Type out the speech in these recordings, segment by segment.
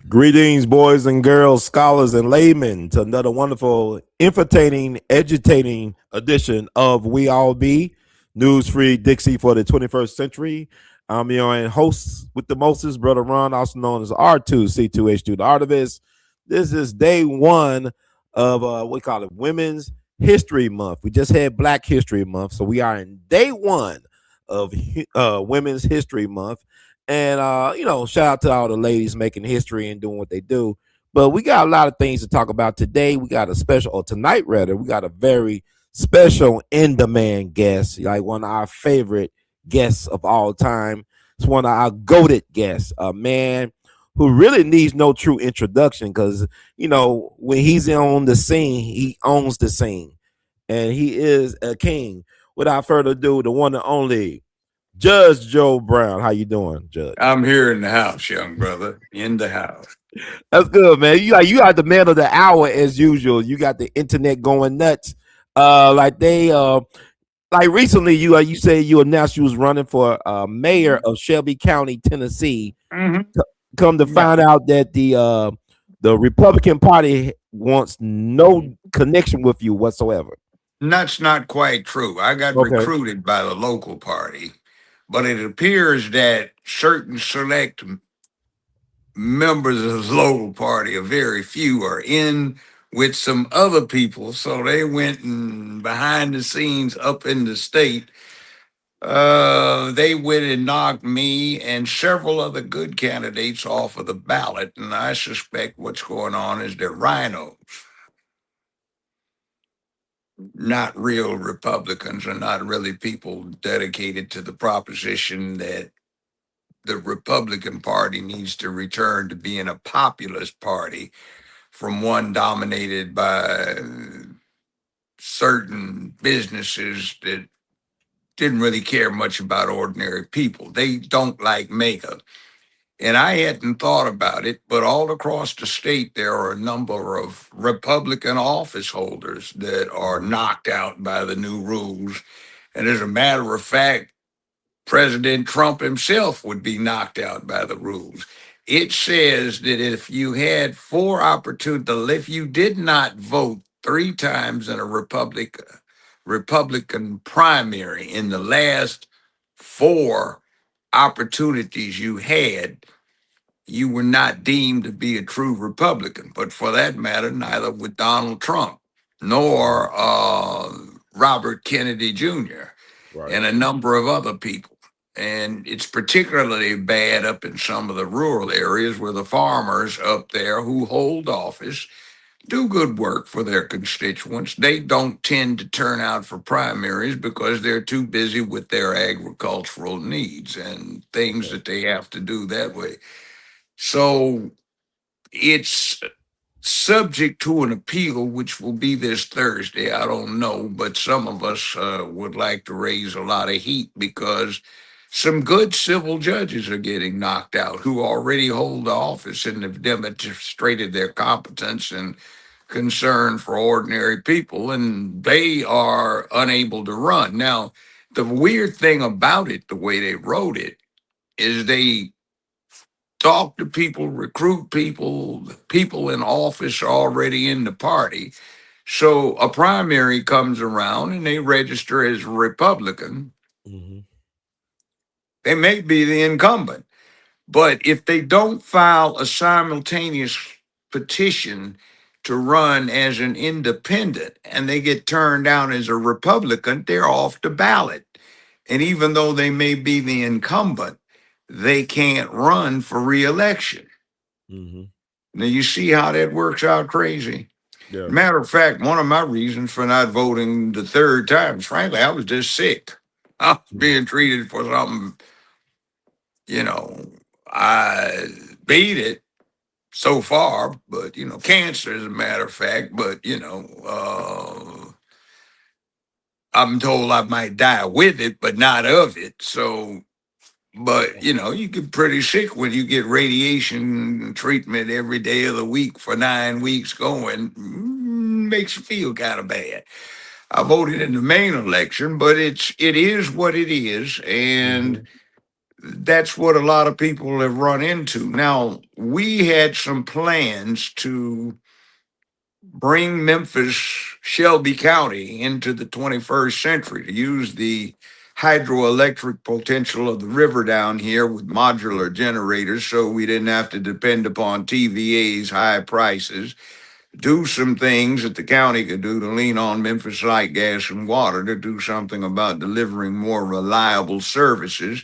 Greetings, boys and girls, scholars and laymen, to another wonderful, entertaining, edutating edition of We All Be News Free Dixie for the 21st century. I'm your host with the mostest, Brother Ron, also known as R2C2H2, the artivist. This is day one of we call it Women's History Month. We just had Black History Month, so we are in day one of Women's History Month. And shout out to all the ladies making history and doing what they do. But we got a lot of things to talk about today. We got a special, or tonight rather, we got a very special in-demand guest, like one of our favorite guests of all time. It's one of our goated guests, a man who really needs no true introduction because, when he's on the scene, he owns the scene. And he is a king. Without further ado, the one and only Judge Joe Brown. How you doing, Judge? I'm here in the house, young brother, in the house. That's good, man. You got the man of the hour as usual. You got the internet going nuts. Like recently you said you announced you was running for mayor of Shelby County, Tennessee. Mm-hmm. Come to Yeah, find out that the Republican Party wants no connection with you whatsoever. that's not quite true. I got Okay. recruited by the local party, but it appears that certain select members of the local party, a very few, are in with some other people. So they went and behind the scenes up in the state. They went and knocked me and several other good candidates off of the ballot, and I suspect what's going on is they're RINOs, not real Republicans, and not really people dedicated to the proposition that the Republican Party needs to return to being a populist party from one dominated by certain businesses that didn't really care much about ordinary people. They don't like makeup. And I hadn't thought about it, but all across the state, there are a number of Republican office holders that are knocked out by the new rules. And as a matter of fact, President Trump himself would be knocked out by the rules. It says that if you had four opportunities, if you did not vote three times in a Republican primary in the last four opportunities you had, you were not deemed to be a true Republican. But for that matter, neither would Donald Trump nor Robert Kennedy Jr. Right. and a number of other people. And it's particularly bad up in some of the rural areas where the farmers up there who hold office do good work for their constituents. They don't tend to turn out for primaries because they're too busy with their agricultural needs and things Right. that they have to do that way. So it's subject to an appeal, which will be this Thursday. I don't know, but some of us would like to raise a lot of heat because some good civil judges are getting knocked out who already hold office and have demonstrated their competence and concern for ordinary people, and they are unable to run. Now, the weird thing about it, the way they wrote it, is they talk to people, recruit people, people in office are already in the party. So a primary comes around and they register as a Republican. Mm-hmm. They may be the incumbent, but if they don't file a simultaneous petition to run as an independent and they get turned down as a Republican, they're off the ballot. And even though they may be the incumbent, they can't run for reelection. Mm-hmm. Now you see how that works out crazy. Yeah. Matter of fact, one of my reasons for not voting the third time is frankly, I was just sick. I was Mm-hmm. being treated for something, you know, I beat it so far, but cancer as a matter of fact, but I'm told I might die with it, but not of it. So but you get pretty sick when you get radiation treatment every day of the week for 9 weeks going. Makes you feel kind of bad. I voted in the main election, but it is what it is, Mm-hmm. and that's what a lot of people have run into. Now, we had some plans to bring Memphis, Shelby County into the 21st century to use the hydroelectric potential of the river down here with modular generators so we didn't have to depend upon TVA's high prices. Do some things that the county could do to lean on Memphis Light Gas and Water to do something about delivering more reliable services.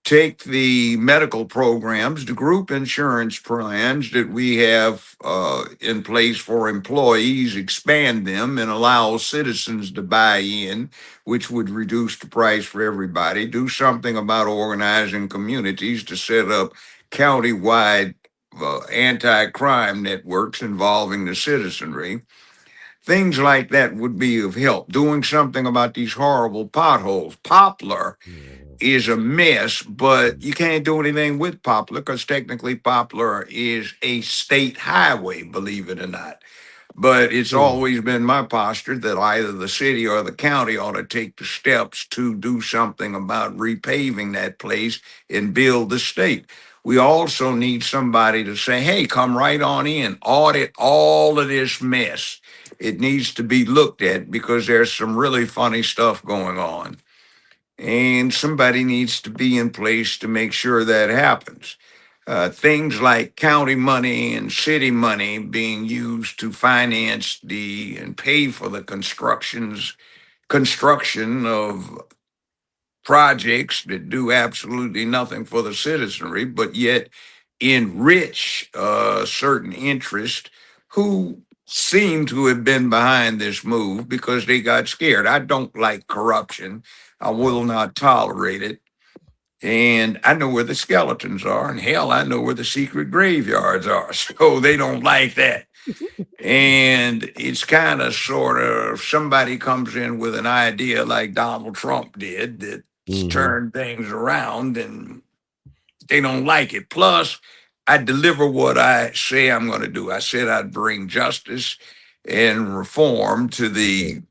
Take the medical programs, the group insurance plans that we have in place for employees, expand them and allow citizens to buy in, which would reduce the price for everybody. Do something about organizing communities to set up county-wide anti-crime networks involving the citizenry. Things like that would be of help. Doing something about these horrible potholes. Poplar Mhm. is a mess, but you can't do anything with Poplar because technically Poplar is a state highway, believe it or not. But it's Mm. always been my posture that either the city or the county ought to take the steps to do something about repaving that place and build the state. We also need somebody to say, hey, come right on in, audit all of this mess. It needs to be looked at because there's some really funny stuff going on. And somebody needs to be in place to make sure that happens. Things like county money and city money being used to finance the and pay for the construction of projects that do absolutely nothing for the citizenry, but yet enrich certain interests who seem to have been behind this move because they got scared. I don't like corruption. I will Right. not tolerate it. And I know where the skeletons are, and hell, I know where the secret graveyards are. So they don't like that. And it's kind of sort of somebody comes in with an idea like Donald Trump did that's Hmm. turned things around and they don't like it. Plus, I deliver what I say I'm going to do. I said I'd bring justice and reform to Okay. the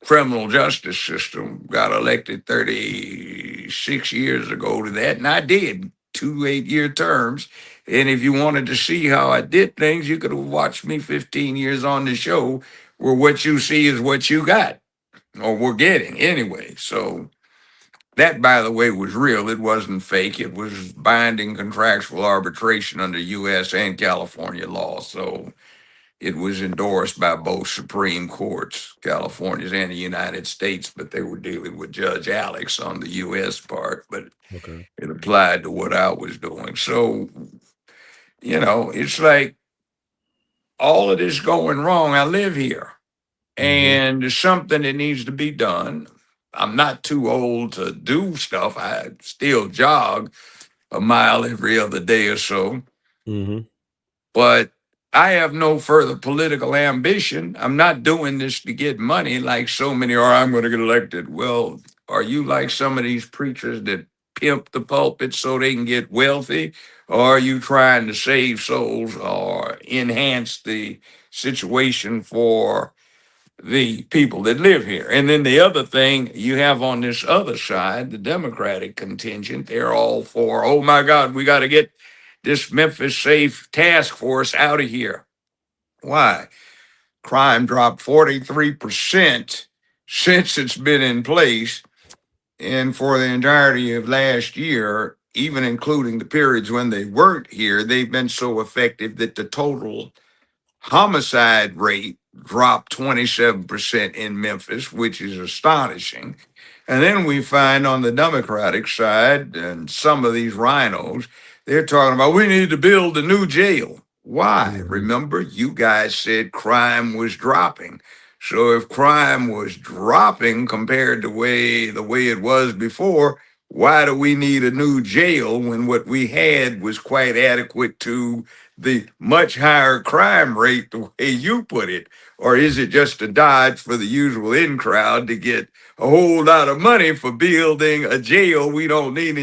criminal justice system. Got elected 36 years ago to that, and I did 2 8-year terms. And if you wanted to see how I did things, you could have watched me 15 years on the show, where what you see is what you got, or we're getting anyway. So that, by the way, was real. It wasn't fake. It was binding contractual arbitration under U.S. and California law. So it was endorsed by both Supreme Courts, California's and the United States, but they were dealing with Judge Alex on the U.S. part, but Okay. it applied to what I was doing. So, it's like all of this going wrong. I live here Hmm. and there's something that needs to be done. I'm not too old to do stuff. I still jog a mile every other day or so. Hmm. But I have no further political ambition. I'm not doing this to get money like so many are. I'm going to get elected. Well, are you like some of these preachers that pimp the pulpit so they can get wealthy? Or are you trying to save souls or enhance the situation for the people that live here? And then the other thing you have on this other side, the Democratic contingent, they're all for, oh my God, we got to get this Memphis Safe Task Force out of here. Why? Crime dropped 43% since it's been in place. And for the entirety of last year, even including the periods when they weren't here, they've been so effective that the total homicide rate dropped 27% in Memphis, which is astonishing. And then we find on the Democratic side, and some of these RINOs, they're talking about we need to build a new jail. Why? Hmm. Remember, you guys said crime was dropping. So if crime was dropping compared to the way it was before, why do we need a new jail when what we had was quite adequate to the much higher crime rate, the way you put it? Or is it just a dodge for the usual in crowd to get a whole lot of money for building a jail we don't need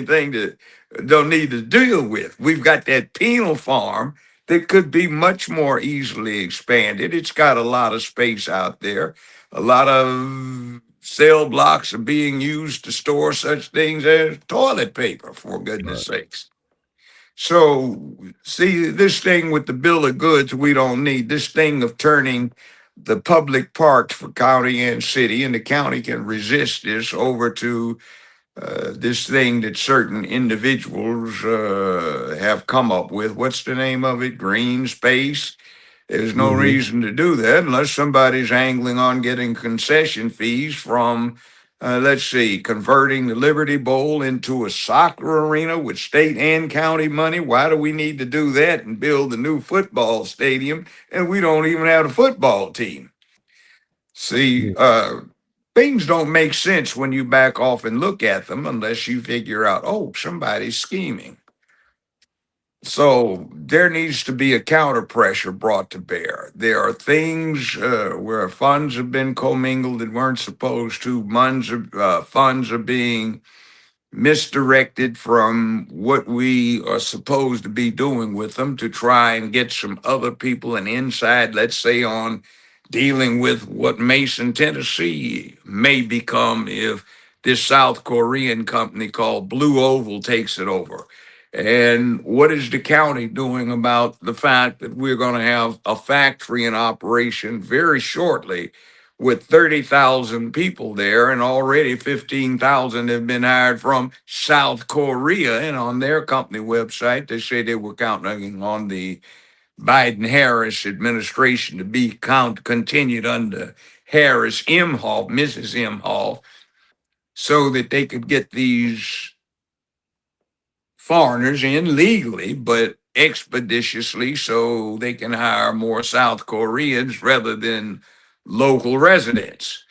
to deal with? We've got that penal farm that could be much more easily expanded. It's got a lot of space out there, a lot of cell blocks are being used to store such things as toilet paper, for goodness Right. sakes. So, see, this thing with the bill of goods, we don't need this thing of turning the public parks for county and city, and the county can resist this over to this thing that certain individuals have come up with. What's the name of it? Green space. There's no Mm-hmm. reason to do that unless somebody's angling on getting concession fees from, let's see, converting the Liberty Bowl into a soccer arena with state and county money. Why do we need to do that and build a new football stadium? And we don't even have a football team. See, things don't make sense when you back off and look at them unless you figure out, oh, somebody's scheming. So there needs to be a counter pressure brought to bear. There are things where funds have been commingled that weren't supposed to. Funds are being misdirected from what we are supposed to be doing with them to try and get some other people an insight, let's say, on dealing with what Mason, Tennessee may become if this South Korean company called Blue Oval takes it over. And what is the county doing about the fact that we're going to have a factory in operation very shortly with 30,000 people there, and already 15,000 have been hired from South Korea. And on their company website, they say they were counting on the Biden Harris administration to be continued under Harris Imhoff, Mrs. Imhoff, so that they could get these foreigners in legally, but expeditiously, so they can hire more South Koreans rather than local residents.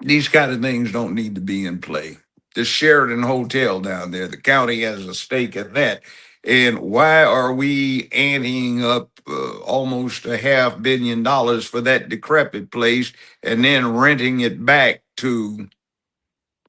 These kind of things don't need to be in play. The Sheridan Hotel down there, the county has a stake in that. And why are we anteing up almost $500 million for that decrepit place and then renting it back to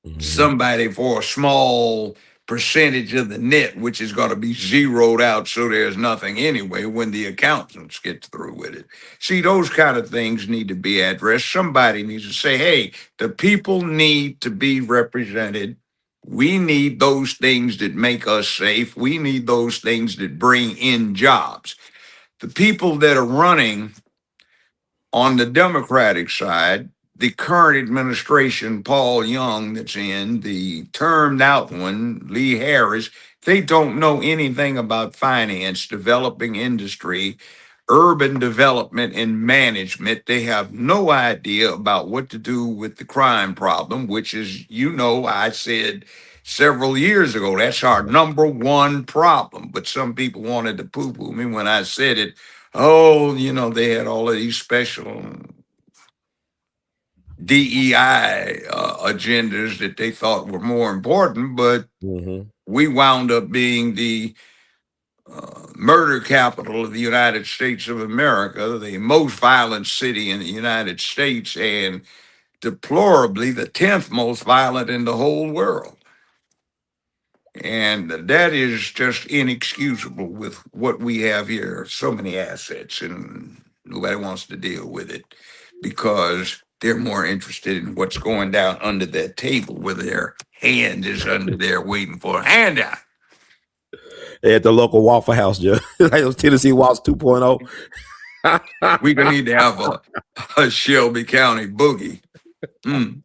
Mm-hmm. somebody for a small percentage of the net, which is going to be zeroed out so there's nothing anyway when the accountants get through with it? See, those kind of things need to be addressed. Somebody needs to say, hey, the people need to be represented. We need those things that make us safe. We need those things that bring in jobs. The people that are running on the Democratic side, the current administration, Paul Young, that's in, the termed out one, Lee Harris, they don't know anything about finance, developing industry, urban development, and management. They have no idea about what to do with the crime problem, which is, I said several years ago, that's our number one problem. But some people wanted to poo poo me when I said it. Oh, they had all of these special DEI agendas that they thought were more important, but Mm-hmm. we wound up being the murder capital of the United States of America, the most violent city in the United States, and deplorably the 10th most violent in the whole world. And that is just inexcusable with what we have here. So many assets, and nobody wants to deal with it because they're more interested in what's going down under that table where their hand is under there waiting for a handout. At the local Waffle House, Joe. Like those Tennessee Waltz 2.0. We're going to need to have a Shelby County boogie. Mm.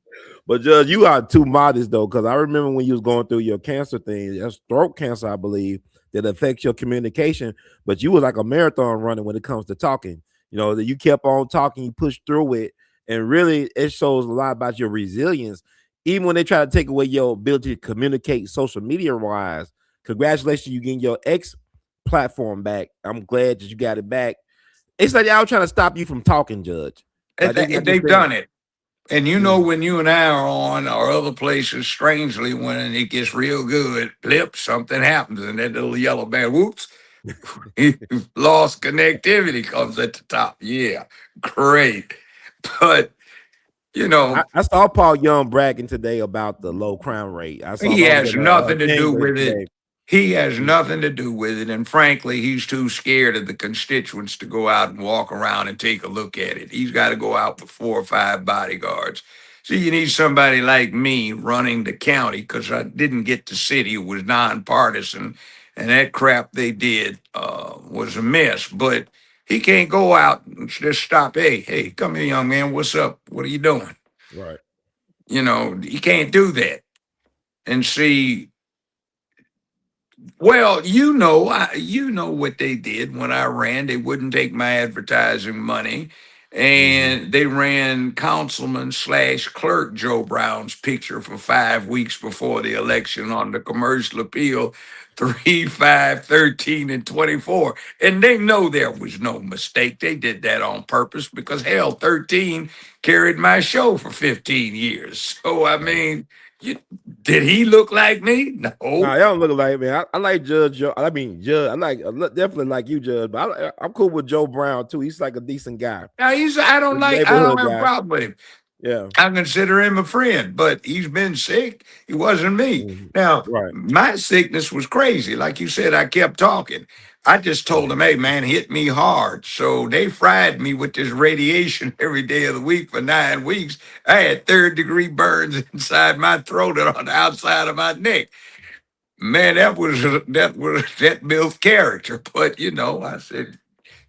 But Judge, you are too modest though, because I remember when you was going through your cancer thing, that's throat cancer, I believe, that affects your communication. But you was like a marathon runner when it comes to talking. That you kept on talking, you pushed through it, and really it shows a lot about your resilience. Even when they try to take away your ability to communicate social media wise, congratulations, you getting your X platform back. I'm glad that you got it back. It's like y'all trying to stop you from talking, Judge. Like they not just They've saying, done it. And mm, when you and I are on or other places, strangely, when it gets real good, blip, something happens, and that little yellow band, whoops, lost connectivity comes at the top. Yeah, great. But, you know, I saw Paul Young bragging today about the low crime rate. I saw him he on has that nothing to do January with it. today. He has Mm. nothing to do with it. And frankly, he's too scared of the constituents to go out and walk around and take a look at it. He's got to go out with 4 or 5 bodyguards. So you need somebody like me running the county because I didn't get the city. It was nonpartisan, and that crap they did was a mess. But he can't go out and just stop. Hey, come here, young man. What's up? What are you doing? Right. You can't do that. And see, well, you know what they did when I ran. They wouldn't take my advertising money, Mm-hmm. and they ran councilman slash clerk Joe Brown's picture for 5 weeks before the election on the commercial appeal, 3, 5, 13, and 24. And they know there was no mistake. They did that on purpose because hell, 13 carried my show for 15 years. So I Right. mean, you, did he look like me? Nah, No. y'all don't look like man. I like Judge Joe. I mean Judge. Definitely like you, Judge. But I'm cool with Joe Brown too. He's like a decent guy. Now He's a I don't neighborhood have a guy. problem with him. Yeah. I consider him a friend, but he's been sick. He wasn't me. Mhm. Now, Right. my sickness was crazy. Like you said, I kept talking. I just told them, hey man, hit me hard. So they fried me with this radiation every day of the week for 9 weeks. I had third-degree burns inside my throat and on the outside of my neck. Man, that built character. But I said,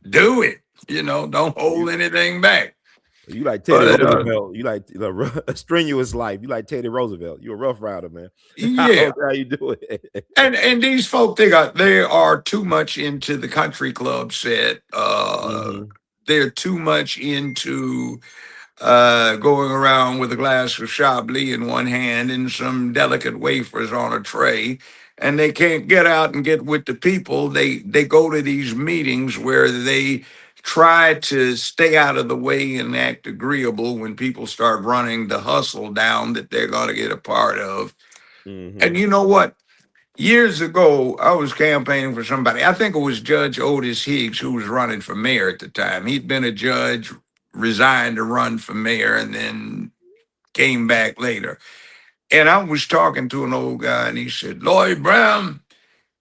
do it. Don't hold You anything back. you like Teddy But Roosevelt. You like a strenuous life. You like Teddy Roosevelt. You a rough rider, man. yeah, How you do it? and these folk they are too much into the country club set. Hmm. They're too much into going around with a glass of Chablis in one hand and some delicate wafers on a tray, and they can't get out and get with the people. They go to these meetings where they try to stay out of the way and act agreeable when people start running the hustle down that they're going to get a part of. And Hmm. you know what? Years ago, I was campaigning for somebody. I think it was Judge Otis Higgs who was running for mayor at the time. He'd been a judge, resigned to run for mayor, and then came back later. And I was talking to an old guy, and he said, Lloyd Brown,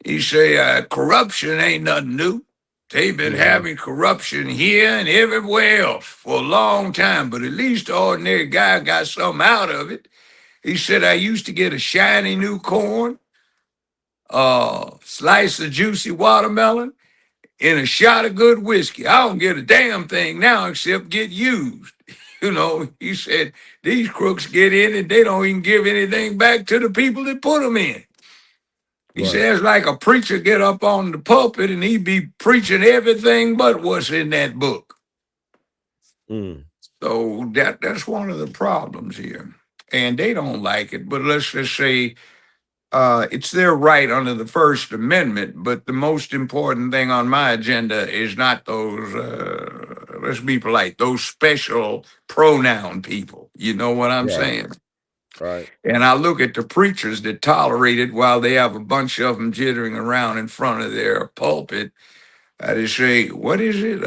he said, corruption ain't nothing new. They've been Hmm. having corruption here and everywhere else for a long time, but at least the ordinary guy got something out of it. He said, I used to get a shiny new corn, slice of juicy watermelon, and a shot of good whiskey. I don't get a damn thing now except get used. He said, these crooks get in and they don't even give anything back to the people that put them in. He Right. said, it's like a preacher get up on the pulpit and he be preaching everything but what's in that book. Mm. So that's one of the problems here. And they don't like it, but let's just say it's their right under the First Amendment, but the most important thing on my agenda is not those, let's be polite, those special pronoun people. You know what I'm Right. saying? Right. And I look at the preachers that tolerate it while they have a bunch of them jittering around in front of their pulpit. I just say, what is it?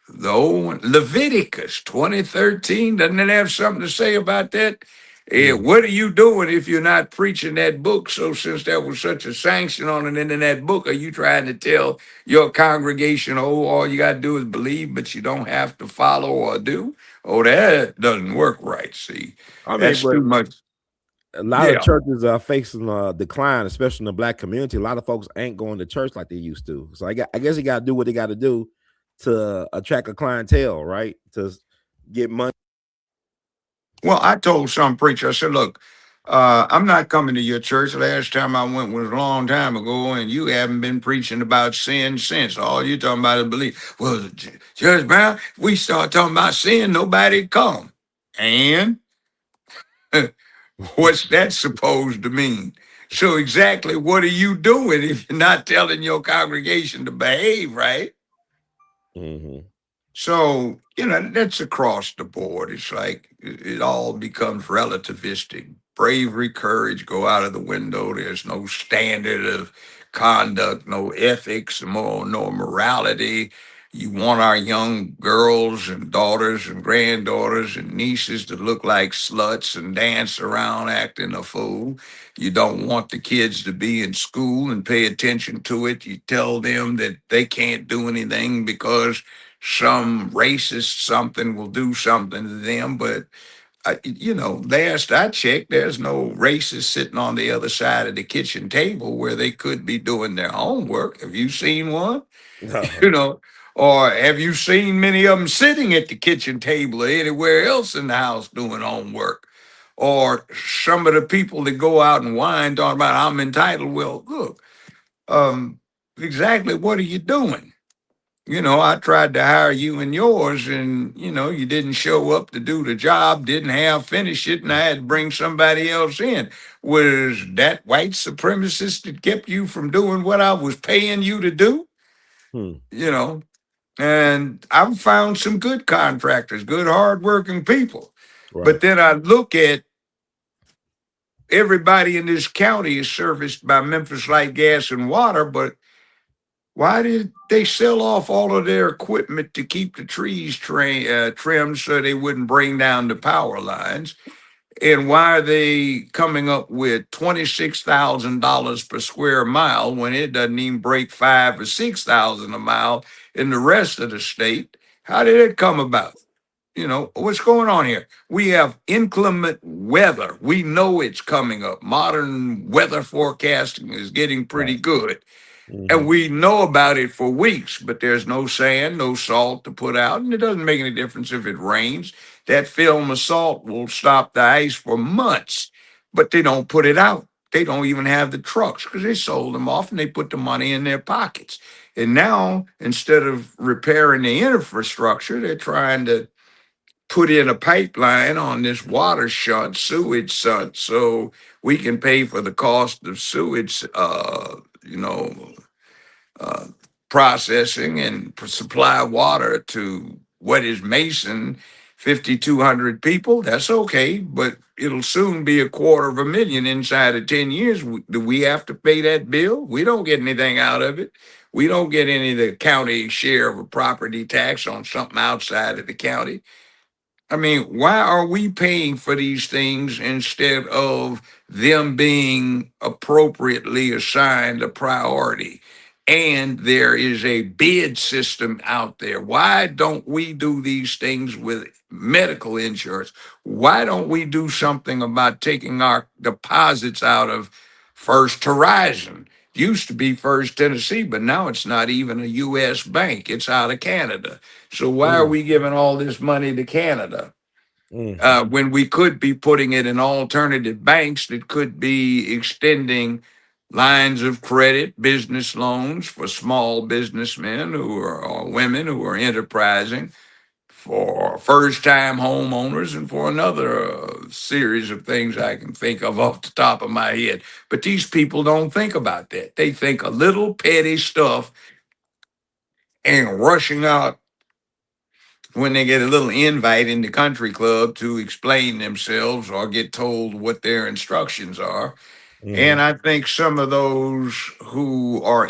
The old one, Leviticus 2013. Doesn't it have something to say about that? Yeah, Mm. what are you doing if you're not preaching that book? So, since there was such a sanction on it in that book, are you trying to tell your congregation, oh, all you got to do is believe, but you don't have to follow or do? Oh, that doesn't work right. See, I mean, that's but too much. a lot of Yeah. churches are facing a decline, especially in the black community. A lot of folks ain't going to church like they used to. So I guess you got to do what they got to do to attract a clientele, right? Get money. Well, I told some preacher, I said, look, I'm not coming to your church. Last time I went was a long time ago, and you haven't been preaching about sin since. All you're talking about is belief. Well, Judge Brown, if we start talking about sin, nobody come. And what's that supposed to mean? So exactly what are you doing if you're not telling your congregation to behave right? Hmm. So, that's across the board. It's like it all becomes relativistic. Bravery, courage go out of the window. There's no standard of conduct, no ethics, no morality. You want our young girls and daughters and granddaughters and nieces to look like sluts and dance around acting a fool. You don't want the kids to be in school and pay attention to it. You tell them that they can't do anything because some racist something will do something to them. But last I checked, there's no racist sitting on the other side of the kitchen table where they could be doing their homework. Have you seen one? No. You know, or have you seen many of them sitting at the kitchen table or anywhere else in the house doing homework? Or some of the people that go out and whine talking about I'm entitled. Well, look, um, exactly what are you doing? I tried to hire you and yours, and you didn't show up to do the job, didn't have finish it, and I had to bring somebody else in. Was that white supremacist that kept you from doing what I was paying you to do? Hmm. You know, and I've found some good contractors, good hardworking people. Right. But then I look at everybody in this county is serviced by Memphis Light Gas and Water, but why did they sell off all of their equipment to keep the trees trimmed so they wouldn't bring down the power lines? And why are they coming up with $26,000 per square mile when it doesn't even break 5 or 6,000 a mile in the rest of the state? How did it come about? What's going on here? We have inclement weather. We know it's coming up. Modern weather forecasting is getting pretty Right. good. And Hmm. we know about it for weeks, but there's no sand, no salt to put out, and it doesn't make any difference if it rains. That film of salt will stop the ice for months, but they don't put it out. They don't even have the trucks because they sold them off and they put the money in their pockets. And now, instead of repairing the infrastructure, they're trying to put in a pipeline on this water shunt, sewage shunt, so we can pay for the cost of sewage, you know, uh, processing and supply water to what is Mason, 5,200 people. That's okay, but it'll soon be 250,000 inside of 10 years. Do we have to pay that bill? We don't get anything out of it. We don't get any of the county share of a property tax on something outside of the county. I mean, why are we paying for these things instead of them being appropriately assigned a priority? And there is a bid system out there. Why don't we do these things with medical insurance? Why don't we do something about taking our deposits out of First Horizon? Used to be First Tennessee, but now it's not even a U.S. bank. It's out of Canada. So why are Mm. we giving all this money to Canada Hmm. when we could be putting it in alternative banks that could be extending lines of credit, business loans for small businessmen who are or women who are enterprising, for first-time homeowners, and for another series of things I can think of off the top of my head. But these people don't think about that. They think a little petty stuff and rushing out when they get a little invite in the country club to explain themselves or get told what their instructions are. And Hmm. I think some of those who are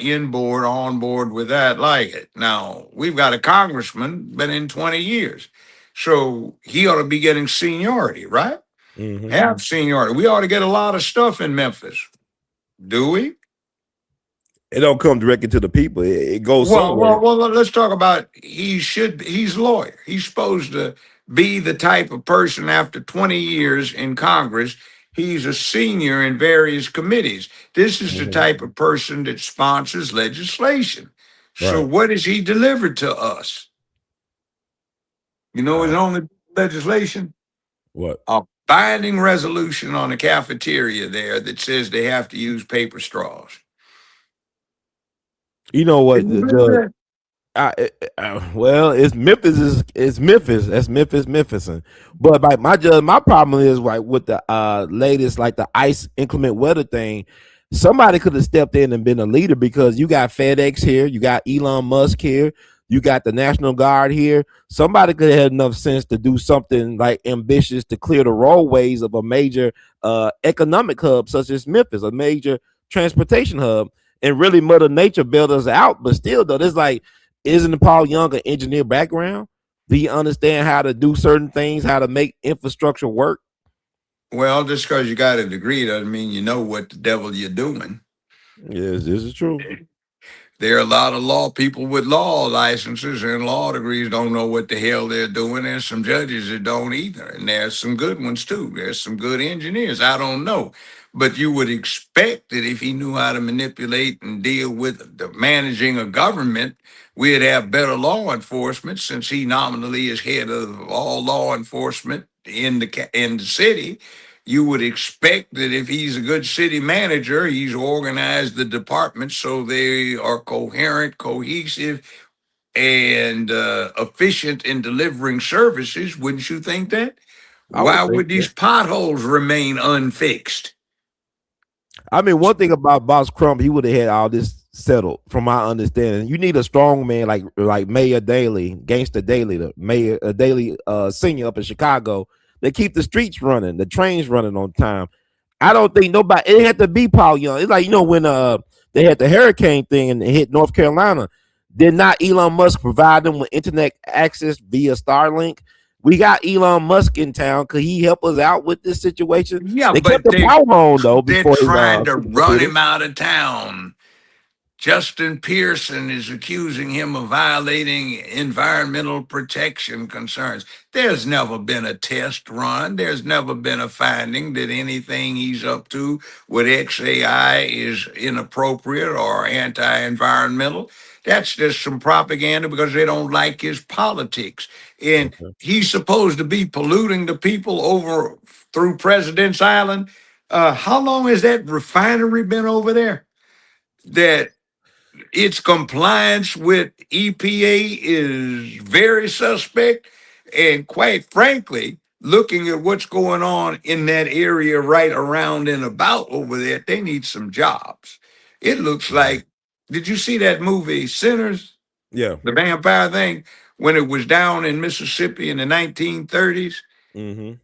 on board with that like it. Now, we've got a congressman, been in 20 years. So he ought to be getting seniority, right? Hmm. Have seniority. We ought to get a lot of stuff in Memphis. Do we? It don't come directly to the people. It goes Well, somewhere. well, well. Let's talk about he's a lawyer. He's supposed to be the type of person after 20 years in Congress. He's a senior in various committees. This is the Hmm. type of person that sponsors legislation. So, Right. what has he delivered to us? His Uh, only legislation? what? A binding resolution on the cafeteria there that says they have to use paper straws. You know what, Can you believe Judge? that? Well, it's Memphis is Memphis. That's Memphis, but like my problem is like with the latest like the ice inclement weather thing. Somebody could have stepped in and been a leader because you got FedEx here, you got Elon Musk here, you got the National Guard here. Somebody could have had enough sense to do something like ambitious to clear the roadways of a major economic hub such as Memphis, a major transportation hub, and really Mother Nature bailed us out. But still, though, it's like isn't Paul Young an engineer background? Do you understand how to do certain things, how to make infrastructure work? Well, just because you got a degree doesn't mean you know what the devil you're doing. Yes, this is true. There are a lot of law people with law licenses and law degrees don't know what the hell they're doing. There's some judges that don't either. And there's some good ones too. There's some good engineers. I don't know. But you would expect that if he knew how to manipulate and deal with the managing a government, we'd have better law enforcement since he nominally is head of all law enforcement in the city. You would expect that if he's a good city manager, he's organized the departments so they are coherent, cohesive, and efficient in delivering services. Wouldn't you think that? I Why would think, would yeah. these potholes remain unfixed? I mean, one thing about Boss Crump, he would have had all this settled, from my understanding. You need a strong man like Mayor Daley, Gangster Daley, the Mayor Daley senior up in Chicago. They keep the streets running, the trains running on time. I don't think nobody. It had to be Paul Young. It's like when they had the hurricane thing and it hit North Carolina. Did not Elon Musk provide them with internet access via Starlink? We got Elon Musk in town. Could he help us out with this situation? Yeah, They kept but the power on though they're before his trying to run supercomputers. him out of town. Justin Pearson is accusing him of violating environmental protection concerns. There's never been a test run. There's never been a finding that anything he's up to with XAI is inappropriate or anti environmental. That's just some propaganda because they don't like his politics. And Okay. he's supposed to be polluting the people over through President's Island. How long has that refinery been over there? That its compliance with EPA is very suspect. And quite frankly, looking at what's going on in that area right around and about over there, they need some jobs. It looks Mhm. like, did you see that movie Sinners, Yeah. the vampire thing, when it was down in Mississippi in the 1930s? Mm-hmm.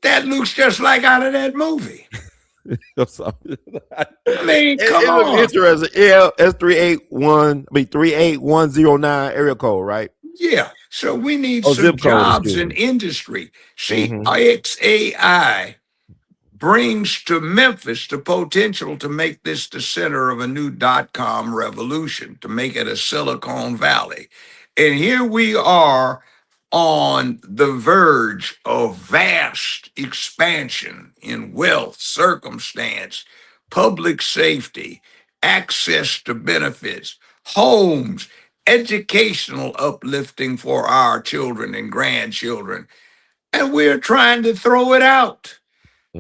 That looks just like out of that movie. So, I mean, come it looks on. interesting. Yeah, S 381. I mean 38109 area code, right? Yeah. So we need Oh, some zip code. jobs Excuse in me. industry. See, Mm-hmm. XAI brings to Memphis the potential to make this the center of a new .com revolution, to make it a Silicon Valley. And here we are on the verge of vast expansion in wealth, circumstance, public safety, access to benefits, homes, educational uplifting for our children and grandchildren. And we're trying to throw it out.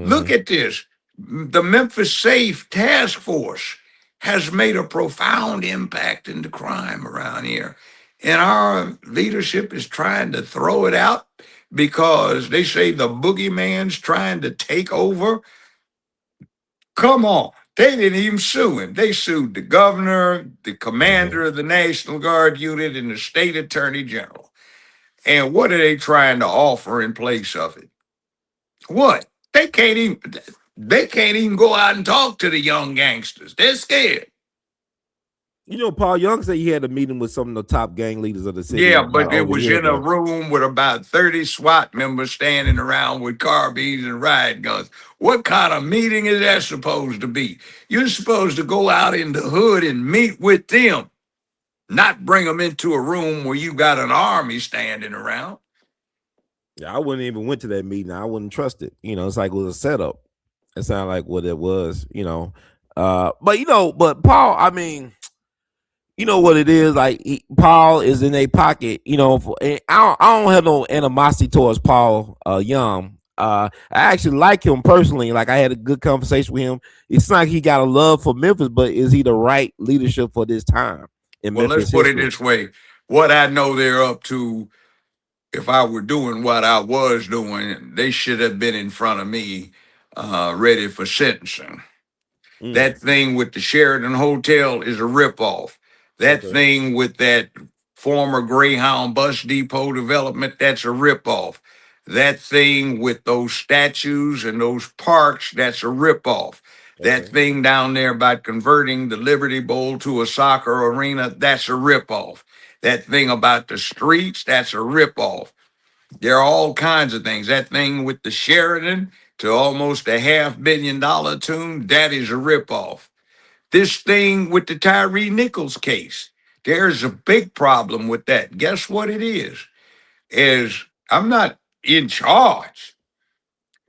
Look Mm-hmm. at this. The Memphis Safe Task Force has made a profound impact into crime around here. And our leadership is trying to throw it out because they say the boogeyman's trying to take over. Come on. They didn't even sue him. They sued the governor, the Mm-hmm. commander of the National Guard unit, and the state attorney general. And what are they trying to offer in place of it? What? They can't even go out and talk to the young gangsters. They're scared. Paul Young said he had a meeting with some of the top gang leaders of the city Yeah, about but it over a was year in a ago. room with about 30 SWAT members standing around with carbines and riot guns. What kind of meeting is that supposed to be? You're supposed to go out in the hood and meet with them, not bring them into a room where you got an army standing around. Yeah, I wouldn't even went to that meeting. I wouldn't trust it. It's like it was a setup. It sounded like what it was. But Paul, I mean, you know what it is like. Paul is in a pocket. And I don't have no animosity towards Paul Young. I actually like him personally. Like I had a good conversation with him. It's not like he got a love for Memphis, but is he the right leadership for this time in Well, let's Memphis put it history? this way. What I know they're up to, if I were doing what I was doing, they should have been in front of me, ready for sentencing. Mm, That thing with the Sheridan Hotel is a ripoff. That okay. thing with that former Greyhound bus depot development, that's a ripoff. That thing with those statues and those parks, that's a ripoff. That Okay. thing down there about converting the Liberty Bowl to a soccer arena, that's a ripoff. That thing about the streets, that's a ripoff. There are all kinds of things. That thing with the Sheridan to almost a $500 million tune, that is a ripoff. This thing with the Tyree Nichols case, there's a big problem with that. Guess what it is I'm not in charge,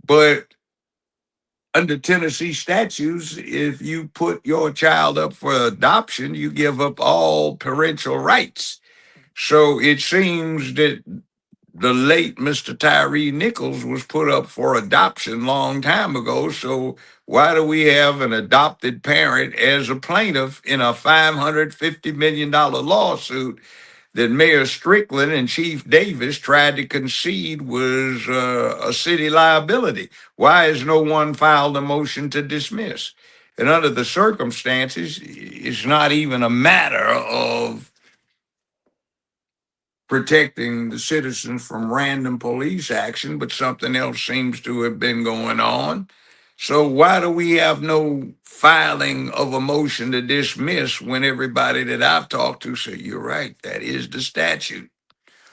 but under Tennessee statutes, if you put your child up for adoption, you give up all parental rights. So it seems that the late Mr. Tyree Nichols was put up for adoption long time ago. So why do we have an adopted parent as a plaintiff in a $550 million lawsuit that Mayor Strickland and Chief Davis tried to concede was a city liability? Why has no one filed a motion to dismiss? And under the circumstances, it's not even a matter of protecting the citizens from random police action, but something else seems to have been going on. So why do we have no filing of a motion to dismiss when everybody that I've talked to say, you're right, that is the statute?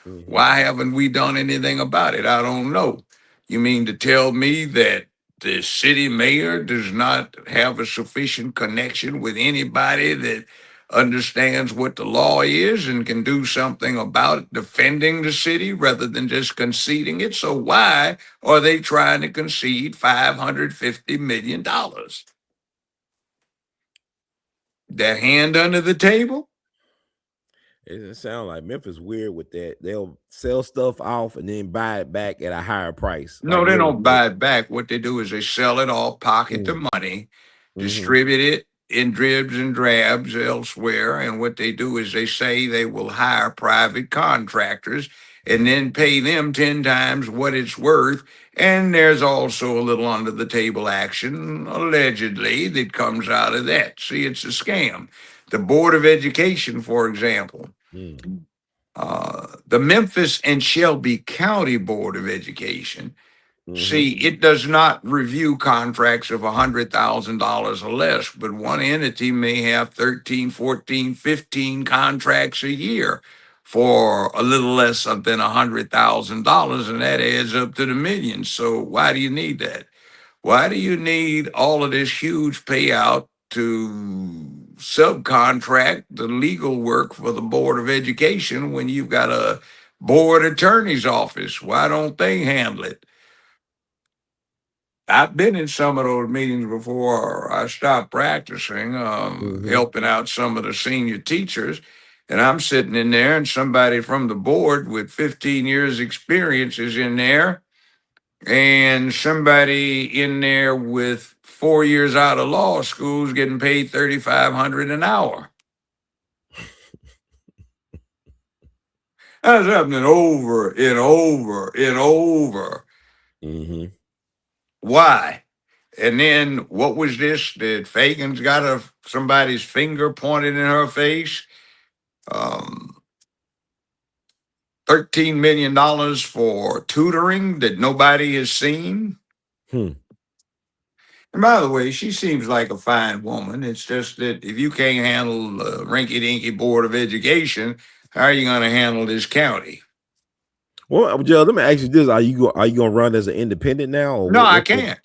Hmm. Why haven't we done anything about it? I don't know. You mean to tell me that the city mayor does not have a sufficient connection with anybody that understands what the law is and can do something about defending the city rather than just conceding it? So why are they trying to concede $550 million? Their hand under the table? It sounds like Memphis weird with that. They'll sell stuff off and then buy it back at a higher price. No, Like they literally. don't buy it back. What they do is they sell it off, pocket the money, Mm-hmm. distribute it in dribs and drabs elsewhere. And what they do is they say they will hire private contractors and then pay them 10 times what it's worth. And there's also a little under the table action, allegedly, that comes out of that. See, it's a scam. The Board of Education, for example, the Memphis and Shelby County Board of Education. Mm-hmm. See, it does not review contracts of $100,000 or less, but one entity may have 13, 14, 15 contracts a year for a little less than $100,000, and that adds up to the millions. So why do you need that? Why do you need all of this huge payout to subcontract the legal work for the Board of Education when you've got a board attorney's office? Why don't they handle it? I've been in some of those meetings before I stopped practicing, Mm-hmm. helping out some of the senior teachers. And I'm sitting in there, and somebody from the board with 15 years' experience is in there, and somebody in there with 4 years out of law school is getting paid $3,500 an hour. That's happening over and over and over. Mm-hmm. Why? And then what was this? That Fagan's got somebody's finger pointed in her face? Um, $13 million for tutoring that nobody has seen. Hmm. And by the way, she seems like a fine woman. It's just that if you can't handle the rinky dinky Board of Education, how are you going to handle this county? Well, Joe, let me ask you this: Are you gonna run as an independent now, or No, I what's the? can't.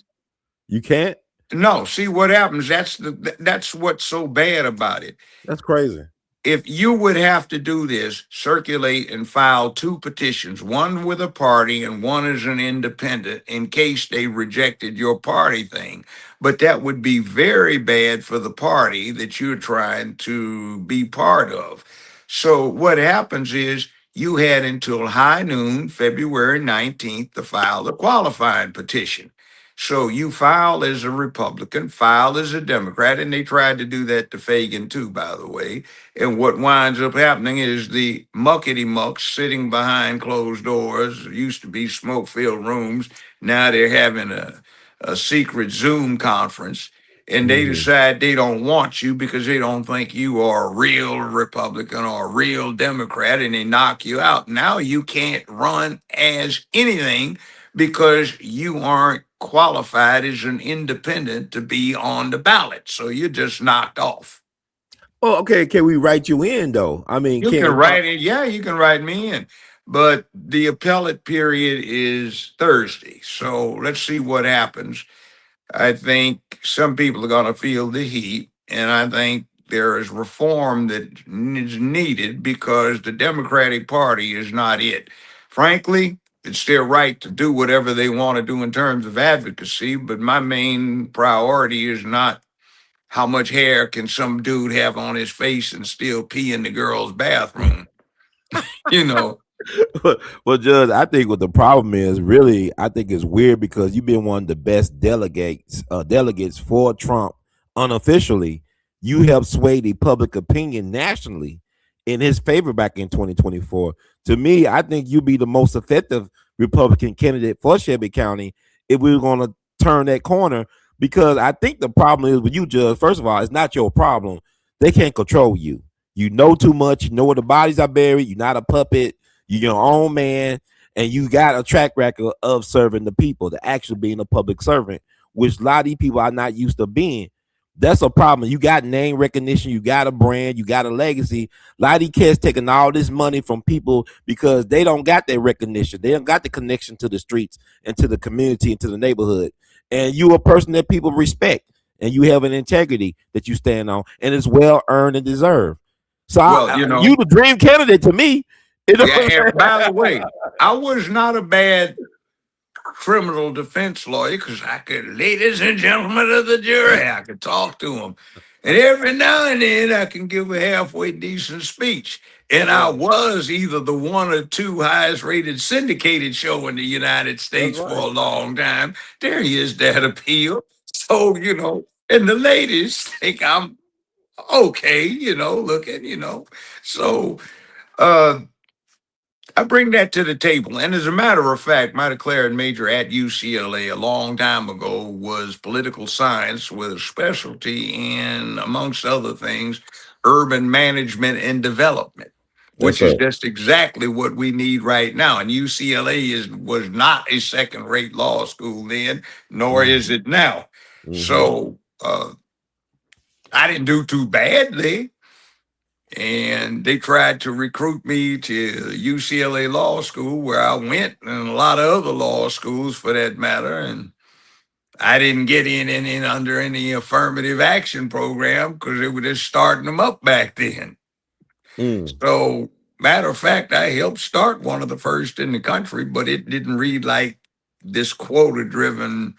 You can't. No, see what happens. That's what's so bad about it. That's crazy. If you would have to do this, circulate and file two petitions, one with a party and one as an independent, in case they rejected your party thing. But that would be very bad for the party that you're trying to be part of. So what happens is you had until high noon, February 19th, to file the qualifying petition. So you file as a Republican, file as a Democrat, and they tried to do that to Fagan too, by the way. And what winds up happening is the muckety mucks sitting behind closed doors, used to be smoke filled rooms. Now they're having a secret Zoom conference. And they Mm-hmm. decide they don't want you because they don't think you are a real Republican or a real Democrat, and they knock you out. Now you can't run as anything because you aren't qualified as an independent to be on the ballot. So you're just knocked off. Oh, okay. Can we write you in though? I mean, You can can write it. Yeah, you can write me in. But the appellate period is Thursday. So let's see what happens. I think some people are going to feel the heat. And I think there is reform that is needed because the Democratic Party is not it. Frankly, it's their right to do whatever they want to do in terms of advocacy, but my main priority is not how much hair can some dude have on his face and still pee in the girl's bathroom. You know, Well, Judge, I think what the problem is really, I think it's weird because you've been one of the best delegates for Trump unofficially. You helped sway the public opinion nationally in his favor back in 2024. To me, I think you'd be the most effective Republican candidate for Shelby County if we were going to turn that corner. Because I think the problem is with you, Judge. First of all, it's not your problem. They can't control you. You know too much. You know where the bodies are buried. You're not a puppet. You're your own man, and you got a track record of serving the people, to actually being a public servant, which a lot of these people are not used to being. That's a problem. You got name recognition, you got a brand, you got a legacy. A lot of these kids taking all this money from people because they don't got that recognition. They don't got the connection to the streets and to the community and to the neighborhood. And you a person that people respect, and you have an integrity that you stand on, and it's well earned and deserved. So well, you the dream candidate to me. You know yeah, what and I'm by the saying? way, I was not a bad criminal defense lawyer because I could, ladies and gentlemen of the jury, I could talk to them. And every now and then I can give a halfway decent speech. And That's I right. was either the one or two highest rated syndicated show in the United That's States for right. a long time. There is that appeal. So, and the ladies think I'm okay, looking, So, uh, I bring that to the table. And as a matter of fact, my declared major at UCLA a long time ago was political science with a specialty in, amongst other things, urban management and development, Yes, which is sir. just exactly what we need right now. And UCLA was not a second rate law school then, nor is Mm-hmm. it now. Mm-hmm. So I didn't do too badly, and they tried to recruit me to UCLA Law School, where I went, and a lot of other law schools for that matter. And I didn't get in under any affirmative action program because they were just starting them up back then. Mm. So, matter of fact, I helped start one of the first in the country, but it didn't read like this quota driven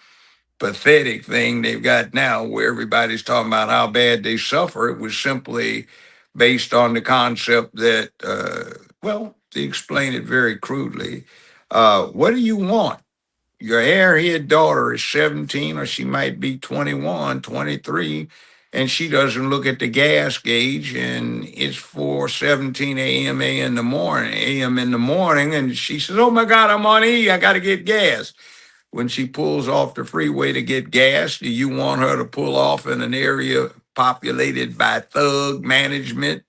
pathetic thing they've got now where everybody's talking about how bad they suffer. It was simply based on the concept that, well, to explain it very crudely, what do you want? Your airhead daughter is 17, or she might be 21, 23, and she doesn't look at the gas gauge, and it's 4:17 a.m. a.m. in the morning, and she says, "Oh my God, I'm on E, I got to get gas." When she pulls off the freeway to get gas, do you want her to pull off in an area populated by thug management,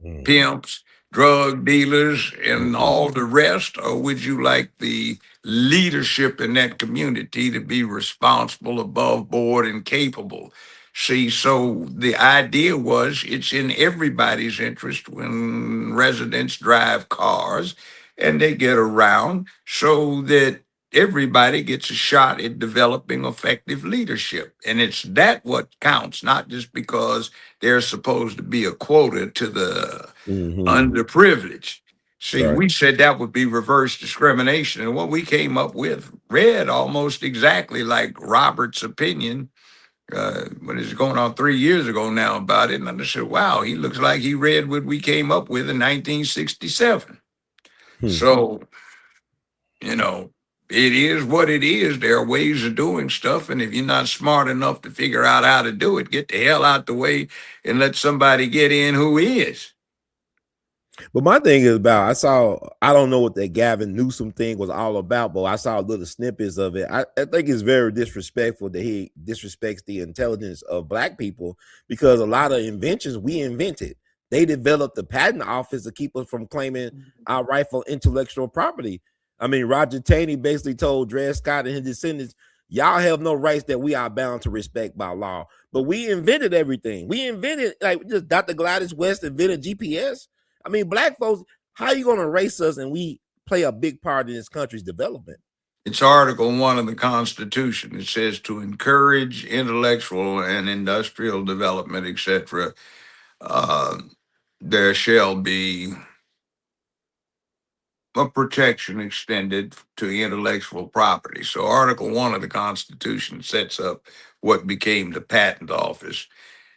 Mm. pimps, drug dealers, and Mm-hmm. all the rest? Or would you like the leadership in that community to be responsible, above board, and capable? See, so the idea was it's in everybody's interest when residents drive cars and they get around so that everybody gets a shot at developing effective leadership. And it's that what counts, not just because there's supposed to be a quota to the Mm-hmm. underprivileged. See, Right. we said that would be reverse discrimination. And what we came up with read almost exactly like Robert's opinion. When it's going on 3 years ago now about it. And I said, wow, he looks like he read what we came up with in 1967. Hmm. So, you know, it is what it is. There are ways of doing stuff. And if you're not smart enough to figure out how to do it, get the hell out the way and let somebody get in who is. But my thing is about I don't know what that Gavin Newsom thing was all about, but I saw little snippets of it. I think it's very disrespectful that he disrespects the intelligence of black people because a lot of inventions we invented. They developed the patent office to keep us from claiming our rightful intellectual property. I mean, Roger Taney basically told Dred Scott and his descendants, y'all have no rights that we are bound to respect by law. But we invented everything. We invented, like, just Dr. Gladys West invented GPS. I mean, black folks, how you gonna erase us and we play a big part in this country's development? It's Article 1 of the Constitution. It says to encourage intellectual and industrial development, etc. Uh, there shall be a protection extended to intellectual property. So, Article 1 of the Constitution sets up what became the Patent Office,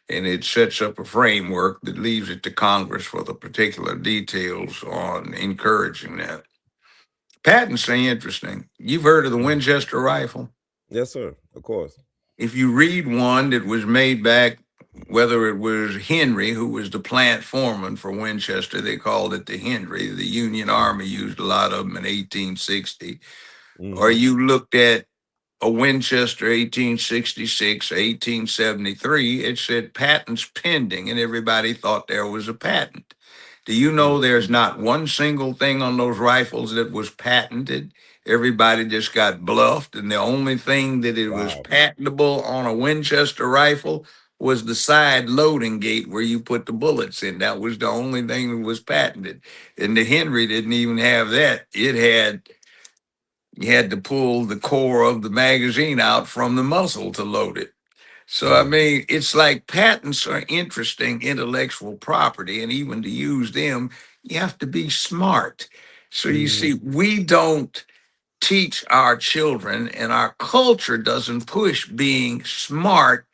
and it sets up a framework that leaves it to Congress for the particular details on encouraging that. Patents are interesting. You've heard of the Mm. Winchester rifle? Yes, sir. Of course. If you read one that was made back, whether it was Henry, who was the plant foreman for Winchester, they called it the Henry. The Union Army used a lot of them in 1860. Or Mm-hmm. you looked at a Winchester 1866, 1873, it said patents pending, and everybody thought there was a patent. Do you know there's not one single thing on those rifles that was patented? Everybody just got bluffed, and the only thing that it was Wow. patentable on a Winchester rifle was the side loading gate where you put the bullets in. That was the only thing that was patented. And the Henry didn't even have that. It had you had to pull the core of the magazine out from the muzzle to load it. So, I Mm. mean, it's like patents are interesting intellectual property, and even to use them, you have to be smart. So, you Mm-hmm. see, we don't teach our children, and our culture doesn't push being smart.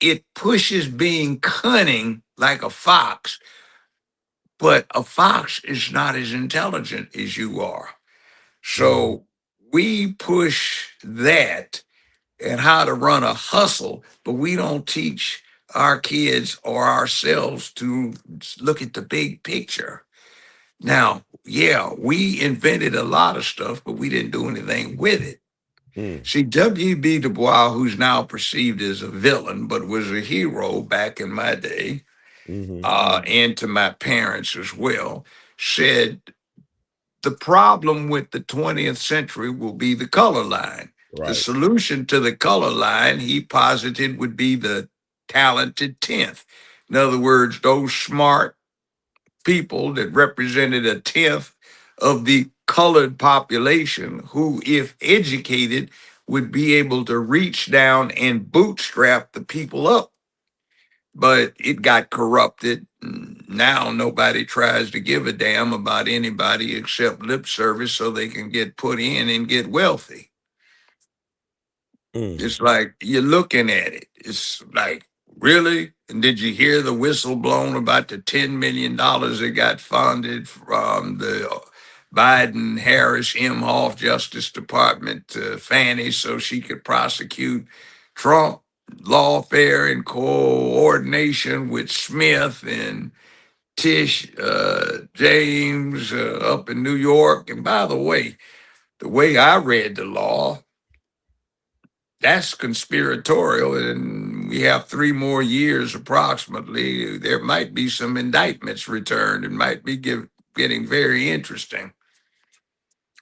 It pushes being cunning like a fox, but a fox is not as intelligent as you are. Mm. So, we push that and how to run a hustle, but we don't teach our kids or ourselves to look at the big picture. Now, yeah, we invented a lot of stuff, but we didn't do anything with it. Mm. See, W.B. Du Bois, who's now perceived as a villain, but was a hero back in my day, Mm-hmm. and to my parents as well, said the problem with the 20th century will be the color line. The Right. solution to the color line, he posited, would be the talented 10th. In other words, those smart people that represented a tenth of the colored population who, if educated, would be able to reach down and bootstrap the people up, but it got corrupted. Now nobody tries to give a damn about anybody except lip service so they can get put in and get wealthy. Mm. It's like you're looking at it. It's like, really? And did you hear the whistle blown about the $10 million that got funded from the Biden Harris Imhoff Justice Department to Fannie so she could prosecute Trump? Lawfare in coordination with Smith and Tish James up in New York. And by the way I read the law, that's conspiratorial, and we have 3 more years approximately. There might be some indictments returned. It might be getting very interesting.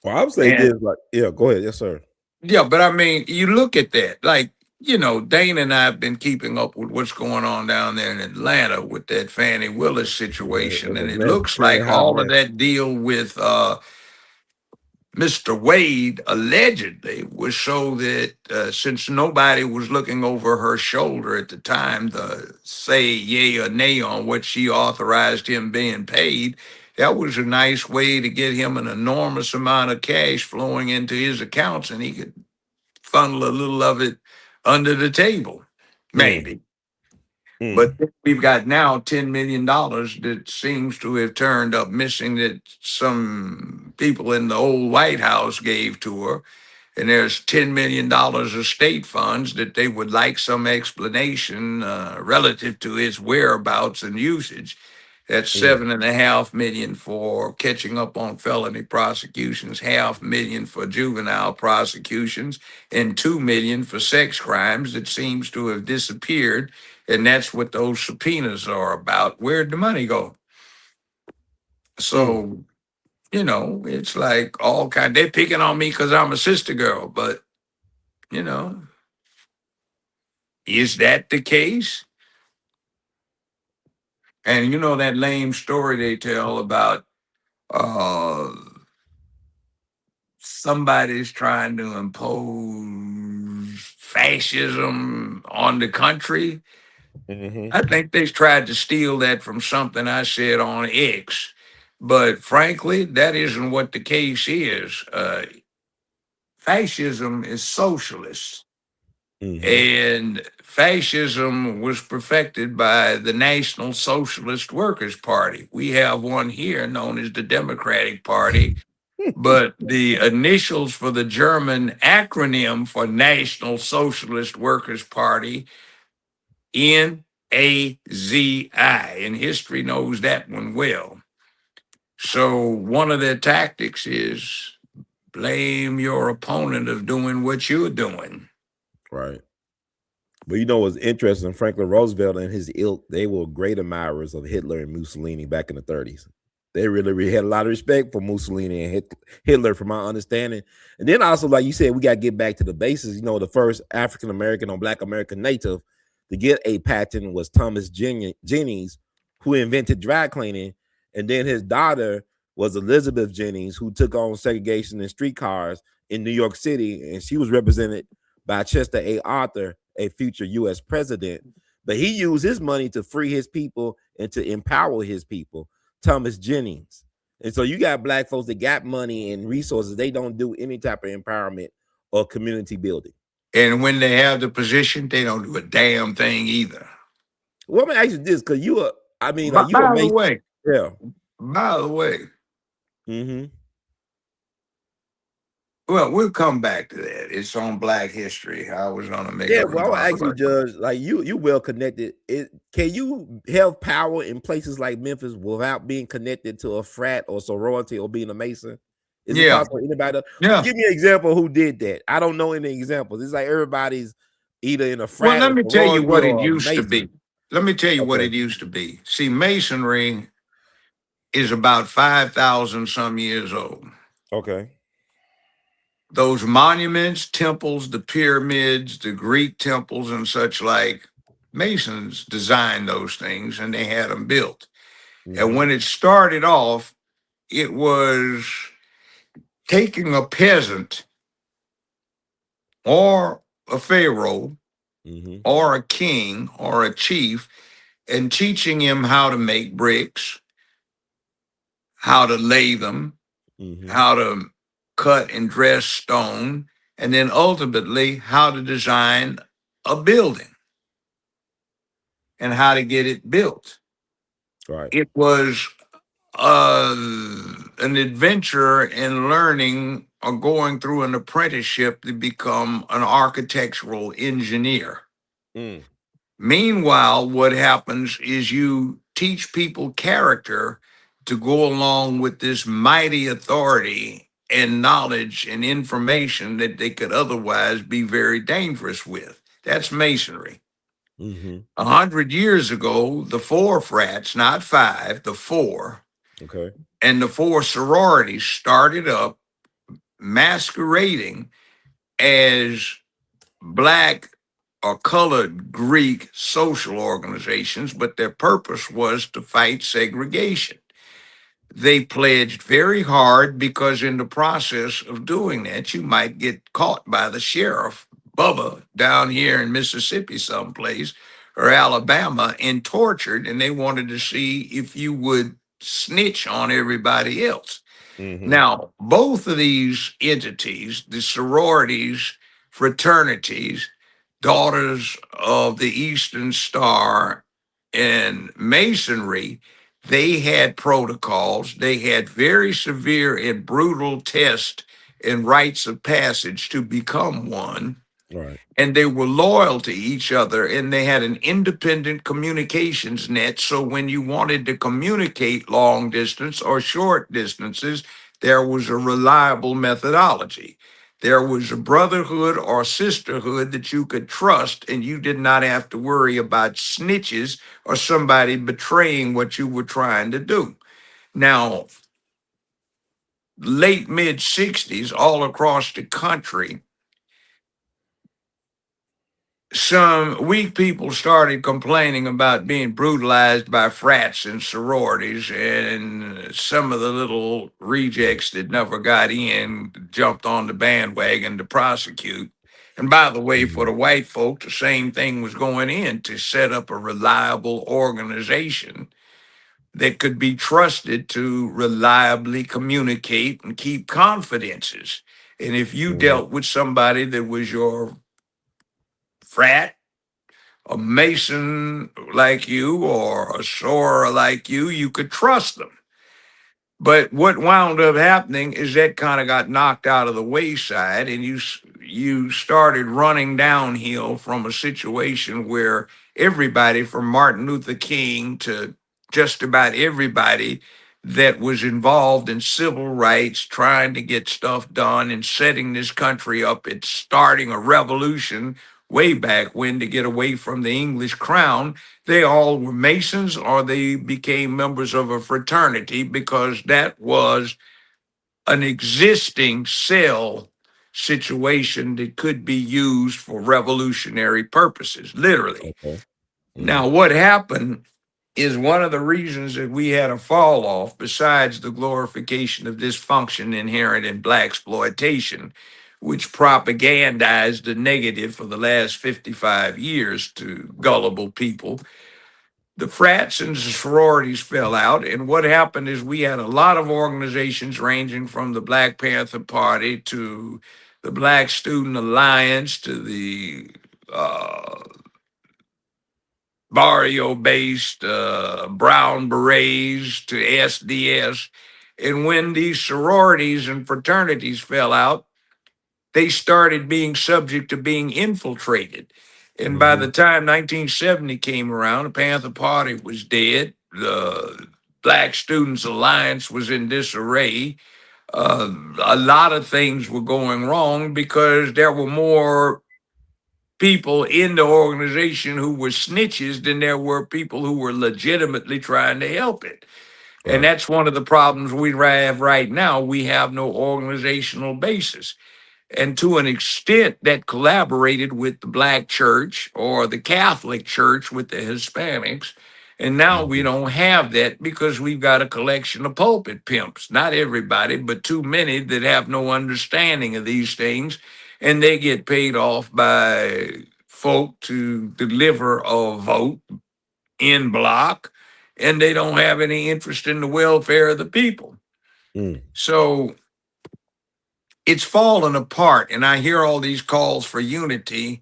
Well, I would say And this, like, yeah, go ahead. Yes, sir. yeah, but I mean, you look at that, like, Dana and I have been keeping up with what's going on down there in Atlanta with that Fannie Willis situation. It's a And it mess. looks Can't like hide all of that. that deal with Mr. Wade allegedly was so that since nobody was looking over her shoulder at the time to say yay or nay on what she authorized him being paid, that was a nice way to get him an enormous amount of cash flowing into his accounts, and he could funnel a little of it under the table, Mm. maybe. But Mm. we've got now $10 million that seems to have turned up missing that some people in the old White House gave to her. And there's $10 million of state funds that they would like some explanation relative to its whereabouts and usage. That's Mm. 7.5 million for catching up on felony prosecutions, 500,000 for juvenile prosecutions, and 2 million for sex crimes that seems to have disappeared. And that's what those subpoenas are about. Where'd the money go? Mm. So, it's like all kind. They're picking on me because I'm a sister girl, but you know, is that the case? And that lame story they tell about uh somebody's trying to impose fascism on the country. Hmm. I think they tried to steal that from something I said on X. But frankly, that isn't what the case is. Fascism is socialist. Hmm. And fascism was perfected by the National Socialist Workers' Party. We have one here known as the Democratic Party, but the initials for the German acronym for National Socialist Workers' Party, NAZI, and history knows that one well. So one of their tactics is blame your opponent of doing what you're doing. Right. But you know what's interesting? Franklin Roosevelt and his ilk, they were great admirers of Hitler and Mussolini back in the 30s. They really had a lot of respect for Mussolini and Hitler, from my understanding. And then also, like you said, we got to get back to the basis. You know, the first African American or Black American native to get a patent was Thomas Jennings, who invented dry cleaning. And then his daughter was Elizabeth Jennings, who took on segregation in streetcars in New York City. And she was represented by Chester A. Arthur, a future U.S. president. But he used his money to free his people and to empower his people. Thomas Jennings. And so you got black folks that got money and resources. They don't do any type of empowerment or community building. And when they have the position, they don't do a damn thing either. Well, let me ask you this, because you are, I mean, like By, you a by the Mason. way, Yeah. by the way, Mm-hmm. well, we'll come back to that. It's on Black History. I was going to make a Yeah, well, I would remark ask you, about. Judge, like you well connected. Can you have power in places like Memphis without being connected to a frat or sorority or being a Mason? Is it Yeah, possible anybody yeah. give me an example who did that? I don't know any examples. It's like everybody's either in a Well, frat let or me tell you sorority what it or a used to Mason. be. Let me tell you what Okay. it used to be. See, Masonry is about 5,000 some years old. Okay. Those monuments, temples, the pyramids, the Greek temples, and such like, Masons designed those things and they had them built. And Mm-hmm. when it started off, it was taking a peasant or a pharaoh Mm-hmm. or a king or a chief and teaching him how to make bricks, how to lay them, Mm-hmm. how to cut and dress stone, and then ultimately how to design a building and how to get it built. Right. It was uh, an adventure in learning or going through an apprenticeship to become an architectural engineer. Mm. Meanwhile, what happens is you teach people character to go along with this mighty authority and knowledge and information that they could otherwise be very dangerous with. That's masonry. Mm-hmm. 100 years ago, the four frats, not five, the four, Okay. and the four sororities started up masquerading as black or colored Greek social organizations, but their purpose was to fight segregation. They pledged very hard because, in the process of doing that, you might get caught by the sheriff, Bubba, down here in Mississippi, someplace, or Alabama, and tortured. And they wanted to see if you would snitch on everybody else. Mm-hmm. Now, both of these entities, the sororities, fraternities, Daughters of the Eastern Star, and Masonry, they had protocols. They had very severe and brutal tests and rites of passage to become one, Right. and they were loyal to each other, and they had an independent communications net. So when you wanted to communicate long distance or short distances, there was a reliable methodology. There was a brotherhood or sisterhood that you could trust, and you did not have to worry about snitches or somebody betraying what you were trying to do. Now, late mid 60s, all across the country, some weak people started complaining about being brutalized by frats and sororities, and some of the little rejects that never got in jumped on the bandwagon to prosecute. And by the way, for the Mhm. white folk, the same thing was going in to set up a reliable organization that could be trusted to reliably communicate and keep confidences. And if you Mhm. dealt with somebody that was your frat, a mason like you, or a sorer like you could trust them. But what wound up happening is that kind of got knocked out of the wayside, and you started running downhill from a situation where everybody, from Martin Luther King to just about everybody that was involved in civil rights, trying to get stuff done and setting this country up, it's starting a revolution way back when to get away from the English crown, they all were Masons or they became members of a fraternity because that was an existing cell situation that could be used for revolutionary purposes, literally. Okay. Now, Mhm. what happened is one of the reasons that we had a fall off, besides the glorification of dysfunction inherent in black exploitation, which propagandized the negative for the last 55 years to gullible people. The frats and sororities fell out, and what happened is we had a lot of organizations ranging from the Black Panther Party to the Black Student Alliance to the uh, barrio-based Brown Berets to SDS. And when these sororities and fraternities fell out, they started being subject to being infiltrated. And by the Mhm. time 1970 came around, the Panther Party was dead. The Black Students Alliance was in disarray. A lot of things were going wrong because there were more people in the organization who were snitches than there were people who were legitimately trying to help it. And Right. that's one of the problems we have right now. We have no organizational basis, and to an extent that collaborated with the black church or the Catholic church with the Hispanics. And now we Mhm. don't have that because we've got a collection of pulpit pimps. Not everybody, but too many that have no understanding of these things. And they get paid off by folk to deliver a vote in block, and they don't have any interest in the welfare of the people. Mm. So it's fallen apart, and I hear all these calls for unity,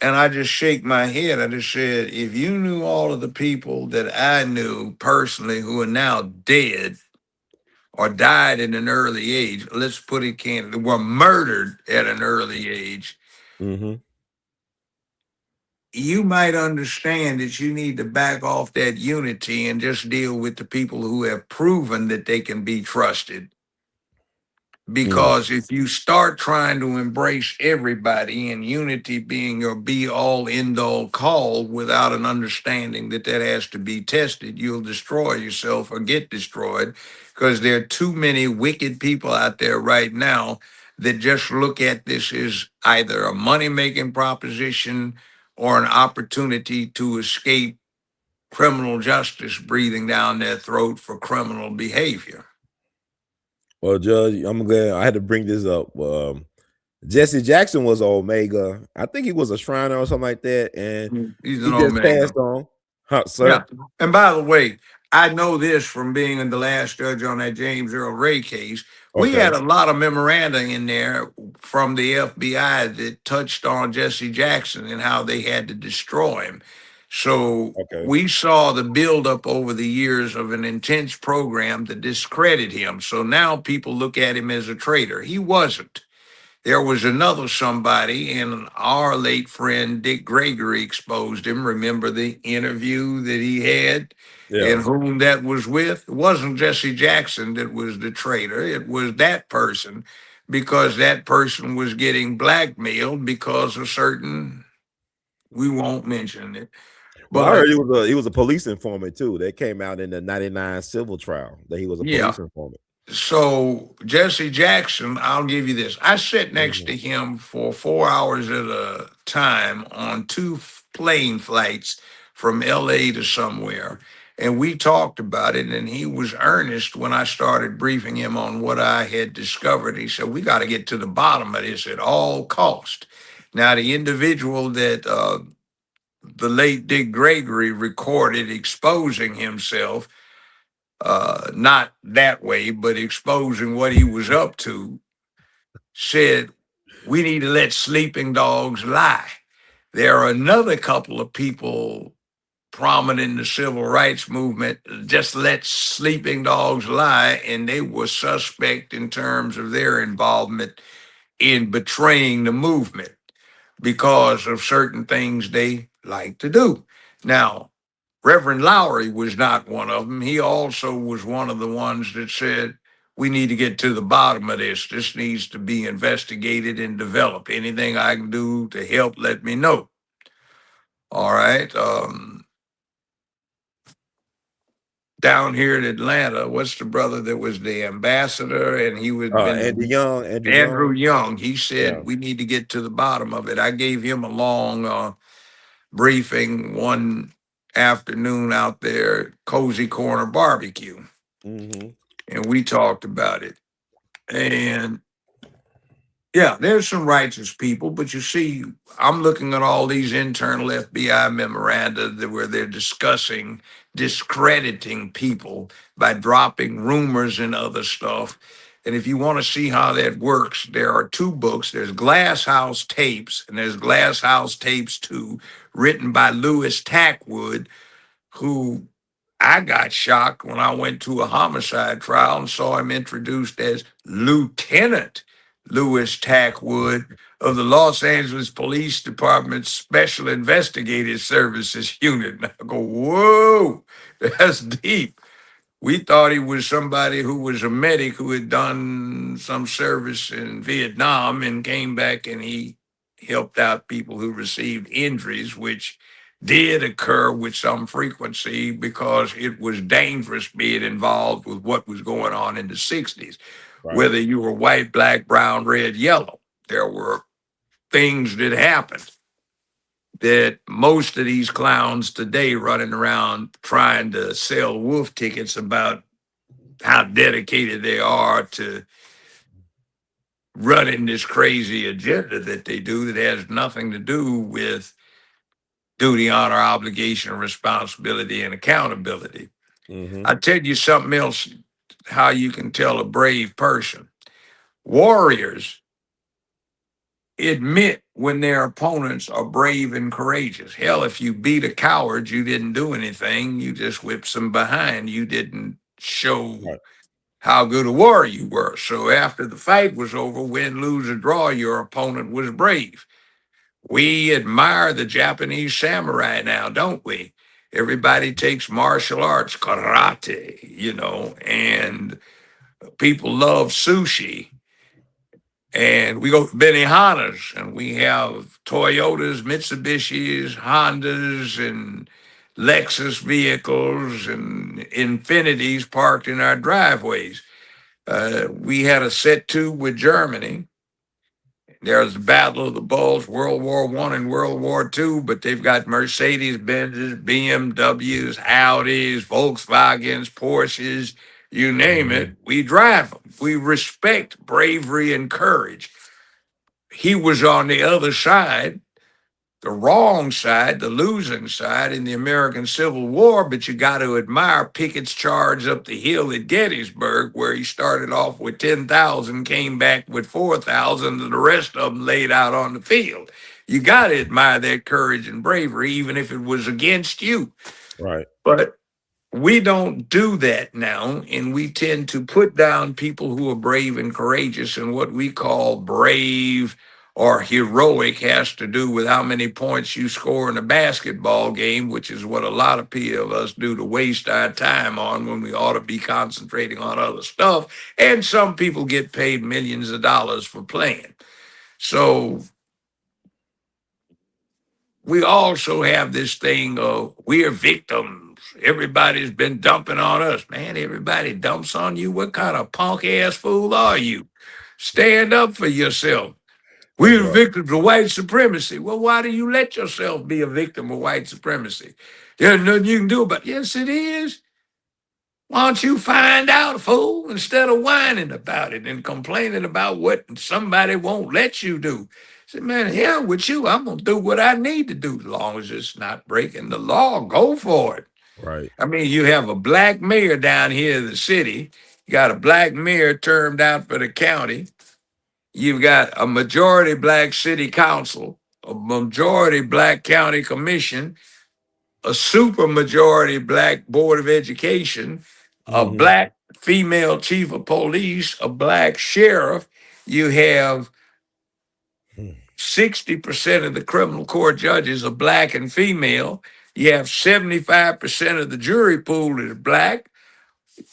and I just shake my head. I just said, if you knew all of the people that I knew personally who are now dead or died at an early age, let's put it candidly, were murdered at an early age, Mhm. you might understand that you need to back off that unity and just deal with the people who have proven that they can be trusted. Mm. Because if you start trying to embrace everybody and unity being your be all end all call without an understanding that that has to be tested, you'll destroy yourself or get destroyed because there are too many wicked people out there right now that just look at this as either a money making proposition or an opportunity to escape criminal justice breathing down their throat for criminal behavior. Well, Judge, I'm glad I had to bring this up. Jesse Jackson was Omega. I think he was a Shriner or something like that, and He's he an just Omega. passed on. Huh, sir? Yeah. And by the way, I know this from being in the last judge on that James Earl Ray case. We Okay. had a lot of memoranda in there from the FBI that touched on Jesse Jackson and how they had to destroy him. So Okay. we saw the buildup over the years of an intense program to discredit him. So now people look at him as a traitor. He wasn't. There was another somebody, and our late friend Dick Gregory exposed him. Remember the interview that he had and Yeah. whom that was with? It wasn't Jesse Jackson that was the traitor, it was that person because that person was getting blackmailed because of certain, we won't mention it, Well, I heard but he was a police informant too. That came out in the '99 civil trial that he was a yeah. police informant. So Jesse Jackson, I'll give you this. I sat next Mhm. to him for 4 hours at a time on two plane flights from LA to somewhere. And we talked about it, and he was earnest when I started briefing him on what I had discovered. He said, "We got to get to the bottom of this at all cost." Now, the individual that the late Dick Gregory recorded exposing himself, not that way, but exposing what he was up to, said, "We need to let sleeping dogs lie." There are another couple of people prominent in the civil rights movement just let sleeping dogs lie, and they were suspect in terms of their involvement in betraying the movement because of certain things they like to do. Now, Reverend Lowry was not one of them. He also was one of the ones that said, "We need to get to the bottom of this. This needs to be investigated and developed. Anything I can do to help, let me know." All right. Down here in Atlanta, what's the brother that was the ambassador and he would Andy been Young, Andrew Andrew Young. Young? He Yeah. said we need to get to the bottom of it. I gave him a long briefing one afternoon out there at Cozy Corner Barbecue, Hmm. and we talked about it. And yeah, there's some righteous people, but you see, I'm looking at all these internal FBI memoranda where they're discussing discrediting people by dropping rumors and other stuff. And if you want to see how that works, there are two books. There's Glass House Tapes, and there's Glass House Tapes 2, written by Louis Tackwood, who I got shocked when I went to a homicide trial and saw him introduced as Lieutenant Louis Tackwood of the Los Angeles Police Department's Special Investigative Services Unit. And I go, whoa, that's deep. We thought he was somebody who was a medic who had done some service in Vietnam and came back and he helped out people who received injuries, which did occur with some frequency because it was dangerous being involved with what was going on in the 60s. Right. Whether you were white, black, brown, red, yellow, there were things that happened that most of these clowns today running around trying to sell wolf tickets about how dedicated they are to running this crazy agenda that they do that has nothing to do with duty, honor, obligation, responsibility, and accountability. Hmm. I tell you something else how you can tell a brave person. Warriors admit when their opponents are brave and courageous. Hell, if you beat a coward, you didn't do anything. You just whipped some behind. You didn't show Right. how good a warrior you were. So after the fight was over, win, lose, or draw, your opponent was brave. We admire the Japanese samurai now, don't we? Everybody takes martial arts, karate, and people love sushi. And we go to Benihana's and we have Toyotas, Mitsubishis, Hondas, and Lexus vehicles and Infinities parked in our driveways. We had a set two with Germany. There's the Battle of the Bulge, World War One and World War Two, but they've got Mercedes Benzes, BMWs, Audis, Volkswagens, Porsches, you name Hmm. it. We drive them. We respect bravery and courage. He was on the other side, the wrong side, the losing side in the American Civil War, but you got to admire Pickett's charge up the hill at Gettysburg, where he started off with 10,000, came back with 4,000, and the rest of them laid out on the field. You got to admire that courage and bravery, even if it was against you. Right. But we don't do that now, and we tend to put down people who are brave and courageous, and what we call brave or heroic has to do with how many points you score in a basketball game, which is what a lot of people of us do to waste our time on when we ought to be concentrating on other stuff. And some people get paid millions of dollars for playing. So we also have this thing of we're victims. Everybody's been dumping on us. Man, everybody dumps on you. What kind of punk ass fool are you? Stand up for yourself. That's We're right. victims of white supremacy. Well, why do you let yourself be a victim of white supremacy? There's nothing you can do about it. Yes, it is. Why don't you find out, fool, instead of whining about it and complaining about what somebody won't let you do? Say, man, hell with you. I'm going to do what I need to do as long as it's not breaking the law. Go for it. Right. I mean, you have a black mayor down here in the city. You got a black mayor termed out for the county. You've got a majority black city council, a majority black county commission, a super majority black board of education, a Mm-hmm. black female chief of police, a black sheriff. You have 60% of the criminal court judges are black and female. You have 75% of the jury pool is black.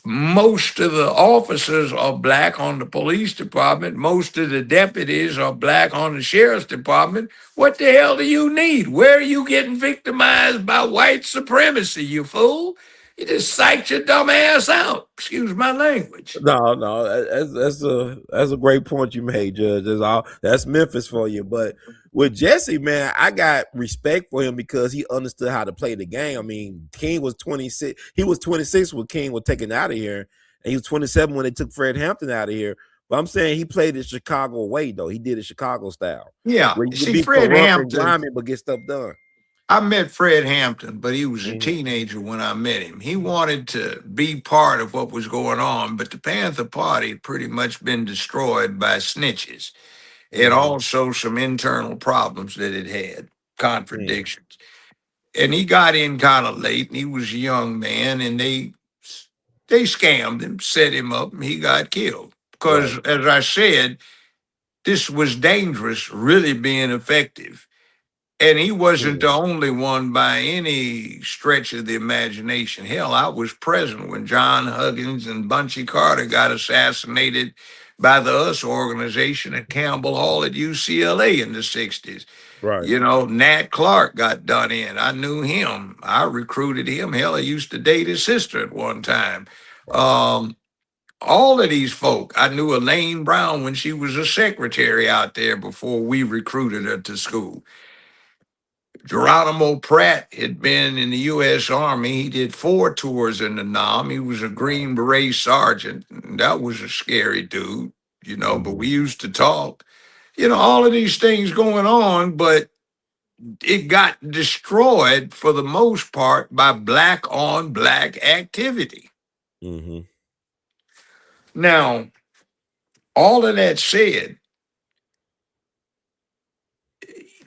Most of the officers are black on the police department. Most of the deputies are black on the sheriff's department. What the hell do you need? Where are you getting victimized by white supremacy, you fool? You just psyched your dumb ass out. Excuse my language. No, no, that's a great point you made, Judge. That's Memphis for you. But with Jesse, man, I got respect for him because he understood how to play the game. I mean, King was 26. He was 26 when King was taken out of here, and he was 27 when they took Fred Hampton out of here. But I'm saying he played the Chicago way, though. He did it Chicago style, Yeah. where you can See, be Fred corrupt and Hampton, grimy but get stuff done. I met Fred Hampton, but he was a Mhm. teenager when I met him. He wanted to be part of what was going on, but the Panther Party had pretty much been destroyed by snitches and Mhm. also some internal problems that it had, Mhm. contradictions. And he got in kind of late, and he was a young man, and they scammed him, set him up, and he got killed. Right. Because, as I said, this was dangerous, really being effective. And he wasn't the Mhm. only one by any stretch of the imagination. Hell, I was present when John Huggins and Bunchy Carter got assassinated by the US organization at Campbell Hall at UCLA in the 60s. Right. You know, Nat Clark got done in. I knew him. I recruited him. Hell, I used to date his sister at one time. Right. Um, all of these folk, I knew Elaine Brown when she was a secretary out there before we recruited her to school. Geronimo Pratt had been in the U.S. Army. He did 4 tours in the Nam. He was a Green Beret sergeant. And that was a scary dude, but Mhm. we used to talk. All of these things going on, but it got destroyed for the most part by black on black activity. Mhm. Now, all of that said,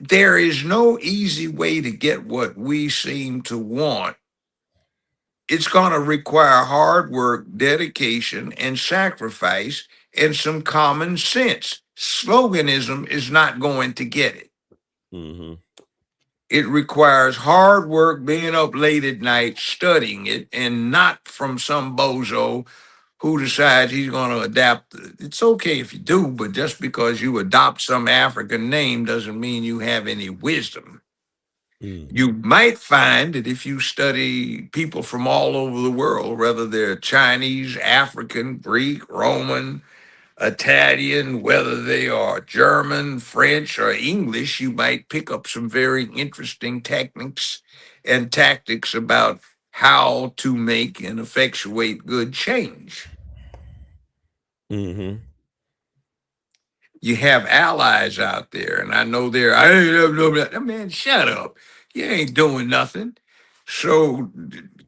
there is no easy way to get what we seem to want. It's going to require hard work, dedication, and sacrifice, and some common sense. Sloganism is not going to get it. Mhm. It requires hard work, being up late at night, studying it, and not from some bozo who decides he's going to adapt. It's okay if you do, but just because you adopt some African name doesn't mean you have any wisdom. Mhm. You might find that if you study people from all over the world, whether they're Chinese, African, Greek, Roman, Italian, whether they are German, French, or English, you might pick up some very interesting techniques and tactics about how to make and effectuate good change. Mhm. You have allies out there, and I know they're, I ain't never know that. Man, shut up. You ain't doing nothing. So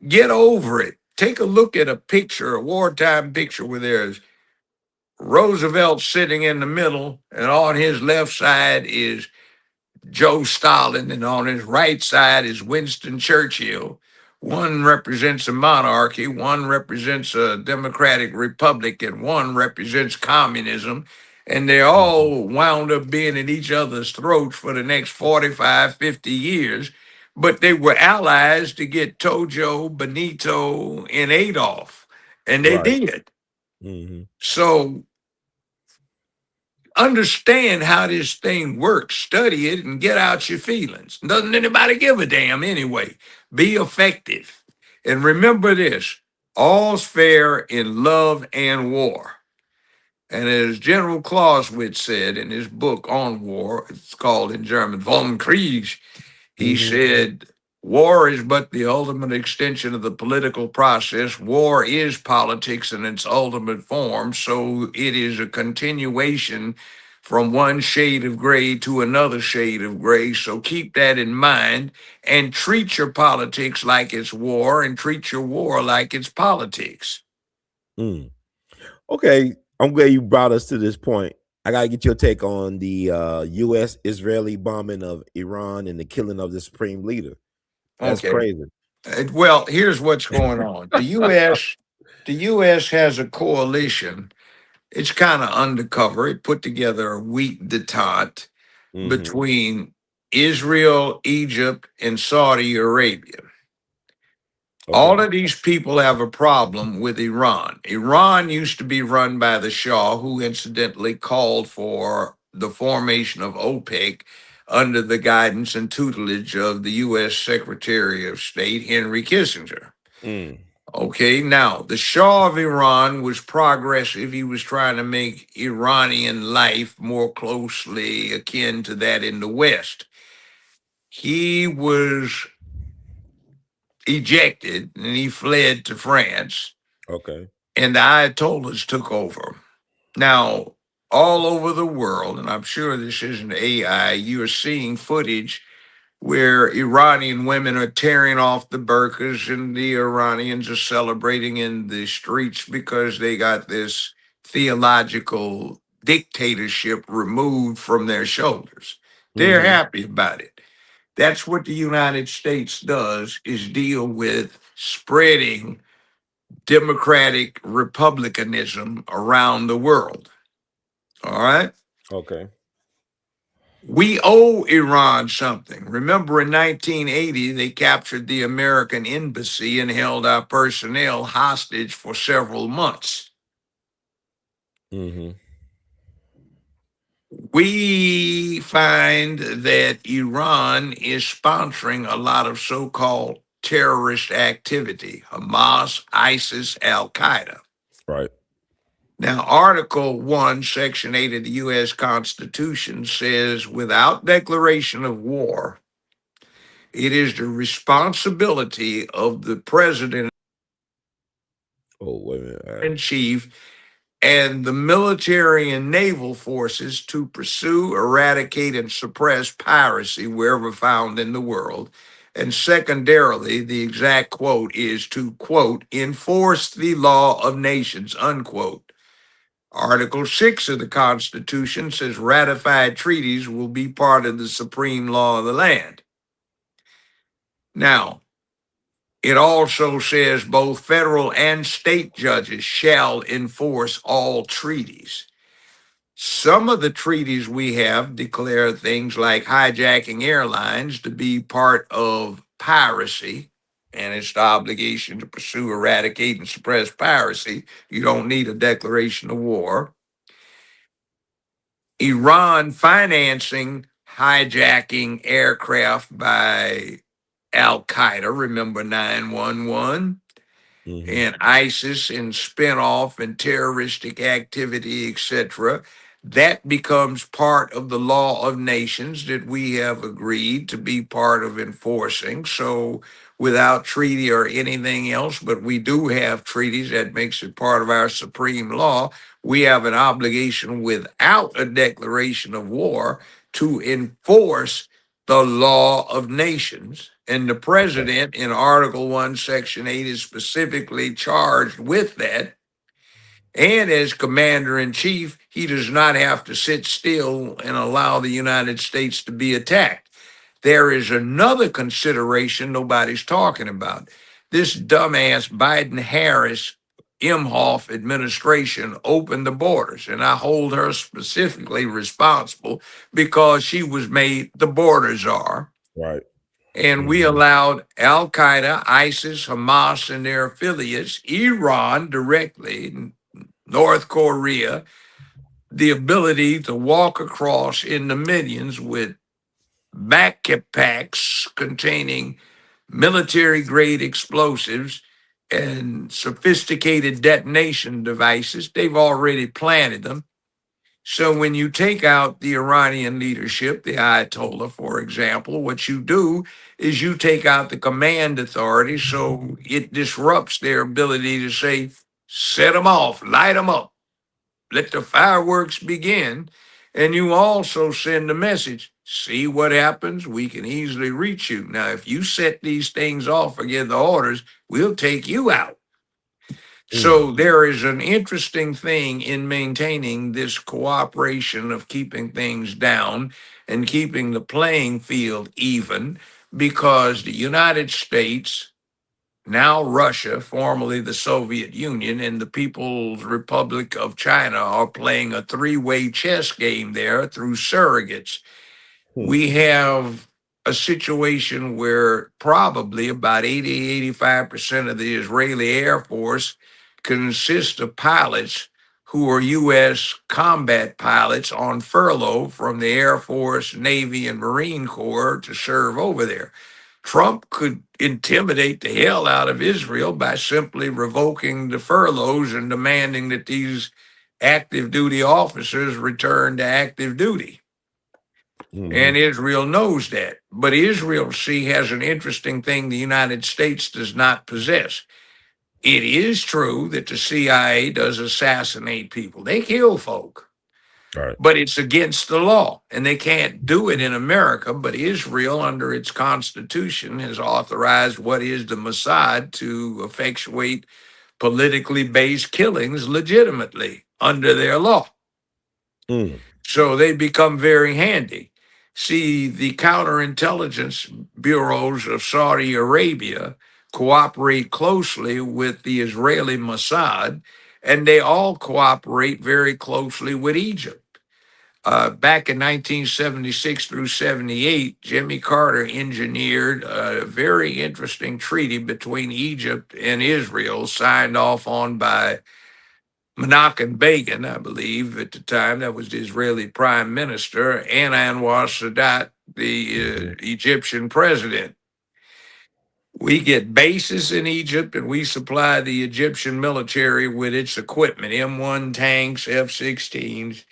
get over it. Take a look at a picture, a wartime picture where there's Roosevelt sitting in the middle, and on his left side is Joe Stalin, and on his right side is Winston Churchill. One represents a monarchy, one represents a democratic republic, and one represents communism. And they Mhm. all wound up being at each other's throats for the next 45, 50 years. But they were allies to get Tojo, Benito, and Adolf. And they Right. did. Mhm. So Understand how this thing works, study it, and get out your feelings. Doesn't anybody give a damn anyway? Be effective. And remember this, all's fair in love and war. And as General Clausewitz said in his book on war, it's called in German Vom Krieg, he Hmm. said, war is but the ultimate extension of the political process. War is politics in its ultimate form. So it is a continuation from one shade of gray to another shade of gray. So keep that in mind and treat your politics like it's war and treat your war like it's politics. Mm. Okay, I'm glad you brought us to this point. I gotta get your take on the U.S. Israeli bombing of Iran and the killing of the supreme leader. That's Okay. crazy. Well, here's what's going on. The U.S. has a coalition. It's kind of undercover. It put together a weak detente Hmm. between Israel, Egypt, and Saudi Arabia. All Okay. of these people have a problem with Iran. Iran used to be run by the Shah, who incidentally called for the formation of OPEC under the guidance and tutelage of the U.S. Secretary of State, Henry Kissinger. Mm. Okay, now the Shah of Iran was progressive. He was trying to make Iranian life more closely akin to that in the West. He was ejected and he fled to France, Okay. and the Ayatollahs took over. Now, all over the world, and I'm sure this isn't AI, you're seeing footage where Iranian women are tearing off the burqas and the Iranians are celebrating in the streets because they got this theological dictatorship removed from their shoulders. They're Hmm. happy about it. That's what the United States does, is deal with spreading democratic republicanism around the world. All right? Okay. We owe Iran something. Remember, in 1980, they captured the American embassy and held our personnel hostage for several months. Hmm. We find that Iran is sponsoring a lot of so called terrorist activity, Hamas, ISIS, Al Qaeda. Right. Now, Article 1, Section 8 of the U.S. Constitution says without declaration of war, it is the responsibility of the president Oh, wait a minute. in chief and the military and naval forces to pursue, eradicate, and suppress piracy wherever found in the world. And secondarily, the exact quote is to, quote, enforce the law of nations, unquote. Article 6 of the Constitution says ratified treaties will be part of the supreme law of the land. Now, it also says both federal and state judges shall enforce all treaties. Some of the treaties we have declare things like hijacking airlines to be part of piracy, and it's the obligation to pursue, eradicate, and suppress piracy. You don't need a declaration of war. Iran financing hijacking aircraft by Al Qaeda, remember 9/11? Hmm. And ISIS and spinoff and terroristic activity, etc., that becomes part of the law of nations that we have agreed to be part of enforcing. So, without treaty or anything else, but we do have treaties that makes it part of our supreme law. We have an obligation without a declaration of war to enforce the law of nations. And the Okay. president in Article 1, Section 8 is specifically charged with that. And as commander in chief, he does not have to sit still and allow the United States to be attacked. There is another consideration nobody's talking about. This dumbass Biden Harris Imhoff administration opened the borders, and I hold her specifically responsible because she was made the border czar, Right. and we Hmm. allowed Al Qaeda, ISIS, Hamas, and their affiliates, Iran directly, North Korea, the ability to walk across in the millions with backpacks containing military grade explosives and sophisticated detonation devices. They've already planted them. So when you take out the Iranian leadership, the Ayatollah, for example, what you do is you take out the command authority so it disrupts their ability to say, set them off, light them up, let the fireworks begin. And you also send a message, see what happens, we can easily reach you. Now, if you set these things off or give the orders, we'll take you out. Mm. So there is an interesting thing in maintaining this cooperation of keeping things down and keeping the playing field even, because the United States, now Russia, formerly the Soviet Union, and the People's Republic of China are playing a three-way chess game there through surrogates. Hmm. We have a situation where probably about 85% of the Israeli Air Force consists of pilots who are U.S. combat pilots on furlough from the Air Force, Navy, and Marine Corps to serve over there. Trump could intimidate the hell out of Israel by simply revoking the furloughs and demanding that these active duty officers return to active duty. Mhm. And Israel knows that. But Israel, see, has an interesting thing the United States does not possess. It is true that the CIA does assassinate people, they kill folk, All right. but it's against the law. And they can't do it in America. But Israel, under its constitution, has authorized what is the Mossad to effectuate politically based killings legitimately under their law. Mm. So they become very handy. See, the counterintelligence bureaus of Saudi Arabia cooperate closely with the Israeli Mossad, and they all cooperate very closely with Egypt. Back in 1976 through 78, Jimmy Carter engineered a very interesting treaty between Egypt and Israel, signed off on by Menachem Begin, I believe, at the time, that was the Israeli prime minister, and Anwar Sadat, the Mhm. Egyptian president. We get bases in Egypt and we supply the Egyptian military with its equipment, M1 tanks, F 16s,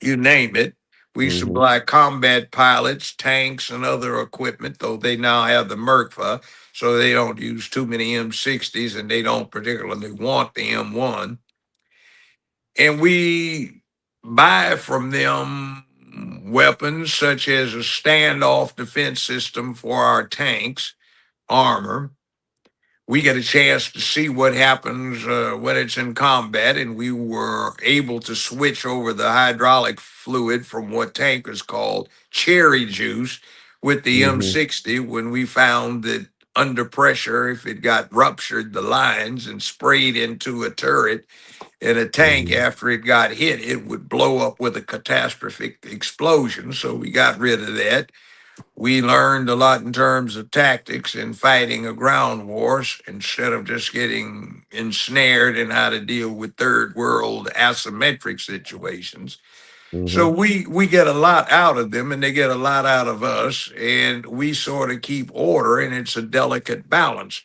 you name it. We Mhm. supply combat pilots, tanks, and other equipment, though they now have the Merkva, so they don't use too many M60s and they don't particularly want the M1. And we buy from them weapons such as a standoff defense system for our tanks, armor. We get a chance to see what happens when it's in combat, and we were able to switch over the hydraulic fluid from what tank is called cherry juice with the Mhm. M60 when we found that under pressure, if it got ruptured, the lines and sprayed into a turret in a tank Mhm. after it got hit, it would blow up with a catastrophic explosion. So we got rid of that. We learned a lot in terms of tactics in fighting a ground wars instead of just getting ensnared in how to deal with third world asymmetric situations. So Mhm. we get a lot out of them and they get a lot out of us, and we sort of keep order, and it's a delicate balance.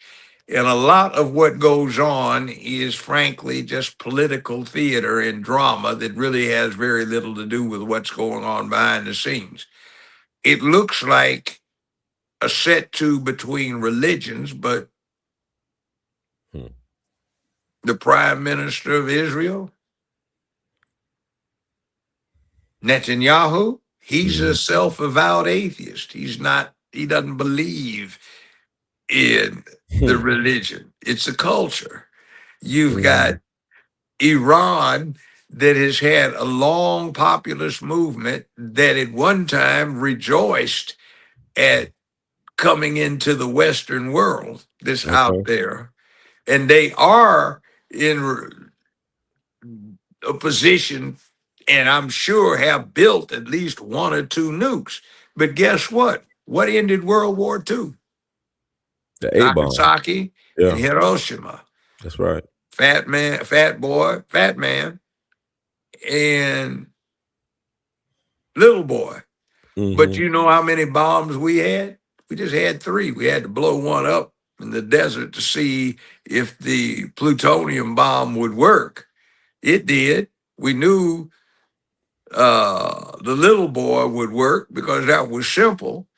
And a lot of what goes on is frankly just political theater and drama that really has very little to do with what's going on behind the scenes. It looks like a set to between religions, but Hmm. the prime minister of Israel, Netanyahu, he's a Mhm. self-avowed atheist. He doesn't believe in the Hmm. religion. It's a culture. You've got Mhm. Iran that has had a long populist movement that at one time rejoiced at coming into the Western world, this out Okay. there. And they are in a position, and I'm sure have built at least one or two nukes. But guess what? What ended World War II? The A bomb. Nagasaki and Yeah, Hiroshima. that's right. Fat man, fat boy, fat man. and Little Boy. But Mm-hmm. you know how many bombs we had? We just had three. We had to blow one up in the desert to see if the plutonium bomb would work. It did. We knew the Little Boy would work because that was simple,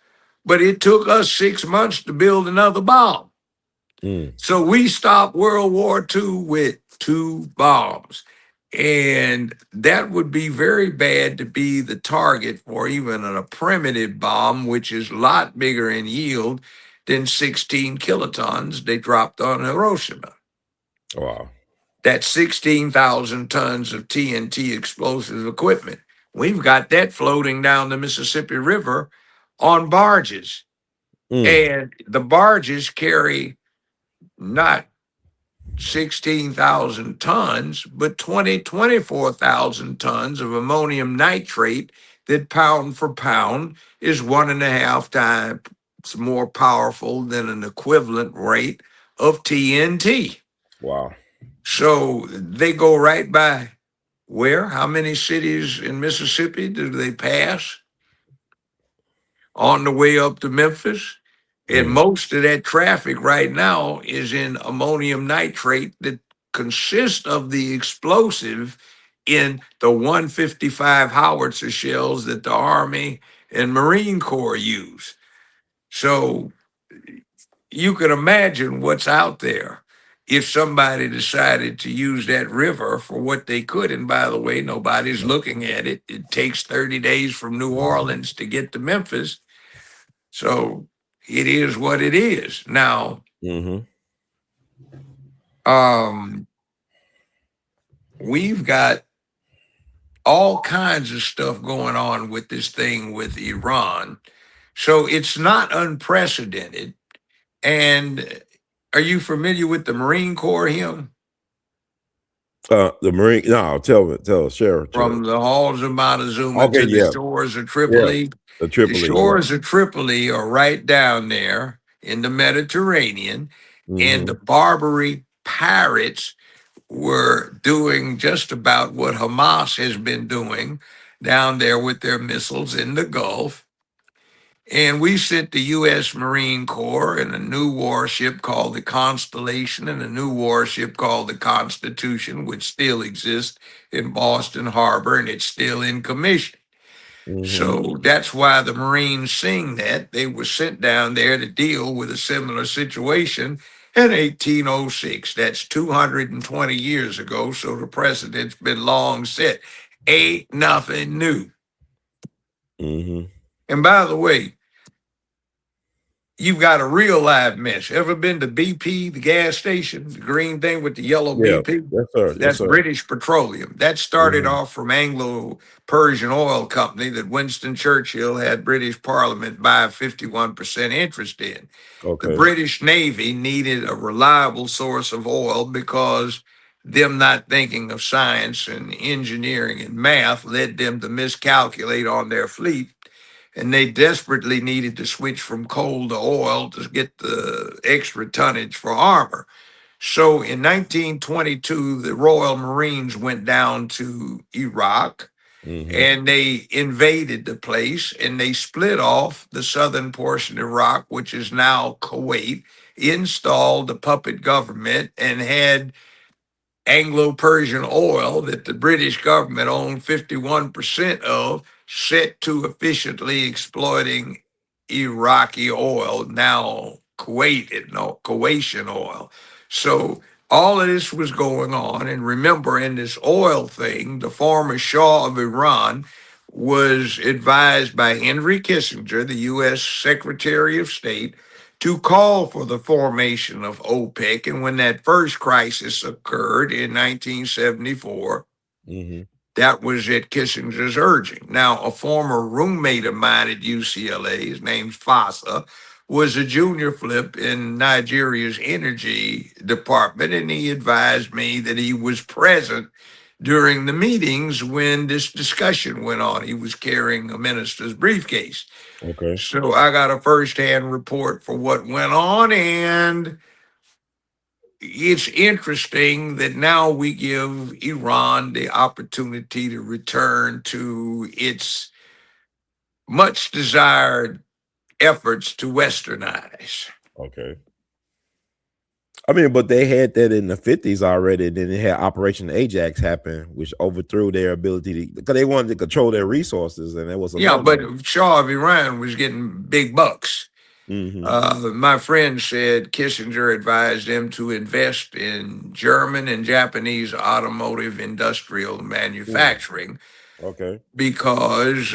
but it took us 6 months to build another bomb. Mm. So we stopped World War II with two bombs. And that would be very bad to be the target for even a primitive bomb, which is a lot bigger in yield than 16 kilotons they dropped on Hiroshima. Wow. That's 16,000 tons of TNT explosive equipment. We've got that floating down the Mississippi River on barges. Mm. And the barges carry not 16,000 tons, but 24,000 tons of ammonium nitrate that pound for pound is 1.5 times more powerful than an equivalent rate of TNT. Wow. So they go right by where? How many cities in Mississippi do they pass on the way up to Memphis? And Mm. most of that traffic right now is in ammonium nitrate that consists of the explosive in the 155 howitzer shells that the Army and Marine Corps use. So you can imagine what's out there if somebody decided to use that river for what they could. And by the way, nobody's looking at it. It takes 30 days from New Orleans to get to Memphis. So it is what it is. Now, Mm-hmm. um, we've got all kinds of stuff going on with this thing with Iran. So it's not unprecedented. And are you familiar with the Marine Corps hymn? The Marine. No, tell us, share. From the halls of Montezuma Okay. to the Yeah. shores of Yeah. Tripoli. The The Tripoli. Yeah. shores of Tripoli are right down there in the Mediterranean, and Mm-hmm. the Barbary pirates were doing just about what Hamas has been doing down there with their missiles in the Gulf. And we sent the U.S. Marine Corps and a new warship called the Constellation and a new warship called the Constitution, which still exists in Boston Harbor and it's still in commission. Mm-hmm. So that's why the Marines sing that. They were sent down there to deal with a similar situation in 1806. That's 220 years ago. So the precedent's been long set. Ain't nothing new. Mm-hmm. And by the way, you've got a real live mess. Ever been to BP, the gas station, the green thing with the yellow Yeah. BP? Yes, sir. Yes, That's sir. British Petroleum. That started Mm-hmm. off from Anglo-Persian Oil Company that Winston Churchill had British Parliament buy a 51% interest in. The Okay. British Navy needed a reliable source of oil because them not thinking of science and engineering and math led them to miscalculate on their fleet, and they desperately needed to switch from coal to oil to get the extra tonnage for armor. So in 1922, the Royal Marines went down to Iraq Mm-hmm. and they invaded the place and they split off the southern portion of Iraq, which is now Kuwait, installed the puppet government, and had Anglo-Persian oil that the British government owned 51% of, set to efficiently exploiting Iraqi oil, now Kuwaitian oil. So all of this was going on. And remember, in this oil thing, the former Shah of Iran was advised by Henry Kissinger, the U.S. Secretary of State, to call for the formation of OPEC. And when that first crisis occurred in 1974, Mm-hmm. that was at Kissinger's urging. Now, a former roommate of mine at UCLA, his name's Fasa, was a junior flip in Nigeria's energy department, and he advised me that he was present during the meetings when this discussion went on. He was carrying a minister's briefcase. Okay. So I got a firsthand report for what went on, and it's interesting that now we give Iran the opportunity to return to its much desired efforts to westernize. Okay. I mean, but they had that in the 50s already. Then they had Operation Ajax happen, which overthrew their ability to, because they wanted to control their resources, and it was a Yeah, no but no. Shah of Iran was getting big bucks. Mm-hmm. My friend said Kissinger advised him to invest in German and Japanese automotive industrial Mm. manufacturing Okay. because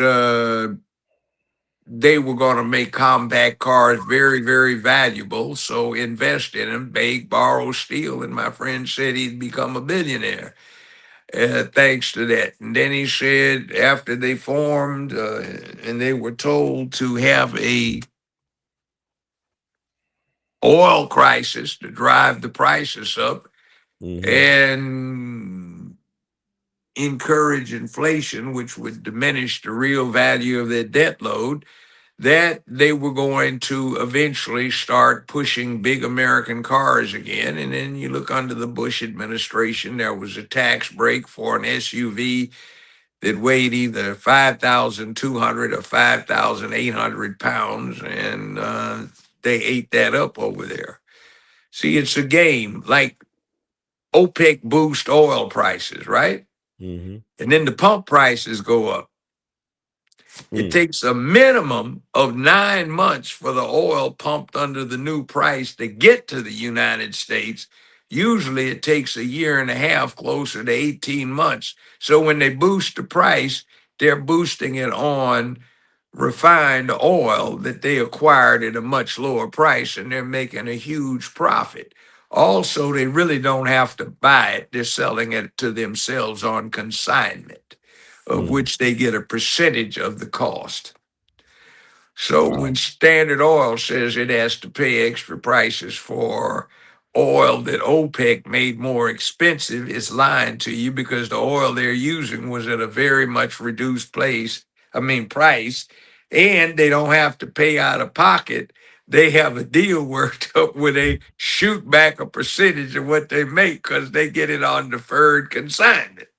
they were going to make combat cars very, very valuable. So invest in them, beg, borrow, steal. And my friend said he'd become a billionaire thanks to that. And then he said after they formed and they were told to have a oil crisis to drive the prices up Mm-hmm. and encourage inflation, which would diminish the real value of their debt load, that they were going to eventually start pushing big American cars again. And then you look under the Bush administration, there was a tax break for an SUV that weighed either 5,200 or 5,800 pounds, and they ate that up over there. See, it's a game like OPEC boost oil prices, right? Mm-hmm. And then the pump prices go up. It Mm. takes a minimum of 9 months for the oil pumped under the new price to get to the United States. Usually it takes a year and a half, closer to 18 months. So when they boost the price, they're boosting it on refined oil that they acquired at a much lower price, and they're making a huge profit. Also, they really don't have to buy it, they're selling it to themselves on consignment, of Mm. which they get a percentage of the cost. So Wow. when Standard Oil says it has to pay extra prices for oil that OPEC made more expensive, it's lying to you because the oil they're using was at a very much reduced price, and they don't have to pay out of pocket. They have a deal worked up where they shoot back a percentage of what they make because they get it on deferred consignment.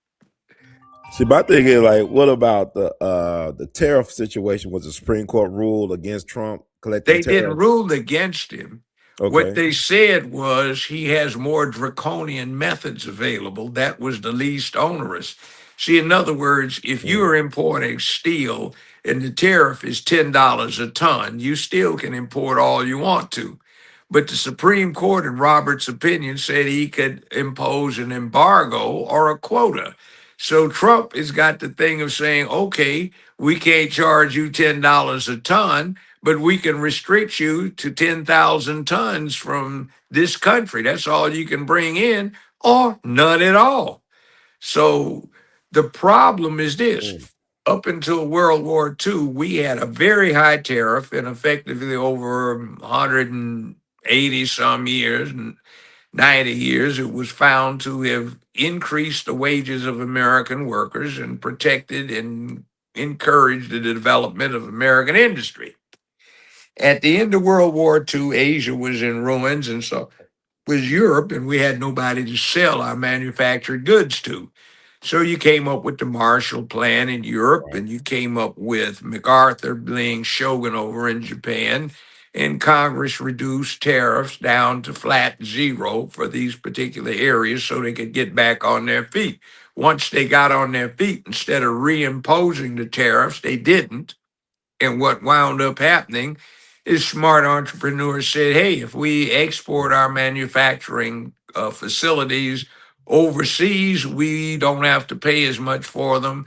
See, my thing is like, what about the tariff situation? Was the Supreme Court ruled against Trump collecting They didn't tariffs? rule against him. What Okay. they said was he has more draconian methods available. That was the least onerous. See, in other words, if you Mm. are importing steel and the tariff is $10 a ton, you still can import all you want to. But the Supreme Court, in Roberts' opinion, said he could impose an embargo or a quota. So Trump has got the thing of saying, okay, we can't charge you $10 a ton, but we can restrict you to 10,000 tons from this country. That's all you can bring in, or none at all. So the problem is this. Mm. Up until World War II, we had a very high tariff, and effectively over 180 some years, 90 years, it was found to have increased the wages of American workers and protected and encouraged the development of American industry. At the end of World War II, Asia was in ruins, and so was Europe, and we had nobody to sell our manufactured goods to. So you came up with the Marshall Plan in Europe, Right. and you came up with MacArthur being shogun over in Japan, and Congress reduced tariffs down to flat zero for these particular areas so they could get back on their feet. Once they got on their feet, instead of reimposing the tariffs, they didn't. And what wound up happening is smart entrepreneurs said, hey, if we export our manufacturing facilities overseas, we don't have to pay as much for them.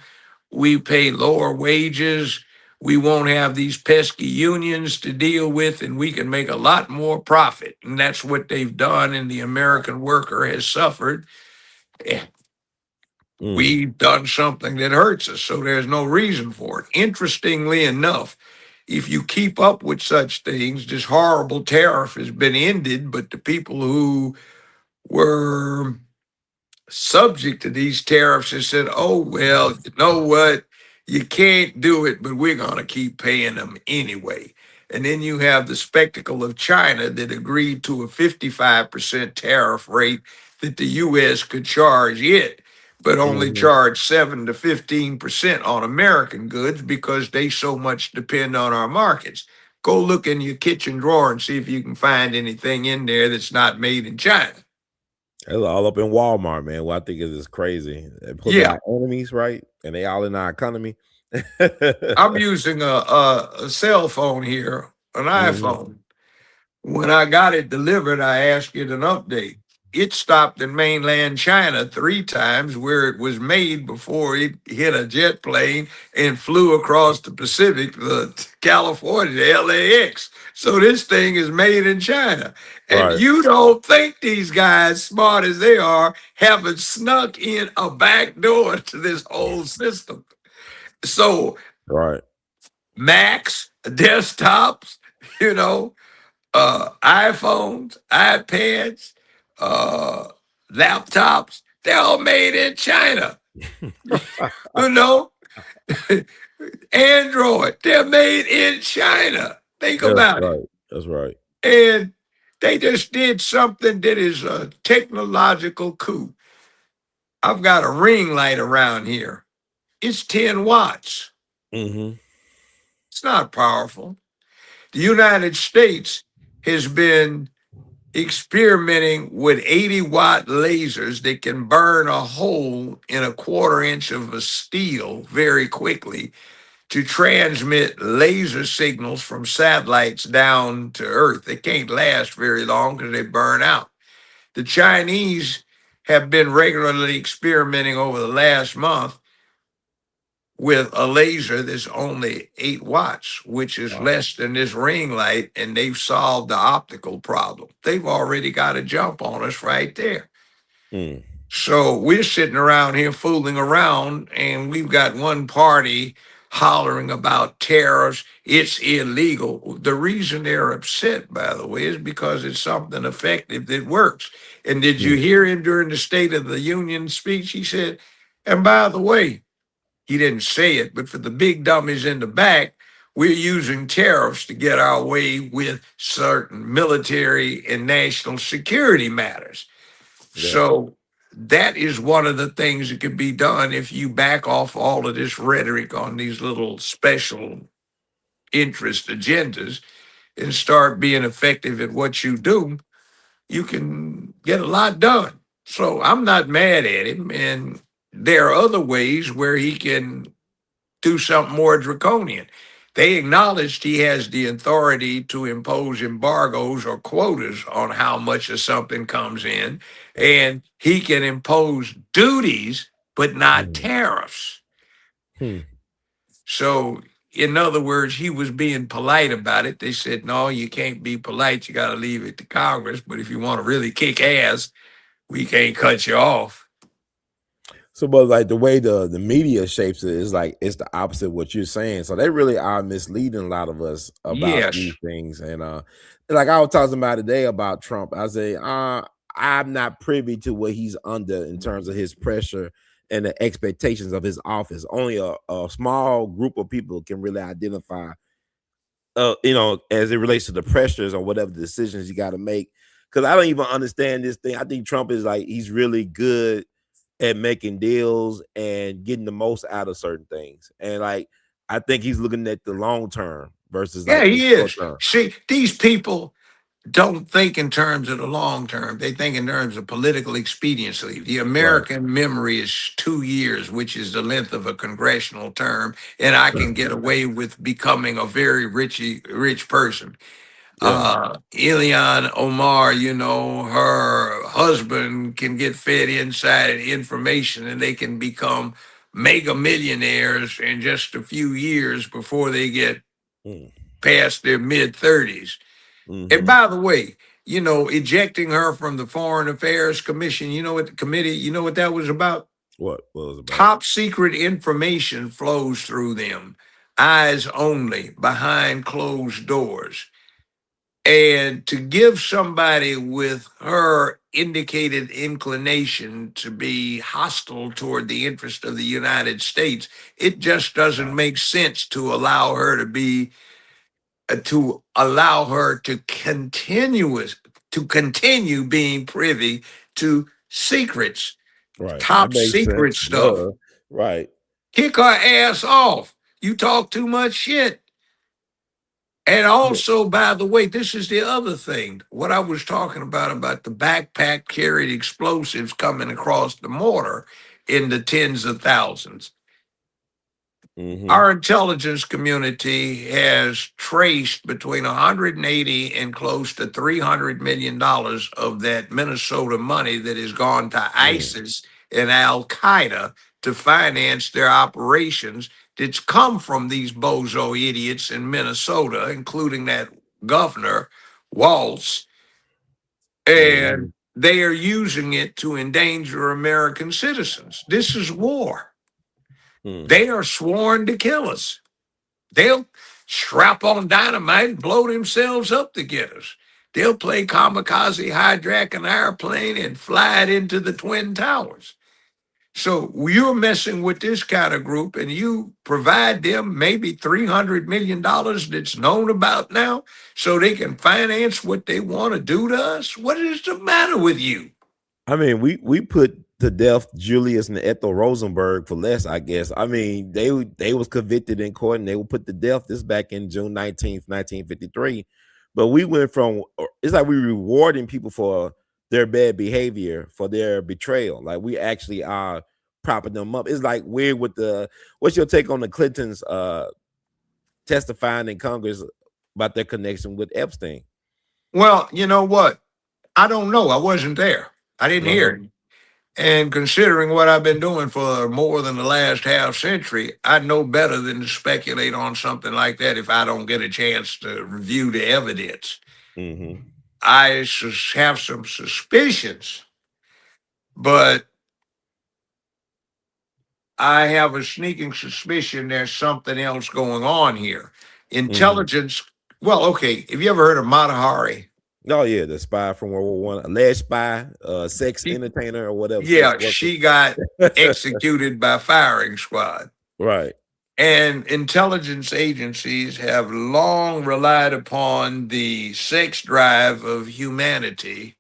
We pay lower wages. We won't have these pesky unions to deal with, and we can make a lot more profit. And that's what they've done, and the American worker has suffered. Eh, Mm. We've done something that hurts us, so there's no reason for it. Interestingly enough, if you keep up with such things, this horrible tariff has been ended, but the people who were subject to these tariffs have said, oh, well, you know what? You can't do it, but we're going to keep paying them anyway. And then you have the spectacle of China that agreed to a 55% tariff rate that the U.S. could charge it, but only Hmm. charge 7 to 15% on American goods because they so much depend on our markets. Go look in your kitchen drawer and see if you can find anything in there that's not made in China. It's all up in Walmart, man. What I think is just crazy. They're supposed to be Yeah, our enemies, right? And they all in our economy. I'm using a cell phone here, an Hmm. iPhone. When I got it delivered, I asked it an update. It stopped in mainland China 3 times where it was made before it hit a jet plane and flew across the Pacific to California, to LAX. So this thing is made in China. And Right, you don't think these guys, smart as they are, haven't snuck in a back door to this whole system. So right. Macs, desktops, you know, iPhones, iPads, uh, laptops, they're all made in China. You know, Android, they're made in China. Think That's about it. right. That's right. And they just did something that is a technological coup. I've got a ring light around here. It's 10 watts. Hmm. It's not powerful. The United States has been experimenting with 80-watt lasers that can burn a hole in a quarter inch of a steel very quickly to transmit laser signals from satellites down to Earth. They can't last very long because they burn out. The Chinese have been regularly experimenting over the last month with a laser that's only 8 watts, which is Wow. less than this ring light, and they've solved the optical problem. They've already got a jump on us right there. Mm. So we're sitting around here fooling around, and we've got one party hollering about tariffs. It's illegal. The reason they're upset, by the way, is because it's something effective that works. And did you Mm. hear him during the State of the Union speech? He said, and by the way, he didn't say it, but for the big dummies in the back, we're using tariffs to get our way with certain military and national security matters. Yeah. So that is one of the things that could be done if you back off all of this rhetoric on these little special interest agendas and start being effective at what you do. You can get a lot done. So I'm not mad at him. And there are other ways where he can do something more draconian. They acknowledged he has the authority to impose embargoes or quotas on how much of something comes in, and he can impose duties, but not Mm. tariffs. Hmm. So, in other words, he was being polite about it. They said, no, you can't be polite. You got to leave it to Congress. But if you want to really kick ass, we can't cut you off. So, but like the way the media shapes it is like it's the opposite of what you're saying. So they really are misleading a lot of us about Yes. these things. And like I was talking about today about Trump, I say I'm not privy to what he's under in terms of his pressure and the expectations of his office. Only a small group of people can really identify as it relates to the pressures or whatever decisions you got to make. Because I don't even understand this thing. I think Trump is like he's really good at making deals and getting the most out of certain things, and like I think he's looking at the long term versus Yeah, like the he short is. term. See, these people don't think in terms of the long term. They think in terms of political expediency. The Right. American memory is 2 years, which is the length of a congressional term, and I can get away with becoming a very rich person. Yeah. Ilhan Omar, her husband can get fed inside information and they can become mega millionaires in just a few years before they get Mm. past their mid 30s. And Hmm. by the way, ejecting her from the Foreign Affairs Commission, you know what the committee, you know what that was about? What was about? Top secret information flows through them, eyes only, behind closed doors. And to give somebody with her indicated inclination to be hostile toward the interest of the United States, it just doesn't make sense to allow her to be to allow her to continue being privy to secrets, Right. That top makes secret sense. stuff. Duh. Right. Kick her ass off. You talk too much shit. And Yeah. also, by the way, this is the other thing. What I was talking about the backpack carried explosives coming across the border in the tens of thousands. Mm-hmm. Our intelligence community has traced between 180 and close to $300 million of that Minnesota money that has gone to Mm. ISIS and Al Qaeda to finance their operations that's come from these bozo idiots in Minnesota, including that governor, Waltz, Mm-hmm. and they are using it to endanger American citizens. This is war. Mm. They are sworn to kill us. They'll strap on dynamite and blow themselves up to get us. They'll play kamikaze, hijack an airplane, and fly it into the Twin Towers. So you're messing with this kind of group and you provide them maybe $300 million that's known about now so they can finance what they want to do to us? What is the matter with you? I mean, we put to death Julius and Ethel Rosenberg for less, I guess. I mean, they was convicted in court and they were put to death. This back in June 19th, 1953. But we went from it's like we rewarding people for their bad behavior, for their betrayal. Like we actually are propping them up. It's like weird with the what's your take on the Clintons testifying in Congress about their connection with Epstein? Well, you know what? I don't know. I wasn't there. I didn't hear Uh-huh. it. And considering what I've been doing for more than the last half century, I know better than to speculate on something like that if I don't get a chance to review the evidence. Mm-hmm. Have some suspicions, but I have a sneaking suspicion there's something else going on here. Mm-hmm. Intelligence. Well, okay. Have you ever heard of Matahari? Oh yeah, the spy from World War I, alleged spy, sex She, entertainer or whatever, sex yeah, worker. she got executed by firing squad. Right. And intelligence agencies have long relied upon the sex drive of humanity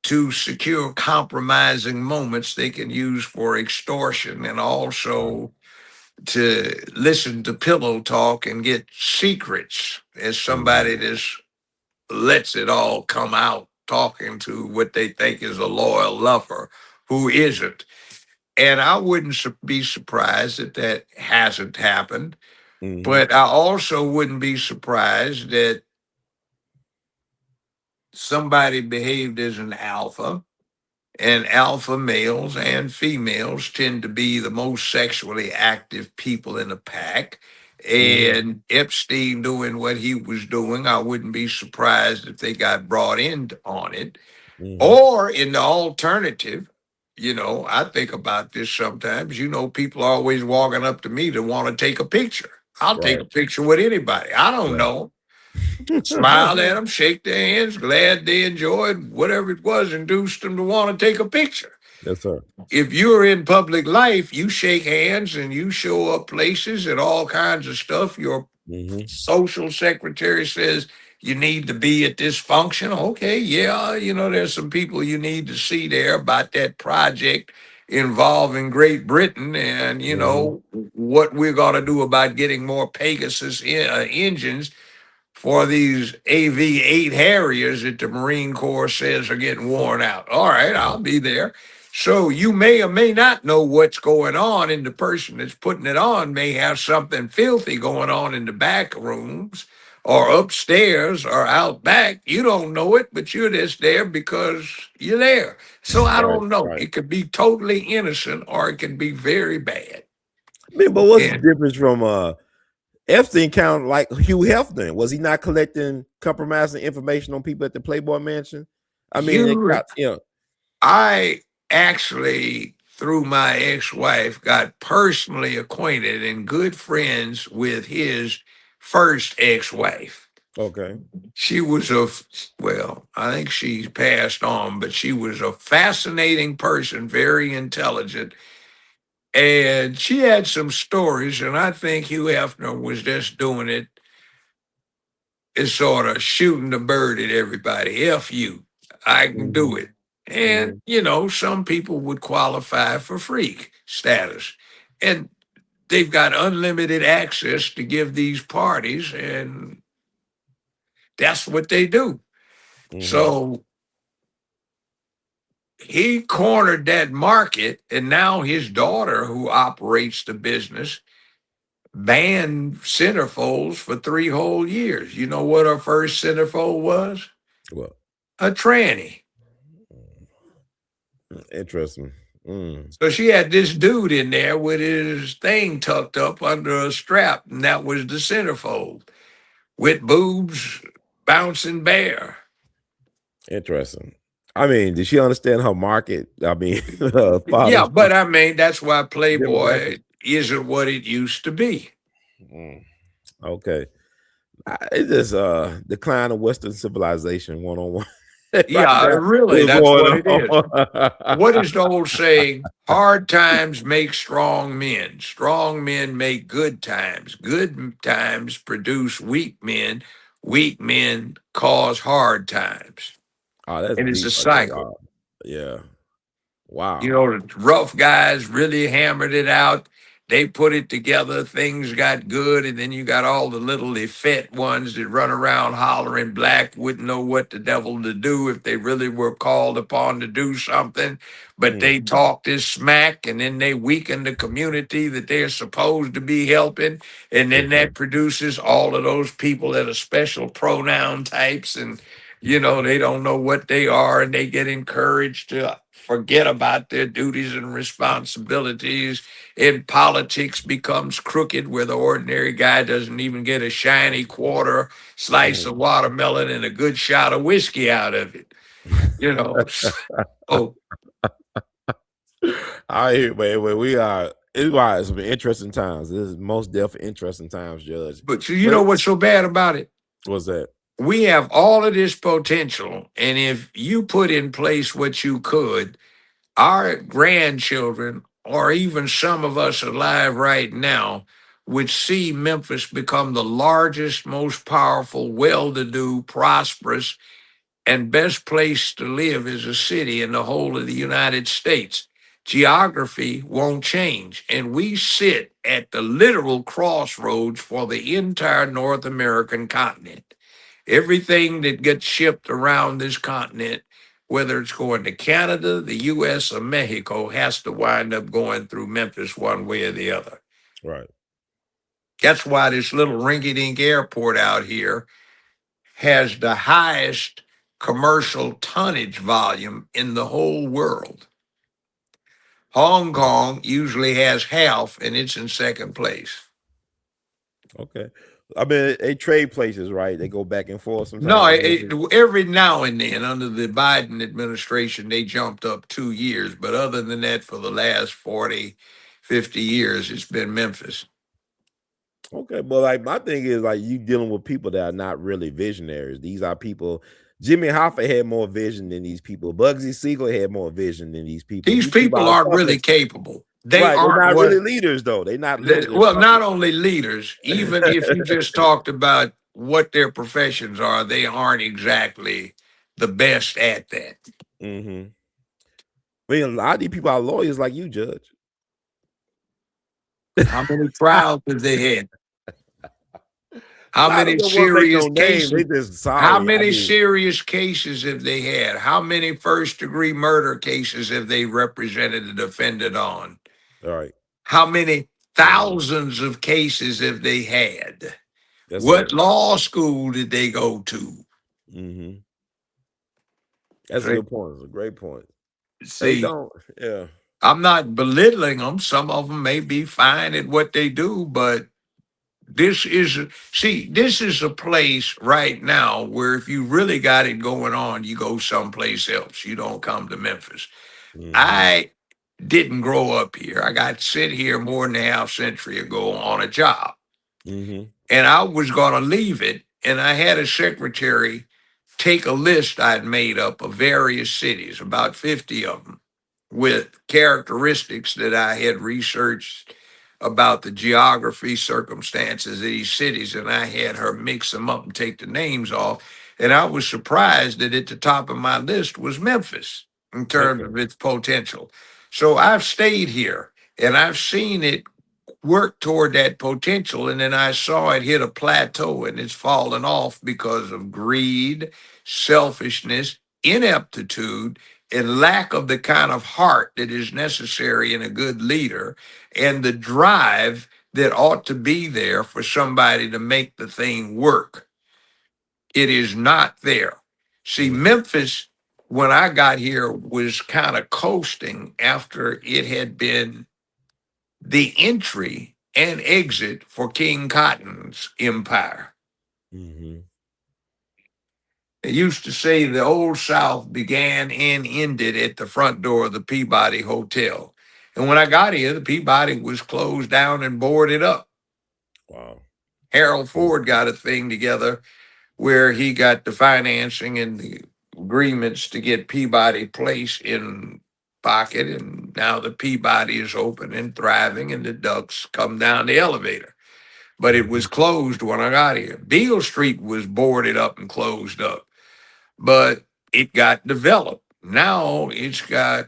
to secure compromising moments they can use for extortion and Right. also to listen to pillow talk and get secrets as Mm-hmm. somebody that lets it all come out talking to what they think is a loyal lover who isn't. And I wouldn't be surprised that that hasn't happened. Mm-hmm. But I also wouldn't be surprised that somebody behaved as an alpha, and alpha males and females tend to be the most sexually active people in a pack. Mm-hmm. And Epstein doing what he was doing, I wouldn't be surprised if they got brought in on it. Mm-hmm. Or in the alternative, I think about this sometimes. People are always walking up to me to want to take a picture. I'll take a Right. picture with anybody. I don't Right. know. Smile at them, shake their hands, glad they enjoyed whatever it was induced them to want to take a picture. Yes, sir. If you're in public life, you shake hands and you show up places and all kinds of stuff. Your Mm-hmm. social secretary says you need to be at this function. Okay, yeah, there's some people you need to see there about that project involving Great Britain and, Mm-hmm. what we're going to do about getting more Pegasus engines for these AV 8 Harriers that the Marine Corps says are getting worn out. All right, I'll Right. be there. So you may or may not know what's going on, and the person that's putting it on may have something filthy going on in the back rooms or upstairs or out back. You don't know it, but you're just there because you're there. So I Right. don't know. Right. It could be totally innocent or it can be very bad. I mean, but what's the And difference from Epstein count like Hugh Hefner? Was he not collecting compromising information on people at the Playboy Mansion? I mean, it you got yeah. I actually, through my ex wife, got personally acquainted and good friends with his first ex wife. Okay. She was well, I think she's passed on, but she was a fascinating person, very intelligent. And she had some stories, and I think Hugh Hefner was just doing it is sort of shooting the bird at everybody. F you. I can do Hmm. it. And, Hmm. some people would qualify for freak status. And they've got unlimited access to give these parties, and that's what they do. Hmm. So he cornered that market, and now his daughter, who operates the business, banned centerfolds for 3 whole years. You know what her first centerfold was? Well, A tranny. interesting. Mm. So she had this dude in there with his thing tucked up under a strap, and that was the centerfold with boobs bouncing bare. Interesting. I mean, did she understand her market? I mean, Yeah, father's but I mean, that's why demographic. Playboy isn't what it used to be. Mm. Okay. It's just decline of Western civilization 101. Right Yeah, now, really, what's that's going what it is. on? What is the old saying? Hard times make strong men. Strong men make good times. Good times produce weak men. Weak men cause hard times. Oh, that's And it's a deep right there. cycle. Wow. Yeah. You Wow. know, the rough guys really hammered it out. They put it together. Things got good. And then you got all the little effete ones that run around hollering black, wouldn't know what the devil to do if they really were called upon to do something. But Mm. they talk this smack, and then they weaken the community that they're supposed to be helping. And then that Mhm. produces all of those people that are special pronoun types. And they don't know what they are, and they get encouraged to forget about their duties and responsibilities. And politics becomes crooked, where the ordinary guy doesn't even get a shiny quarter slice of Mhm. watermelon and a good shot of whiskey out of it. You know, so, I wait, we are it's why it's been interesting times. This is most definitely interesting times, Judge. but you know Wait, what's so bad about it? what's that? We have all of this potential, and if you put in place what you could, our grandchildren, or even some of us alive right now, would see Memphis become the largest, most powerful, well to do, prosperous, and best place to live as a city in the whole of the United States. Geography won't change. And we sit at the literal crossroads for the entire North American continent. Everything that gets shipped around this continent, whether it's going to Canada, the US, or Mexico, has to wind up going through Memphis one way or the other. Right. That's why this little rinky dink airport out here has the highest commercial tonnage volume in the whole world. Hong Kong usually has half, and it's in second place. Okay. I mean, they trade places, right? They go back and forth No, sometimes. Maybe. every now and then under the Biden administration, they jumped up 2 years. But other than that, for the last 40, 50 years, it's been Memphis. Okay, but like my thing is like you dealing with people that are not really visionaries. These are people. Jimmy Hoffa had more vision than these people. Bugsy Siegel had more vision than these people. These These people people are aren't puppets, really capable. They right? They're aren't not what, really leaders, though. They're not leaders. They're well, not puppets. only leaders, even if you just talked about what their professions are, they aren't exactly the best at that. Hmm. I mean, a lot of these people are lawyers, like you, Judge. How many trials have they had? A How lot of many them won't make serious no name. cases? They just How sorry. I many mean, serious cases have they had? How many first degree murder cases have they represented the defendant on? all right. How many Mhm. thousands of cases have they had? That's What it. law school did they go to? Hmm. That's a See, good point. It's a great point. They see, don't. Yeah. I'm not belittling them. Some of them may be fine at what they do, but this is a place right now where if you really got it going on, you go someplace else. You don't come to Memphis. Hmm. I didn't grow up here. I got sent here more than a half century ago on a job, Hmm. and I was going to leave it. And I had a secretary take a list I'd made up of various cities, about 50 of them, with characteristics that I had researched about the geography, circumstances of these cities, and I had her mix them up and take the names off. And I was surprised that at the top of my list was Memphis in terms Okay. of its potential. So I've stayed here and I've seen it work toward that potential. And then I saw it hit a plateau and it's fallen off because of greed, selfishness, ineptitude, and lack of the kind of heart that is necessary in a good leader and the drive that ought to be there for somebody to make the thing work. It is not there. See, Mm, Memphis, when I got here, was kind of coasting after it had been the entry and exit for King Cotton's empire. mm-hmm. They used to say the Old South began and ended at the front door of the Peabody Hotel. And when I got here, the Peabody was closed down and boarded up. Wow. Harold Mm, Ford got a thing together where he got the financing and the agreements to get Peabody Place in pocket. And now the Peabody is open and thriving, and the ducks come down the elevator. But it mhm. was closed when I got here. Beale Street was boarded up and closed up, but it got developed. Now it's got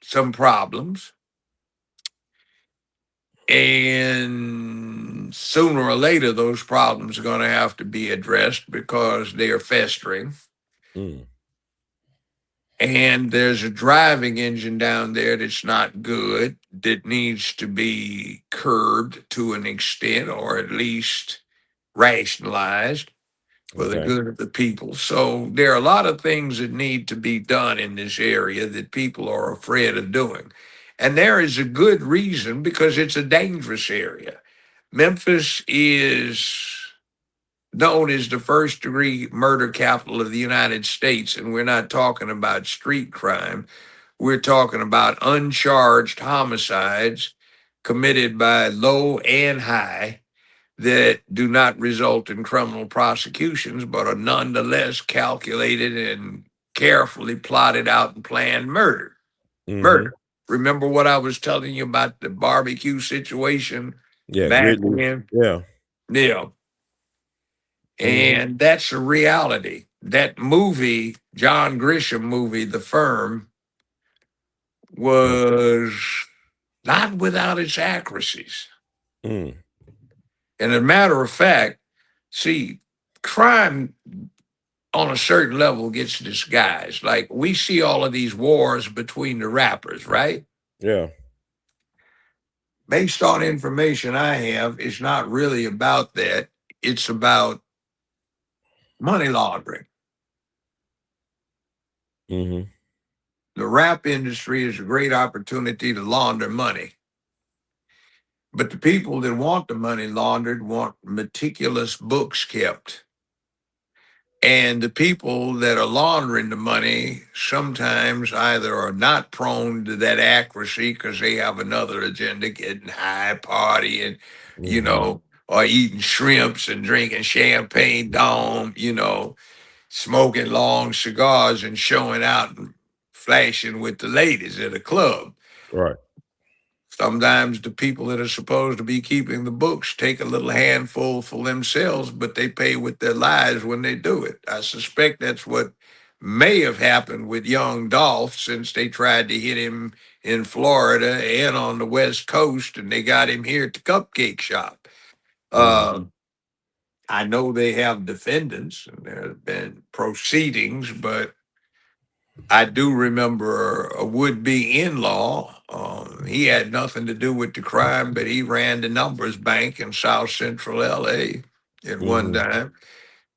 some problems, and sooner or later, those problems are going to have to be addressed because they are festering. Mm, And there's a driving engine down there that's not good, that needs to be curbed to an extent or at least rationalized for the okay. good of the people. So there are a lot of things that need to be done in this area that people are afraid of doing. And there is a good reason because it's a dangerous area. Memphis is known as the first degree murder capital of the United States. And we're not talking about street crime, we're talking about uncharged homicides committed by low and high that do not result in criminal prosecutions, but are nonetheless calculated and carefully plotted out and planned murder. Mm-hmm. Murder. Remember what I was telling you about the barbecue situation Yeah, back Gridley. when? Yeah. Yeah. Mm-hmm. And that's a reality. That movie, John Grisham movie, The Firm, Mm, was not without its accuracies. mm, And as a matter of fact, see, crime on a certain level gets disguised. Like we see all of these wars between the rappers, right? yeah. Based on information I have, it's not really about that. It's about money laundering. Mm-hmm. The rap industry is a great opportunity to launder money. But the people that want the money laundered want meticulous books kept. And the people that are laundering the money sometimes either are not prone to that accuracy because they have another agenda, getting high, partying, you Mm-hmm. know, or eating shrimps and drinking champagne dome, smoking long cigars and showing out and flashing with the ladies at a club. Right. Sometimes the people that are supposed to be keeping the books take a little handful for themselves, but they pay with their lives when they do it. I suspect that's what may have happened with young Dolph since they tried to hit him in Florida and on the West Coast, and they got him here at the Cupcake Shop. Uh, Mm-hmm. I know they have defendants and there have been proceedings, but I do remember a would-be in-law. He had nothing to do with the crime, but he ran the numbers bank in South Central LA at one Mm-hmm. time,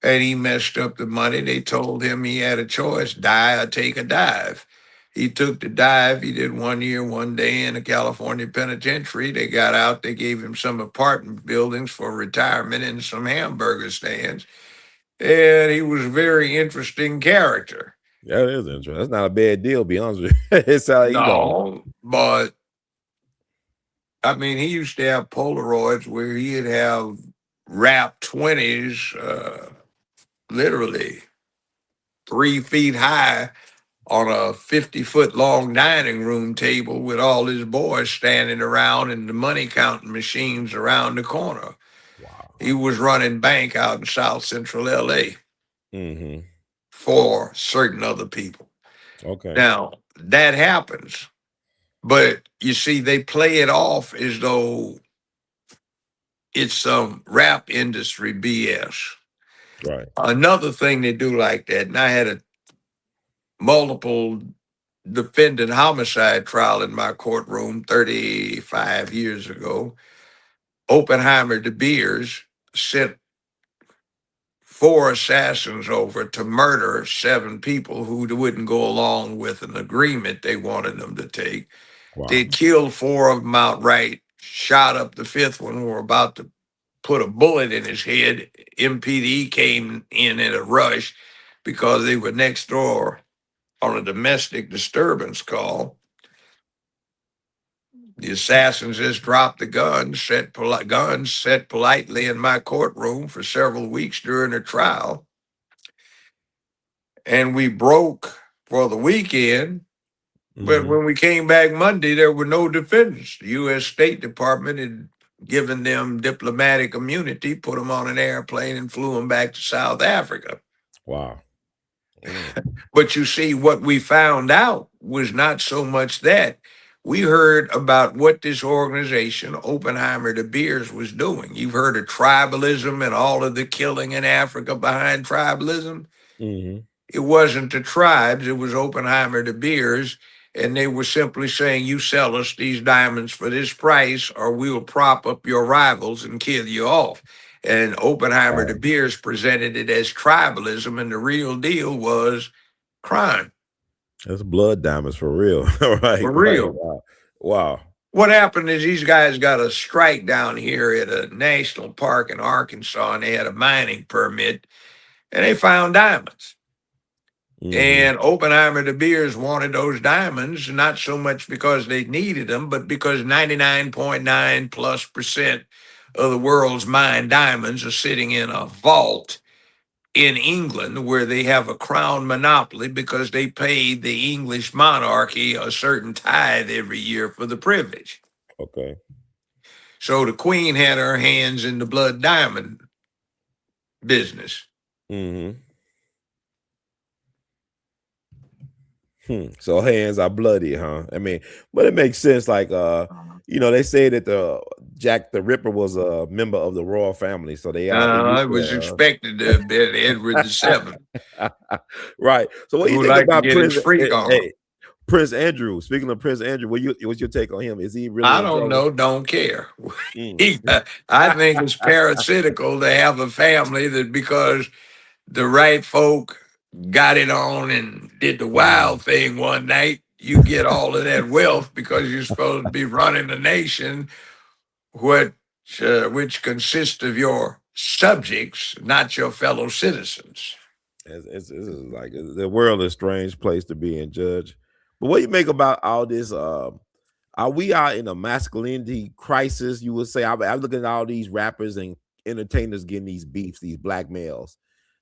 and he messed up the money. They told him he had a choice: die or take a dive. He took the dive. He did 1 year, 1 day in a California penitentiary. They got out. They gave him some apartment buildings for retirement and some hamburger stands. And he was a very interesting character. That is interesting. That's not a bad deal, be honest with you. It's how No, but I mean, he used to have Polaroids where he'd have rap 20s, literally 3 feet high on a 50-foot long dining room table with all his boys standing around and the money counting machines around the corner. Wow. He was running bank out in South Central LA Mm-hmm. for certain other people. Okay. Now, that happens, but you see, they play it off as though it's some rap industry BS. Right. Another thing they do like that, and I had a multiple defendant homicide trial in my courtroom 35 years ago. Oppenheimer De Beers sent four assassins over to murder seven people who wouldn't go along with an agreement they wanted them to take. They Wow. killed four of them outright, shot up the fifth one, were about to put a bullet in his head. MPD came in a rush because they were next door on a domestic disturbance call. The assassins just dropped the guns, set politely in my courtroom for several weeks during the trial. And we broke for the weekend. But Mm-hmm. when we came back Monday, there were no defendants. The U.S. State Department had given them diplomatic immunity, put them on an airplane, and flew them back to South Africa. Wow. Mm. But you see, what we found out was not so much that. We heard about what this organization, Oppenheimer De Beers, was doing. You've heard of tribalism and all of the killing in Africa behind tribalism. Mm-hmm. It wasn't the tribes, it was Oppenheimer De Beers. And they were simply saying, you sell us these diamonds for this price, or we will prop up your rivals and kill you off. And Oppenheimer De Wow. Beers presented it as tribalism, and the real deal was crime. That's blood diamonds for real. Right. For Right. real. Wow. Wow. What happened is these guys got a strike down here at a national park in Arkansas, and they had a mining permit, and they found diamonds. Mm-hmm. And Oppenheimer De Beers wanted those diamonds, not so much because they needed them, but because 99.9 plus percent of the world's mined diamonds are sitting in a vault in England, where they have a crown monopoly because they paid the English monarchy a certain tithe every year for the privilege. Okay. So the Queen had her hands in the blood diamond business. Mm-hmm. So hands are bloody, huh? I mean, but it makes sense. Like, they say that the Jack the Ripper was a member of the royal family, so they used I was to. expected to have been Edward the Seventh, Right. So, what do you who think liked to about get his Prince? freak on. Hey, Prince Andrew. Speaking of Prince Andrew, what's your take on him? Is he really I in don't trouble? know, don't care. Mm. I think it's parasitical to have a family that because the right folk got it on and did the Mhm. wild thing one night, you get all of that wealth because you're supposed to be running the nation, which, which consists of your subjects, not your fellow citizens. It's like the world is a strange place to be in, Judge. But what do you make about all this? Are we out in a masculinity crisis? You would say. I'm looking at all these rappers and entertainers getting these beefs, these black males,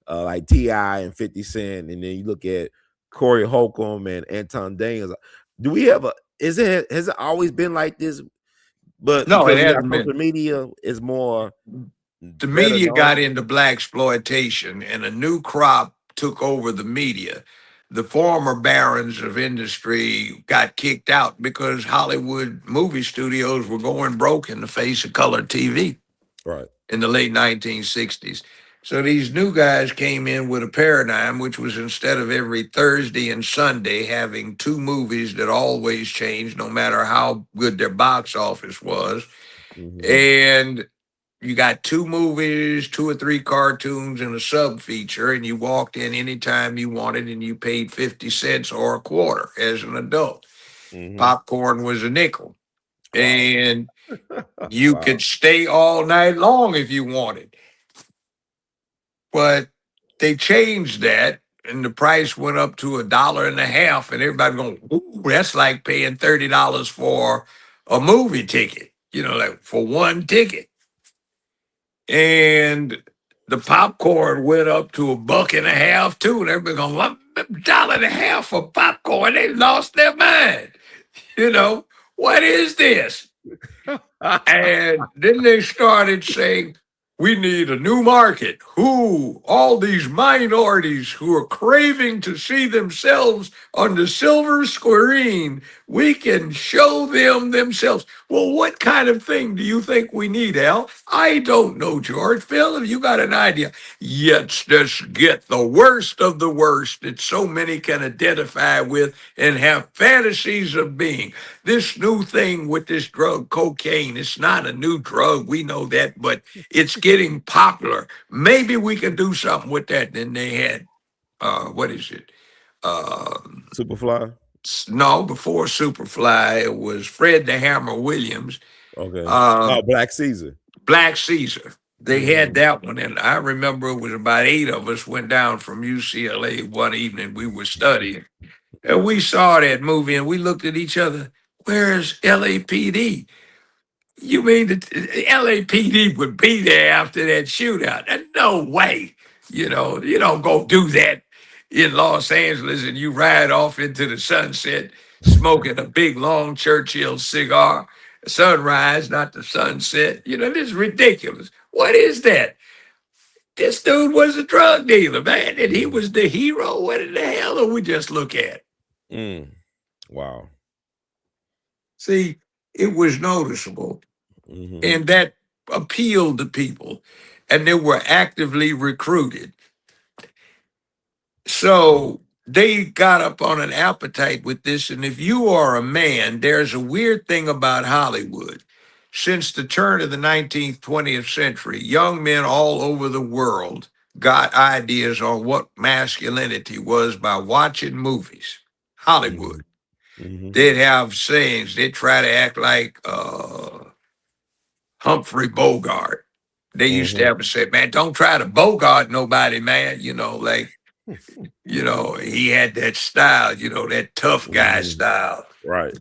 like Ti and 50 Cent, and then you look at Corey Holcomb and Anton Daniels. Do we have a? Is it has it always been like this? But No, it because we got hasn't been. social media, it's more The better media got known. into black exploitation and a new crop took over the media. The former barons of industry got kicked out because Hollywood movie studios were going broke in the face of color TV Right. in the late 1960s. So these new guys came in with a paradigm, which was instead of every Thursday and Sunday having two movies that always changed, no matter how good their box office was. Hmm. And you got two movies, two or three cartoons, and a sub feature, and you walked in anytime you wanted and you paid 50 cents or a quarter as an adult. Hmm. Popcorn was a nickel. Wow. And you Wow. could stay all night long if you wanted. But they changed that and the price went up to $1.50, and everybody going, ooh, that's like paying $30 for a movie ticket, like for one ticket. And The popcorn went up to $1.50 too, and everybody going, $1.50 for popcorn. They lost their mind. You know, what is this? And then they started saying, we need a new market. Who? All these minorities who are craving to see themselves on the silver screen. We can show them themselves. Well, what kind of thing do you think we need, Al? I don't know, George. Phil, have you got an idea? Let's just get the worst of the worst that so many can identify with and have fantasies of being. This new thing with this drug, cocaine, it's not a new drug. We know that, but it's getting popular. Maybe we can do something with that. Then they had, what is it? Uh, Superfly. no, before Superfly, it was Fred the Hammer Williams, Okay. uh, Oh, Black Caesar. Black Caesar. They had Mm-hmm. that one, and I remember it was about 8 of us went down from UCLA one evening. We were studying, and we saw that movie, and we looked at each other. Where's LAPD? You mean the LAPD would be there after that shootout? No way. You don't go do that in Los Angeles and you ride off into the sunset smoking a big long Churchill cigar. Sunrise, not the sunset. This is ridiculous. What is that? This dude was a drug dealer, man, and he was the hero. What in the hell do we just look at? Mm. Wow. See, it was noticeable. Mm-hmm. And that appealed to people, and they were actively recruited. So they got up on an appetite with this. And if you are a man, there's a weird thing about Hollywood. Since the turn of the 19th, 20th century, young men all over the world got ideas on what masculinity was by watching movies. Mm-hmm. Hollywood. Mm-hmm. They'd have sayings. They'd try to act like Humphrey Bogart. They used to Mm-hmm. have to say, man, don't try to Bogart nobody, man. He had that style, that tough guy Mm-hmm. style. Right.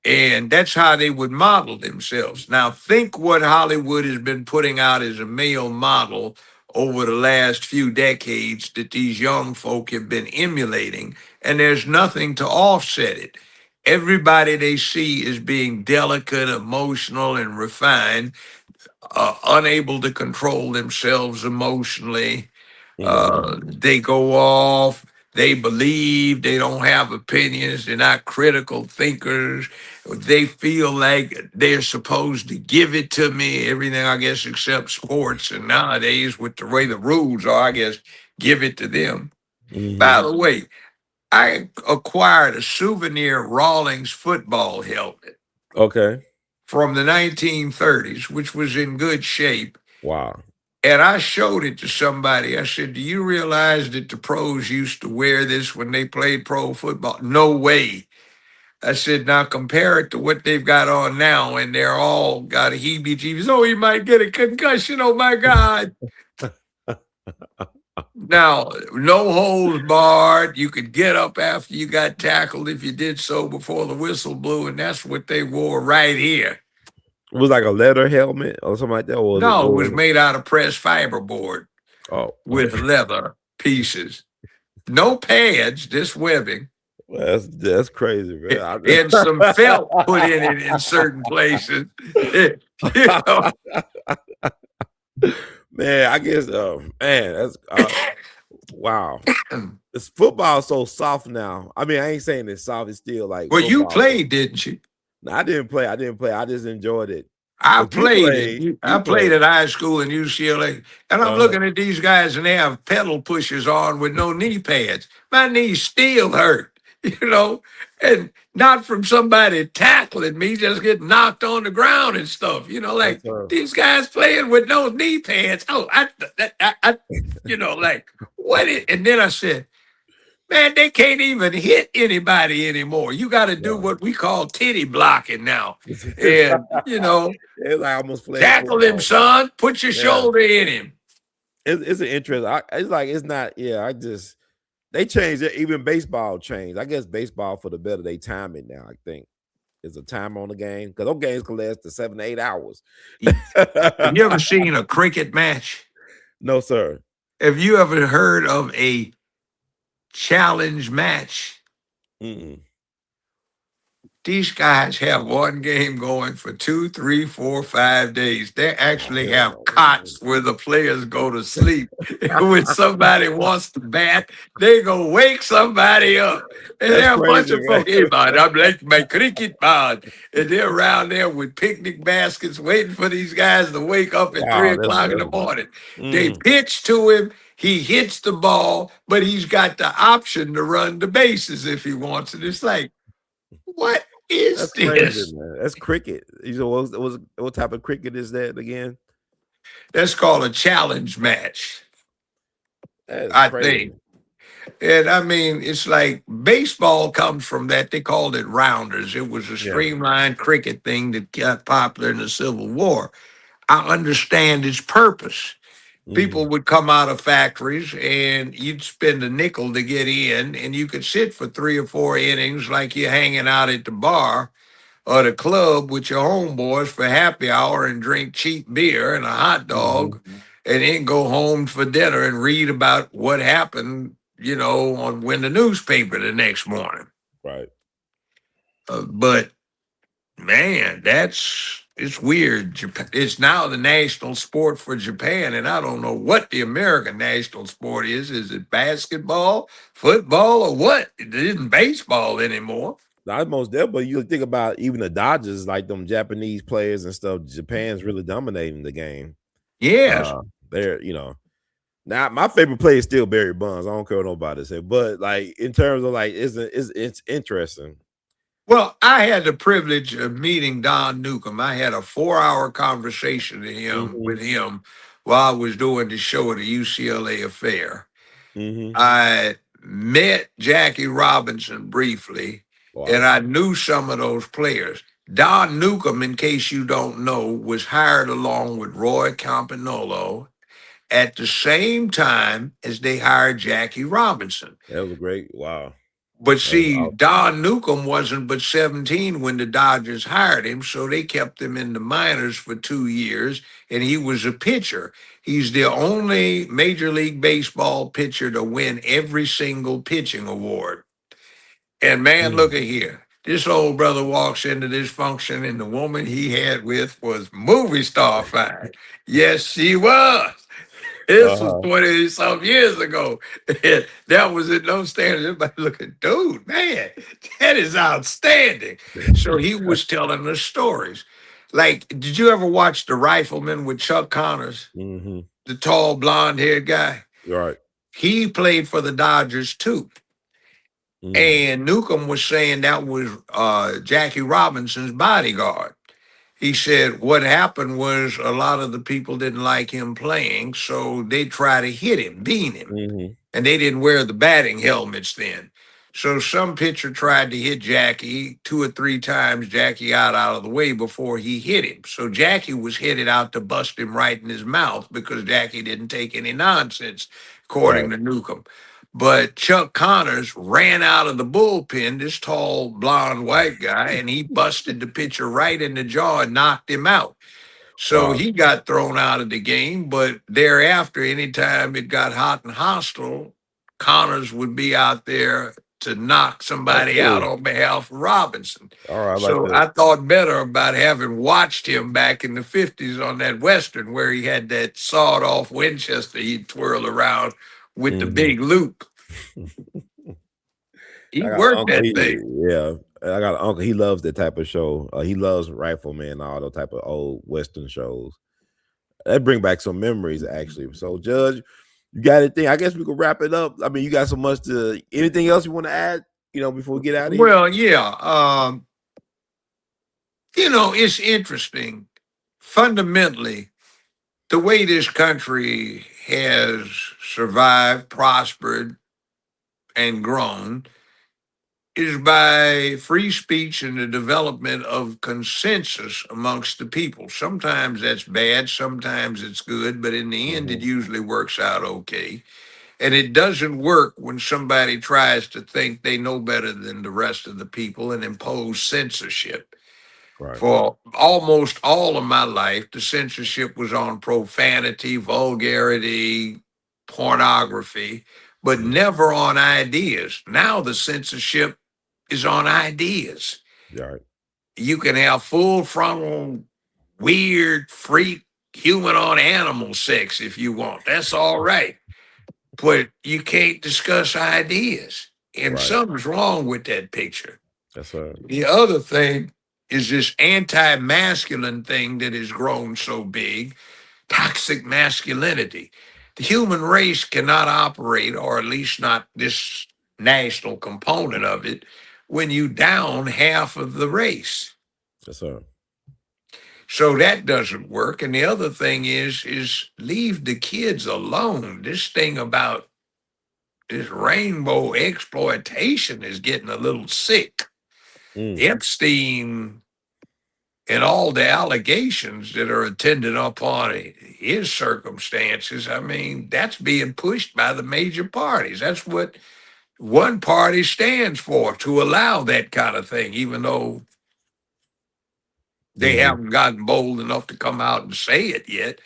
And that's how they would model themselves. Now, think what Hollywood has been putting out as a male model over the last few decades that these young folk have been emulating, and there's nothing to offset it. Everybody they see is being delicate, emotional, and refined, unable to control themselves emotionally. Mm-hmm. They go off. They believe. They don't have opinions. They're not critical thinkers. They feel like they're supposed to give it to me, everything, I guess, except sports. And nowadays, with the way the rules are, I guess, give it to them. By Mm-hmm. the way, I acquired a souvenir Rawlings football helmet Okay. from the 1930s, which was in good shape. Wow. And I showed it to somebody. I said, do you realize that the pros used to wear this when they played pro football? No way. I said, now compare it to what they've got on now, and they're all got a heebie jeebies. Oh, he might get a concussion. Oh, my God. Now, no holds barred. You could get up after you got tackled if you did so before the whistle blew, and that's what they wore right here. It was like a leather helmet or something like that. Or was it No, it what was was it? made out of pressed fiberboard Oh, with leather pieces. No pads, just webbing, well, that's crazy, man. and some felt put in it in certain places. you know, Man, I guess man, that's wow. This football so soft now. I mean, I ain't saying it's soft, it's still like well, you football. played, didn't you? No, I didn't play. I didn't play. I just enjoyed it. I But you played it. played. I You played played. at high school in UCLA, and I'm Uh-huh. looking at these guys, and they have pedal pushers on with no knee pads. My knees still hurt, and not from somebody tackling me, just getting knocked on the ground and stuff. That's Like these guys playing with no knee pads. Oh, like what? And then I said, man, they can't even hit anybody anymore. You got to do wow. what we call titty blocking now. It's And, like almost flag tackle him, football. son. Put your Yeah. shoulder in him. It's an interest. It's like it's not. Yeah, I just they changed it. Even baseball changed. I guess baseball for the better. They time it now. I think it's a time on the game because those games can last to 7 to 8 hours. Have you ever seen a cricket match? No, sir. Have you ever heard of a challenge match? Mm-mm. These guys have one game going for 2, 3, 4, 5 days. They Oh, actually hell have no. cots where the players go to sleep. When somebody wants to bat, they go wake somebody up. And That's there are a bunch crazy, of man. folks, hey man, I'm like my cricket man. And they're around there with picnic baskets waiting for these guys to wake up at three Wow, that's o'clock in the that's morning. They mm, pitch to him. He hits the ball, but he's got the option to run the bases if he wants it. It's like, what is that's crazy, this? man. That's cricket. You know what type of cricket is that again? That's called a challenge match, That is I think. crazy. And I mean, it's like baseball comes from that. They called it rounders. It was a Yeah. streamlined cricket thing that got popular in the Civil War. I understand its purpose. People Hmm. would come out of factories and you'd spend a nickel to get in, and you could sit for 3 or 4 innings like you're hanging out at the bar or the club with your homeboys for happy hour and drink cheap beer and a hot Hmm. dog and then go home for dinner and read about what happened, on when the newspaper the next morning. Right. But man, it's weird. Japan, it's now the national sport for Japan, and I don't know what the American national sport is. Is it basketball, football, or what? It isn't baseball anymore. Not most there, but you think about even the Dodgers, like them Japanese players and stuff. Japan's really dominating the game. Yes. They're now my favorite player is still Barry Bonds. I don't care what nobody say, but like in terms of like, it's interesting. Well, I had the privilege of meeting Don Newcomb. I had a 4-hour conversation Hmm. with him while I was doing the show at the UCLA affair. Hmm. I met Jackie Robinson briefly, and Wow. I knew some of those players. Don Newcomb, in case you don't know, was hired along with Roy Campanolo at the same time as they hired Jackie Robinson. That was a great wow. But That was see, awesome. Don Newcomb wasn't but 17 when the Dodgers hired him, so they kept him in the minors for 2 years, and he was a pitcher. He's the only Major League Baseball pitcher to win every single pitching award. And man, look Mm. at here. This old brother walks into this function, and the woman he had with was movie star fine. Yes, she was. This was Uh-huh. 20 some years ago. That was in those standards. Everybody looking, dude, man, that is outstanding. So he was telling us stories. Like, did you ever watch The Rifleman with Chuck Connors, Hmm. the tall blonde haired guy? Right. He played for the Dodgers too. Mm. And Newcomb was saying that was Jackie Robinson's bodyguard. He said what happened was a lot of the people didn't like him playing, so they try to hit him, beat him. Hmm. And they didn't wear the batting helmets then. So some pitcher tried to hit Jackie 2 or 3 times. Jackie got out of the way before he hit him. So Jackie was headed out to bust him right in his mouth because Jackie didn't take any nonsense, Right. according to Newcomb. But Chuck Connors ran out of the bullpen, this tall blonde white guy, and he busted the pitcher right in the jaw and knocked him out. So Wow. he got thrown out of the game, but thereafter, anytime it got hot and hostile, Connors would be out there to knock That's somebody out cool. on behalf of Robinson. All right, I like So that. I thought better about having watched him back in the 50s on that Western where he had that sawed off Winchester he'd twirl around with the Hmm. big loop. He I got an worked uncle. that thing. Yeah, I got an uncle. He loves that type of show. He loves Rifleman and all those type of old Western shows. That bring back some memories, actually. So, Judge, you got anything? I guess we could wrap it up. I mean, you got so much to. Anything else you want to add? Before we get out of here. Well, yeah. It's interesting. Fundamentally, the way this country has survived, prospered, and grown is by free speech and the development of consensus amongst the people. Sometimes that's bad, sometimes it's good, but in the end, it Hmm. usually works out okay. And it doesn't work when somebody tries to think they know better than the rest of the people and impose censorship. Right. For almost all of my life, the censorship was on profanity, vulgarity, pornography, but Mm. never on ideas. Now the censorship is on ideas. Right. You can have full frontal, weird, freak, human on animal sex if you want. That's all right. But you can't discuss ideas. And Right. something's wrong with that picture. That's right. The other thing is this anti masculine thing that has grown so big, toxic masculinity. The human race cannot operate, or at least not this national component of it, when you down half of the race. That's right. So that doesn't work. And the other thing is leave the kids alone. This thing about this rainbow exploitation is getting a little sick. Mm. Epstein and all the allegations that are attendant upon his circumstances, I mean, that's being pushed by the major parties. That's what one party stands for, to allow that kind of thing, even though they Mm-hmm. haven't gotten bold enough to come out and say it yet.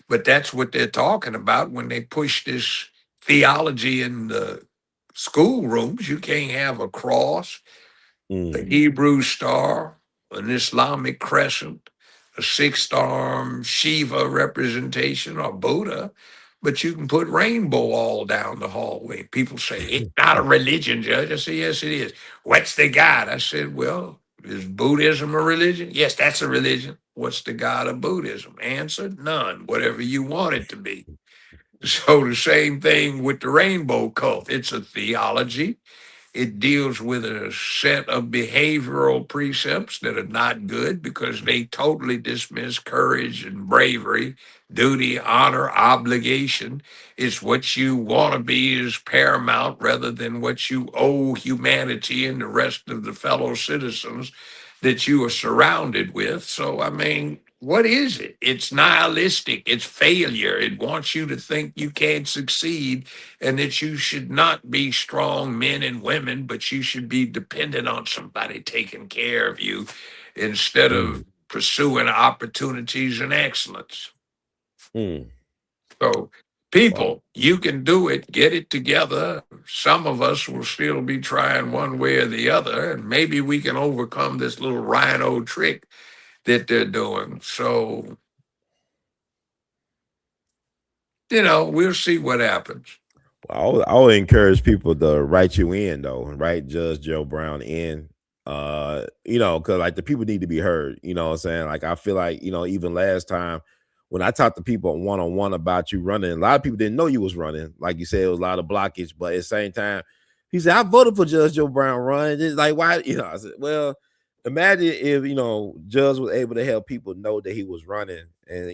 But that's what they're talking about when they push this theology in the schoolrooms. You can't have a cross, a Mm. Hebrew star, an Islamic crescent, a six-arm Shiva representation or Buddha, but you can put rainbow all down the hallway. People say, it's not a religion, Judge. I say, yes, it is. What's the God? I said, well, is Buddhism a religion? Yes, that's a religion. What's the God of Buddhism? Answer, none, whatever you want it to be. So the same thing with the rainbow cult. It's a theology. It deals with a set of behavioral precepts that are not good because they totally dismiss courage and bravery, duty, honor, obligation. It's what you want to be is paramount rather than what you owe humanity and the rest of the fellow citizens that you are surrounded with. So, I mean, what is it? It's nihilistic, it's failure. It wants you to think you can't succeed and that you should not be strong men and women, but you should be dependent on somebody taking care of you instead Mm. of pursuing opportunities and excellence. Mm. So, Wow. people, you can do it, get it together. Some of us will still be trying one way or the other, and maybe we can overcome this little rhino trick that they're doing. So, we'll see what happens. I would encourage people to write you in though, and write Judge Joe Brown in. Because like the people need to be heard. You know what I'm saying? Like I feel like, even last time when I talked to people one on one about you running, a lot of people didn't know you was running. Like you said, it was a lot of blockage, but at the same time, he said, I voted for Judge Joe Brown run. It's like, why? I said, well, imagine if Judge was able to help people know that he was running, and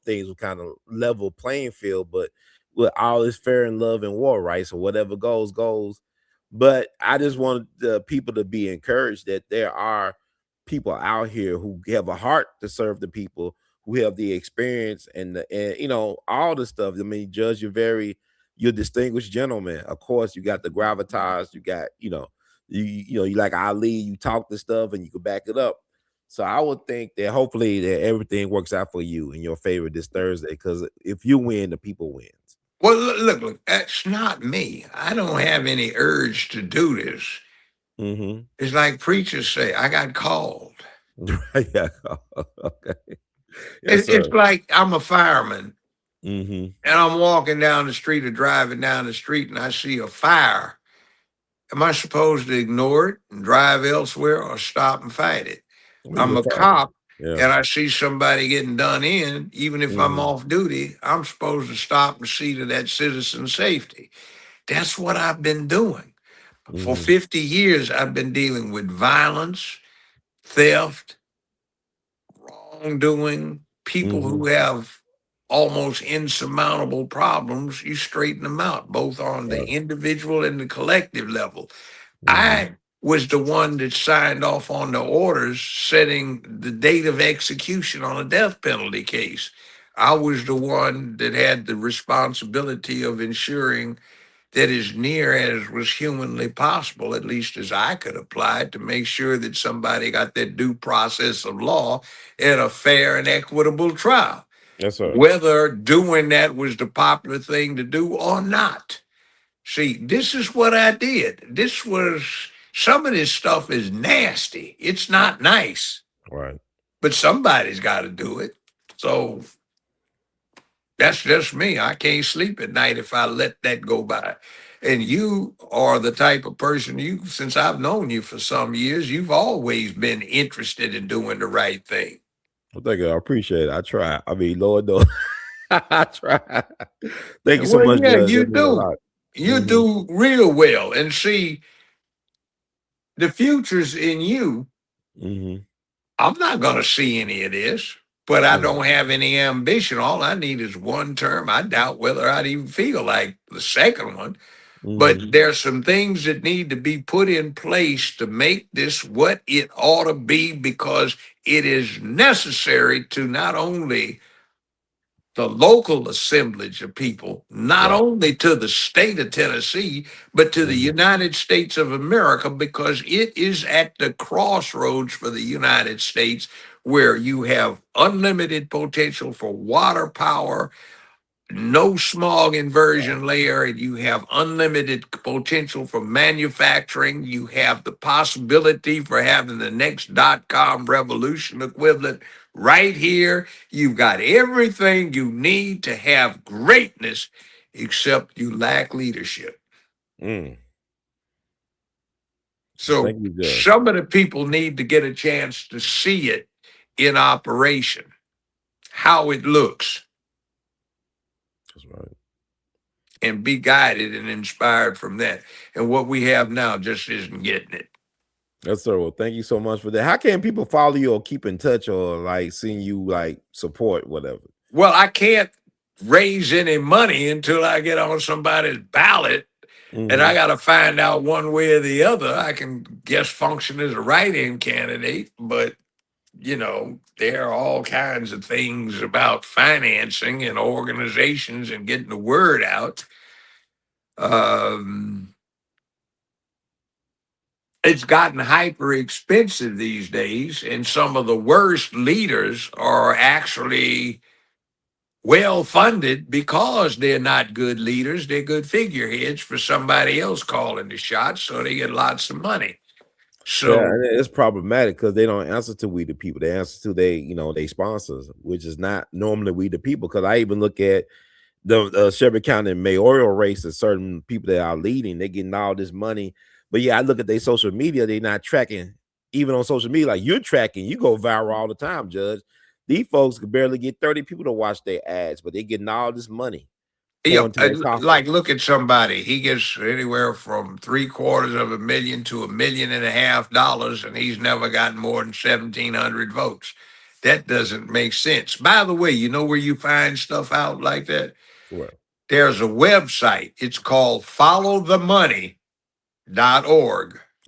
things were kind of level playing field, but with all is fair in love and war, right? So whatever goes, goes. But I just want the people to be encouraged that there are people out here who have a heart to serve the people, who have the experience and all the stuff. I mean, Judge, you're a distinguished gentleman. Of course, you got the gravitas, you got, you like Ali, you talk the stuff and you can back it up. So I would think that hopefully that everything works out for you in your favor this Thursday. Because if you win, the people wins. Well, look, that's not me. I don't have any urge to do this. Mm-hmm. It's like preachers say, I got called. Yeah. Okay. Yes, It's sir. like I'm a fireman Mm-hmm. and I'm walking down the street or driving down the street and I see a fire. Am I supposed to ignore it and drive elsewhere or stop and fight it? Well, I'm you're a fine. cop Yeah. and I see somebody getting done in, even if I'm Mm-hmm. off duty, I'm supposed to stop and see to that citizen's safety. That's what I've been doing. For Mm-hmm. 50 years, I've been dealing with violence, theft, wrongdoing, people Mm-hmm. who have almost insurmountable problems. You straighten them out, both on the Right. individual and the collective level. Mm-hmm. I was the one that signed off on the orders setting the date of execution on a death penalty case. I was the one that had the responsibility of ensuring that as near as was humanly possible, at least as I could apply it, to make sure that somebody got their due process of law in a fair and equitable trial, Yes, sir. whether doing that was the popular thing to do or not. See, this is what I did. This was some of this stuff is nasty. It's not nice, Right. but somebody's got to do it. So that's just me. I can't sleep at night if I let that go by. And you are the type of person, you, since I've known you for some years, you've always been interested in doing the right thing. Well, thank you. I appreciate it. I try. I mean, Lord knows, I try. Thank you so Well, much, yeah, Judge. you That means a do. lot. You Hmm. do real well. And see, the future's in you. Hmm. I'm not going to see any of this, but I Mm, don't have any ambition. All I need is one term. I doubt whether I'd even feel like the second one. hmm. But there's some things that need to be put in place to make this what it ought to be, because it is necessary to not only the local assemblage of people, not Right. only to the state of Tennessee, but to the Hmm. United States of America, because it is at the crossroads for the United States where you have unlimited potential for water power, no smog Right. inversion layer, and you have unlimited potential for manufacturing. You have the possibility for having the next .com revolution equivalent right here. You've got everything you need to have greatness, except you lack leadership. Mm. So Thank you, Judge. some of the people need to get a chance to see it in operation, how it looks, That's right. and be guided and inspired from that. And what we have now just isn't getting it. Yes, sir. Well, thank you so much for that. How can people follow you or keep in touch or like seeing you like support whatever? Well, I can't raise any money until I get on somebody's ballot, and I Hmm. got to find out one way or the other. I can guess function as a write-in candidate, but there are all kinds of things about financing and organizations and getting the word out. Um, it's gotten hyper expensive these days, and some of the worst leaders are actually well funded because they're not good leaders. They're good figureheads for somebody else calling the shots, so they get lots of money. Yeah, So, and it's problematic because they don't answer to we the people. They answer to they sponsors, which is not normally we the people. Because I even look at the Shelby County mayoral races, certain people that are leading, they getting all this money. But yeah, I look at their social media, they're not tracking, even on social media, like you're tracking, you go viral all the time, Judge. These folks could barely get 30 people to watch their ads, but they getting all this money yeah, pouring to their coffers. like look at somebody. He gets anywhere from $750,000 to $1.5 million, and he's never gotten more than 1,700 votes. That doesn't make sense. By the way, you know where you find stuff out like that? Well, There's a website. It's called followthemoney.org.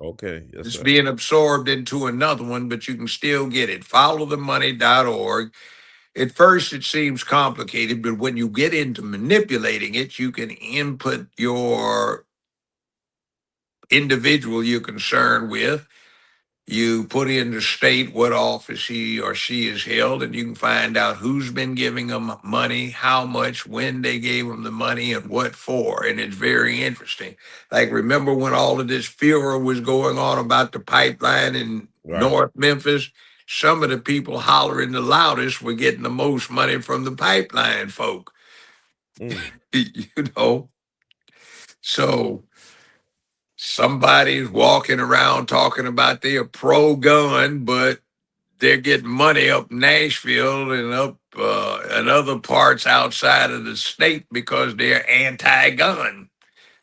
okay, yes, It's sir. being absorbed into another one, but you can still get it. Followthemoney.org. At first, it seems complicated, but when you get into manipulating it, you can input your individual you're concerned with. You put in the state what office he or she has held, and you can find out who's been giving them money, how much, when they gave them the money, and what for. And it's very interesting. Like, remember when all of this furor was going on about the pipeline in Right. North Memphis? Some of the people hollering the loudest were getting the most money from the pipeline folk. Mm, you know, so somebody's walking around talking about they're pro gun, but they're getting money up Nashville and up and other parts outside of the state because they're anti-gun.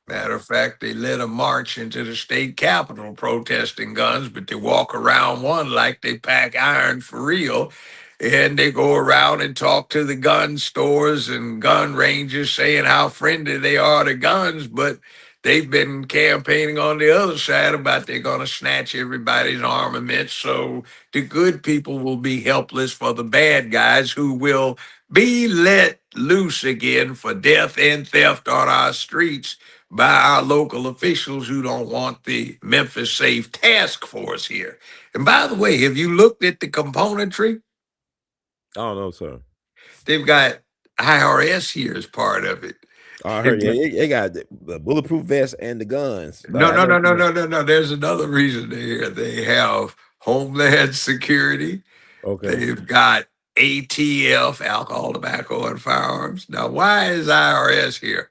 right. Matter of fact, they led a march into the state capitol protesting guns, but they walk around one like they pack iron for real. And they go around and talk to the gun stores and gun ranges saying how friendly they are to guns, but they've been campaigning on the other side about they're going to snatch everybody's armaments. So the good people will be helpless for the bad guys who will be let loose again for death and theft on our streets by our local officials who don't want the Memphis Safe Task Force here. And by the way, have you looked at the componentry? I don't know, sir. They've got IRS here as part of it. I They've heard got- they got the bulletproof vest and the guns, but No, I no, never no, no, seen no, no, no. There's another reason they're here. They have Homeland Security. okay. They've got ATF, alcohol, tobacco, and firearms. Now, why is IRS here?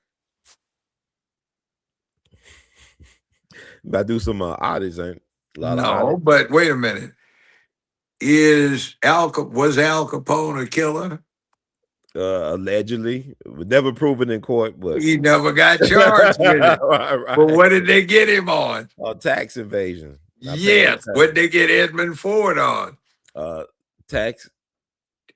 But I do some audits, ain't a lot of No, audits. but wait a minute. Was Al Capone a killer? Allegedly, never proven in court, but He never got charged with it. right, But right. what did they get him on? Tax evasion, not paying no Yes. What did tax. they get Edmund Ford on? Uh, tax.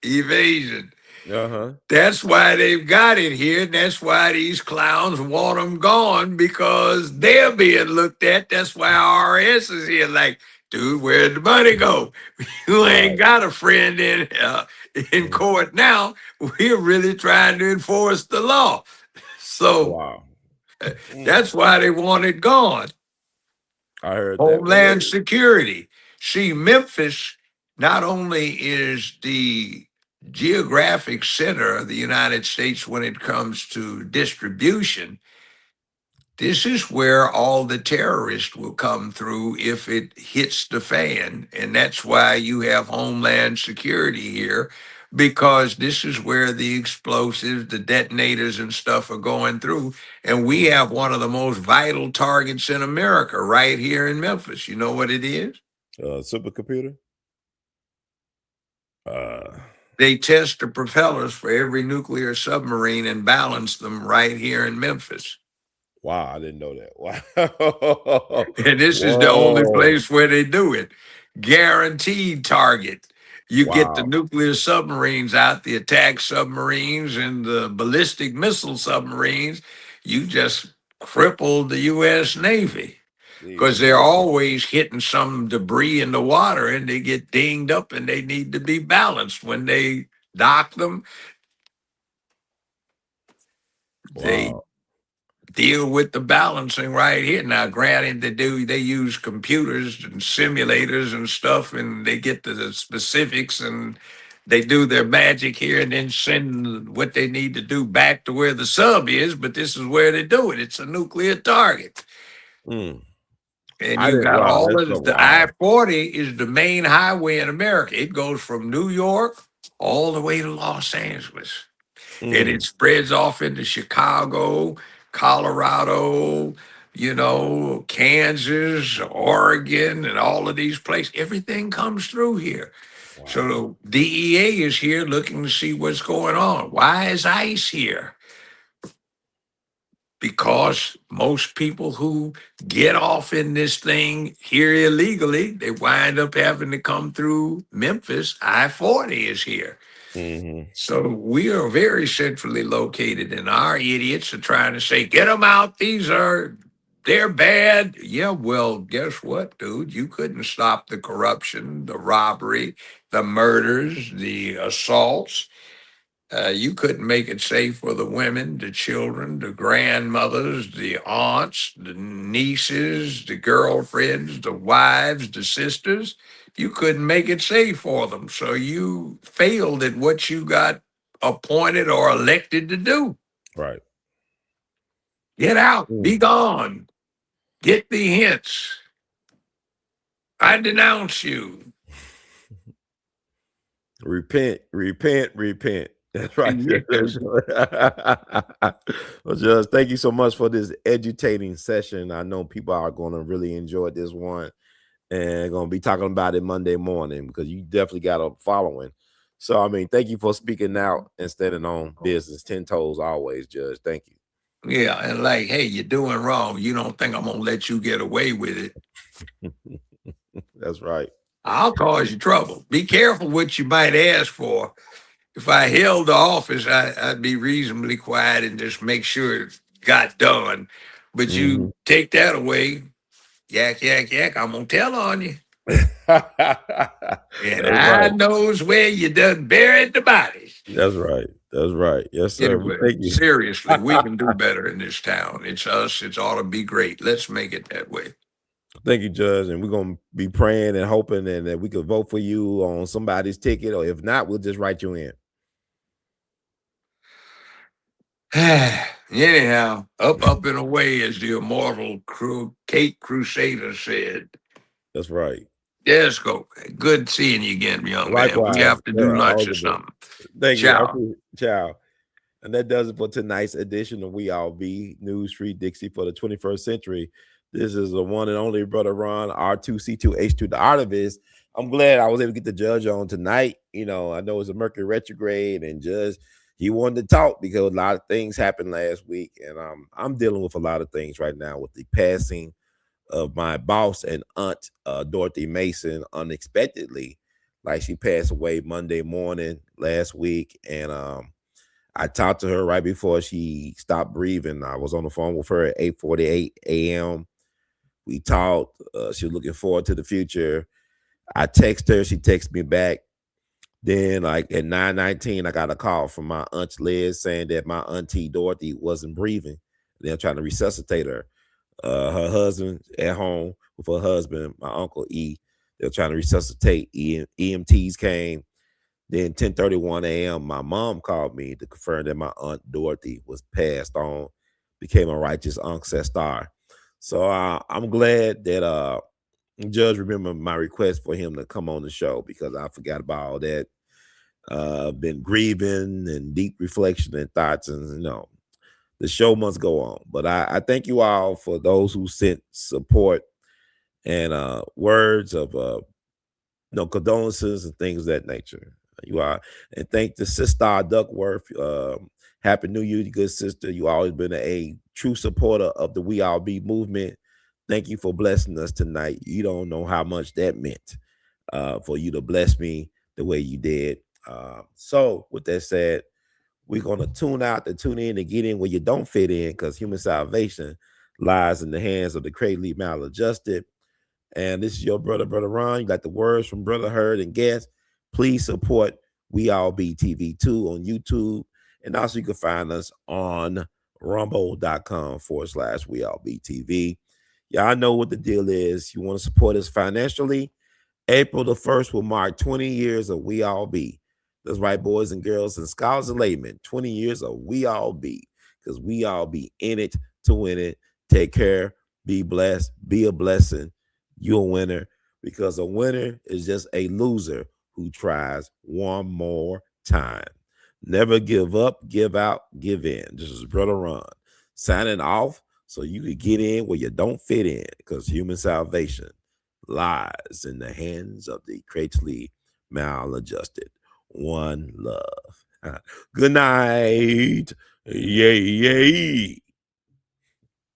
Evasion. Uh-huh. That's why they've got it here. And that's why these clowns want them gone because they're being looked at. That's why RS is here. Like, dude, where'd the money go? You ain't Right. got a friend in Mm. court now. We're really trying to enforce the law. So Wow. Mm. that's why they want it gone. I heard that. Well, Homeland Security. See, Memphis not only is the geographic center of the United States when it comes to distribution, this is where all the terrorists will come through if it hits the fan. And that's why you have Homeland Security here, because this is where the explosives, the detonators, and stuff are going through. And we have one of the most vital targets in America right here in Memphis. You know what it is? supercomputer. Uh, They test the propellers for every nuclear submarine and balance them right here in Memphis. wow, I didn't know that. Wow. And this is the only Whoa. place where they do it. Guaranteed target. You get the Wow. nuclear submarines out, the attack submarines and the ballistic missile submarines. You just crippled the U.S. Navy because Jesus. they're always hitting some debris in the water and they get dinged up and they need to be balanced. When they dock them, they Wow. deal with the balancing right here. Now, granted, they use computers and simulators and stuff, and they get to the specifics and they do their magic here and then send what they need to do back to where the sub is. But this is where they do it. It's a nuclear target. Mm. And I you didn't. got Wow, all that's of so this. The I wild. 40 is the main highway in America. It goes from New York all the way to Los Angeles. And it Mm. spreads off into Chicago, Colorado, Kansas, Oregon, and all of these places. Everything comes through here. Wow. So the DEA is here looking to see what's going on. Why is ICE here? Because most people who get off in this thing here illegally, they wind up having to come through Memphis. I-40 is here. Hmm. So we are very centrally located, and our idiots are trying to say, get them out. They're bad. Yeah, well, guess what, dude? You couldn't stop the corruption, the robbery, the murders, the assaults. You couldn't make it safe for the women, the children, the grandmothers, the aunts, the nieces, the girlfriends, the wives, the sisters. You couldn't make it safe for them. So you failed at what you got appointed or elected to do. Right. Get out, be Mm. gone, get the hints. I denounce you. Repent, repent, repent. That's right. Yes. Well, Judge, thank you so much for this edutainng session. I know people are going to really enjoy this one and going to be talking about it Monday morning because you definitely got a following. So, I mean, thank you for speaking out and standing on business 10 toes always, Judge. Thank Yeah, and like, hey, you're doing wrong. You don't think I'm gonna let you get away with it? you. That's right. I'll cause you trouble. Be careful what you might ask for. If I held the office, I'd be reasonably quiet and just make sure it got done. But Mhm. you take that away, yak, yak, yak, I'm gonna tell on you. That's And I right. knows where you done buried the bodies. That's right. That's right. Yes, sir. We Anyway, thank you. seriously, we can do better in this town. It's us. It's ought to be great. Let's make it that way. Thank you, Judge. And we're gonna be praying and hoping and that we could vote for you on somebody's ticket, or if not, we'll just write you in. Anyhow, up and away, as the immortal Kate Crusader said. That's right. Yes, go. Good seeing you again, young man. We Likewise, have to do sir. lunch or Always a bit. something. Thank you. Ciao. Ciao. And that does it for tonight's edition of We All Be News Free Dixie for the 21st century. This is the one and only Brother Ron, R2C2H2, the artivist. I'm glad I was able to get the judge on tonight. You know, I know it's a Mercury retrograde, and Judge, he wanted to talk because a lot of things happened last week, and I'm dealing with a lot of things right now with the passing of my boss and aunt, Dorothy Mason, unexpectedly. Like, she passed away Monday morning last week, and I talked to her right before she stopped breathing. I was on the phone with her at 8:48 a.m. We talked. She was looking forward to the future. I text her. She texted me back. Then, like at 9:19, I got a call from my aunt Liz saying that my auntie Dorothy wasn't breathing. They're trying to resuscitate her. Her husband at home with her husband, my uncle E. They're trying to resuscitate. EMTs came. Then 10:31 a.m., my mom called me to confirm that my aunt Dorothy was passed on, became a righteous ancestor. So I'm glad that Judge remembered my request for him to come on the show because I forgot about all that. Been grieving and deep reflection and thoughts, and the show must go on. But I thank you all for those who sent support and words of condolences and things of that nature. You are, and thank the sister Duckworth. Happy New Year, good sister. You always been a true supporter of the We All Be movement. Thank you for blessing us tonight. You don't know how much that meant for you to bless me the way you did. So, with that said, we're gonna tune out to tune in to get in where you don't fit in, because human salvation lies in the hands of the crazy maladjusted. And this is your brother Ron. You got the words from Brother Heard and Guest. Please support We All Be TV2 on YouTube. And also you can find us on rumble.com/We All Be TV. Y'all know what the deal is. You want to support us financially? April the 1st will mark 20 years of We All Be. That's right, boys and girls and scholars and laymen. 20 years of We All Be. Because we all be in it to win it. Take care. Be blessed. Be a blessing. You're a winner, because a winner is just a loser who tries one more time. Never give up, give out, give in. This is Brother Ron signing off so you can get in where you don't fit in, because human salvation lies in the hands of the greatly maladjusted. One love. Good night. Yay, yay.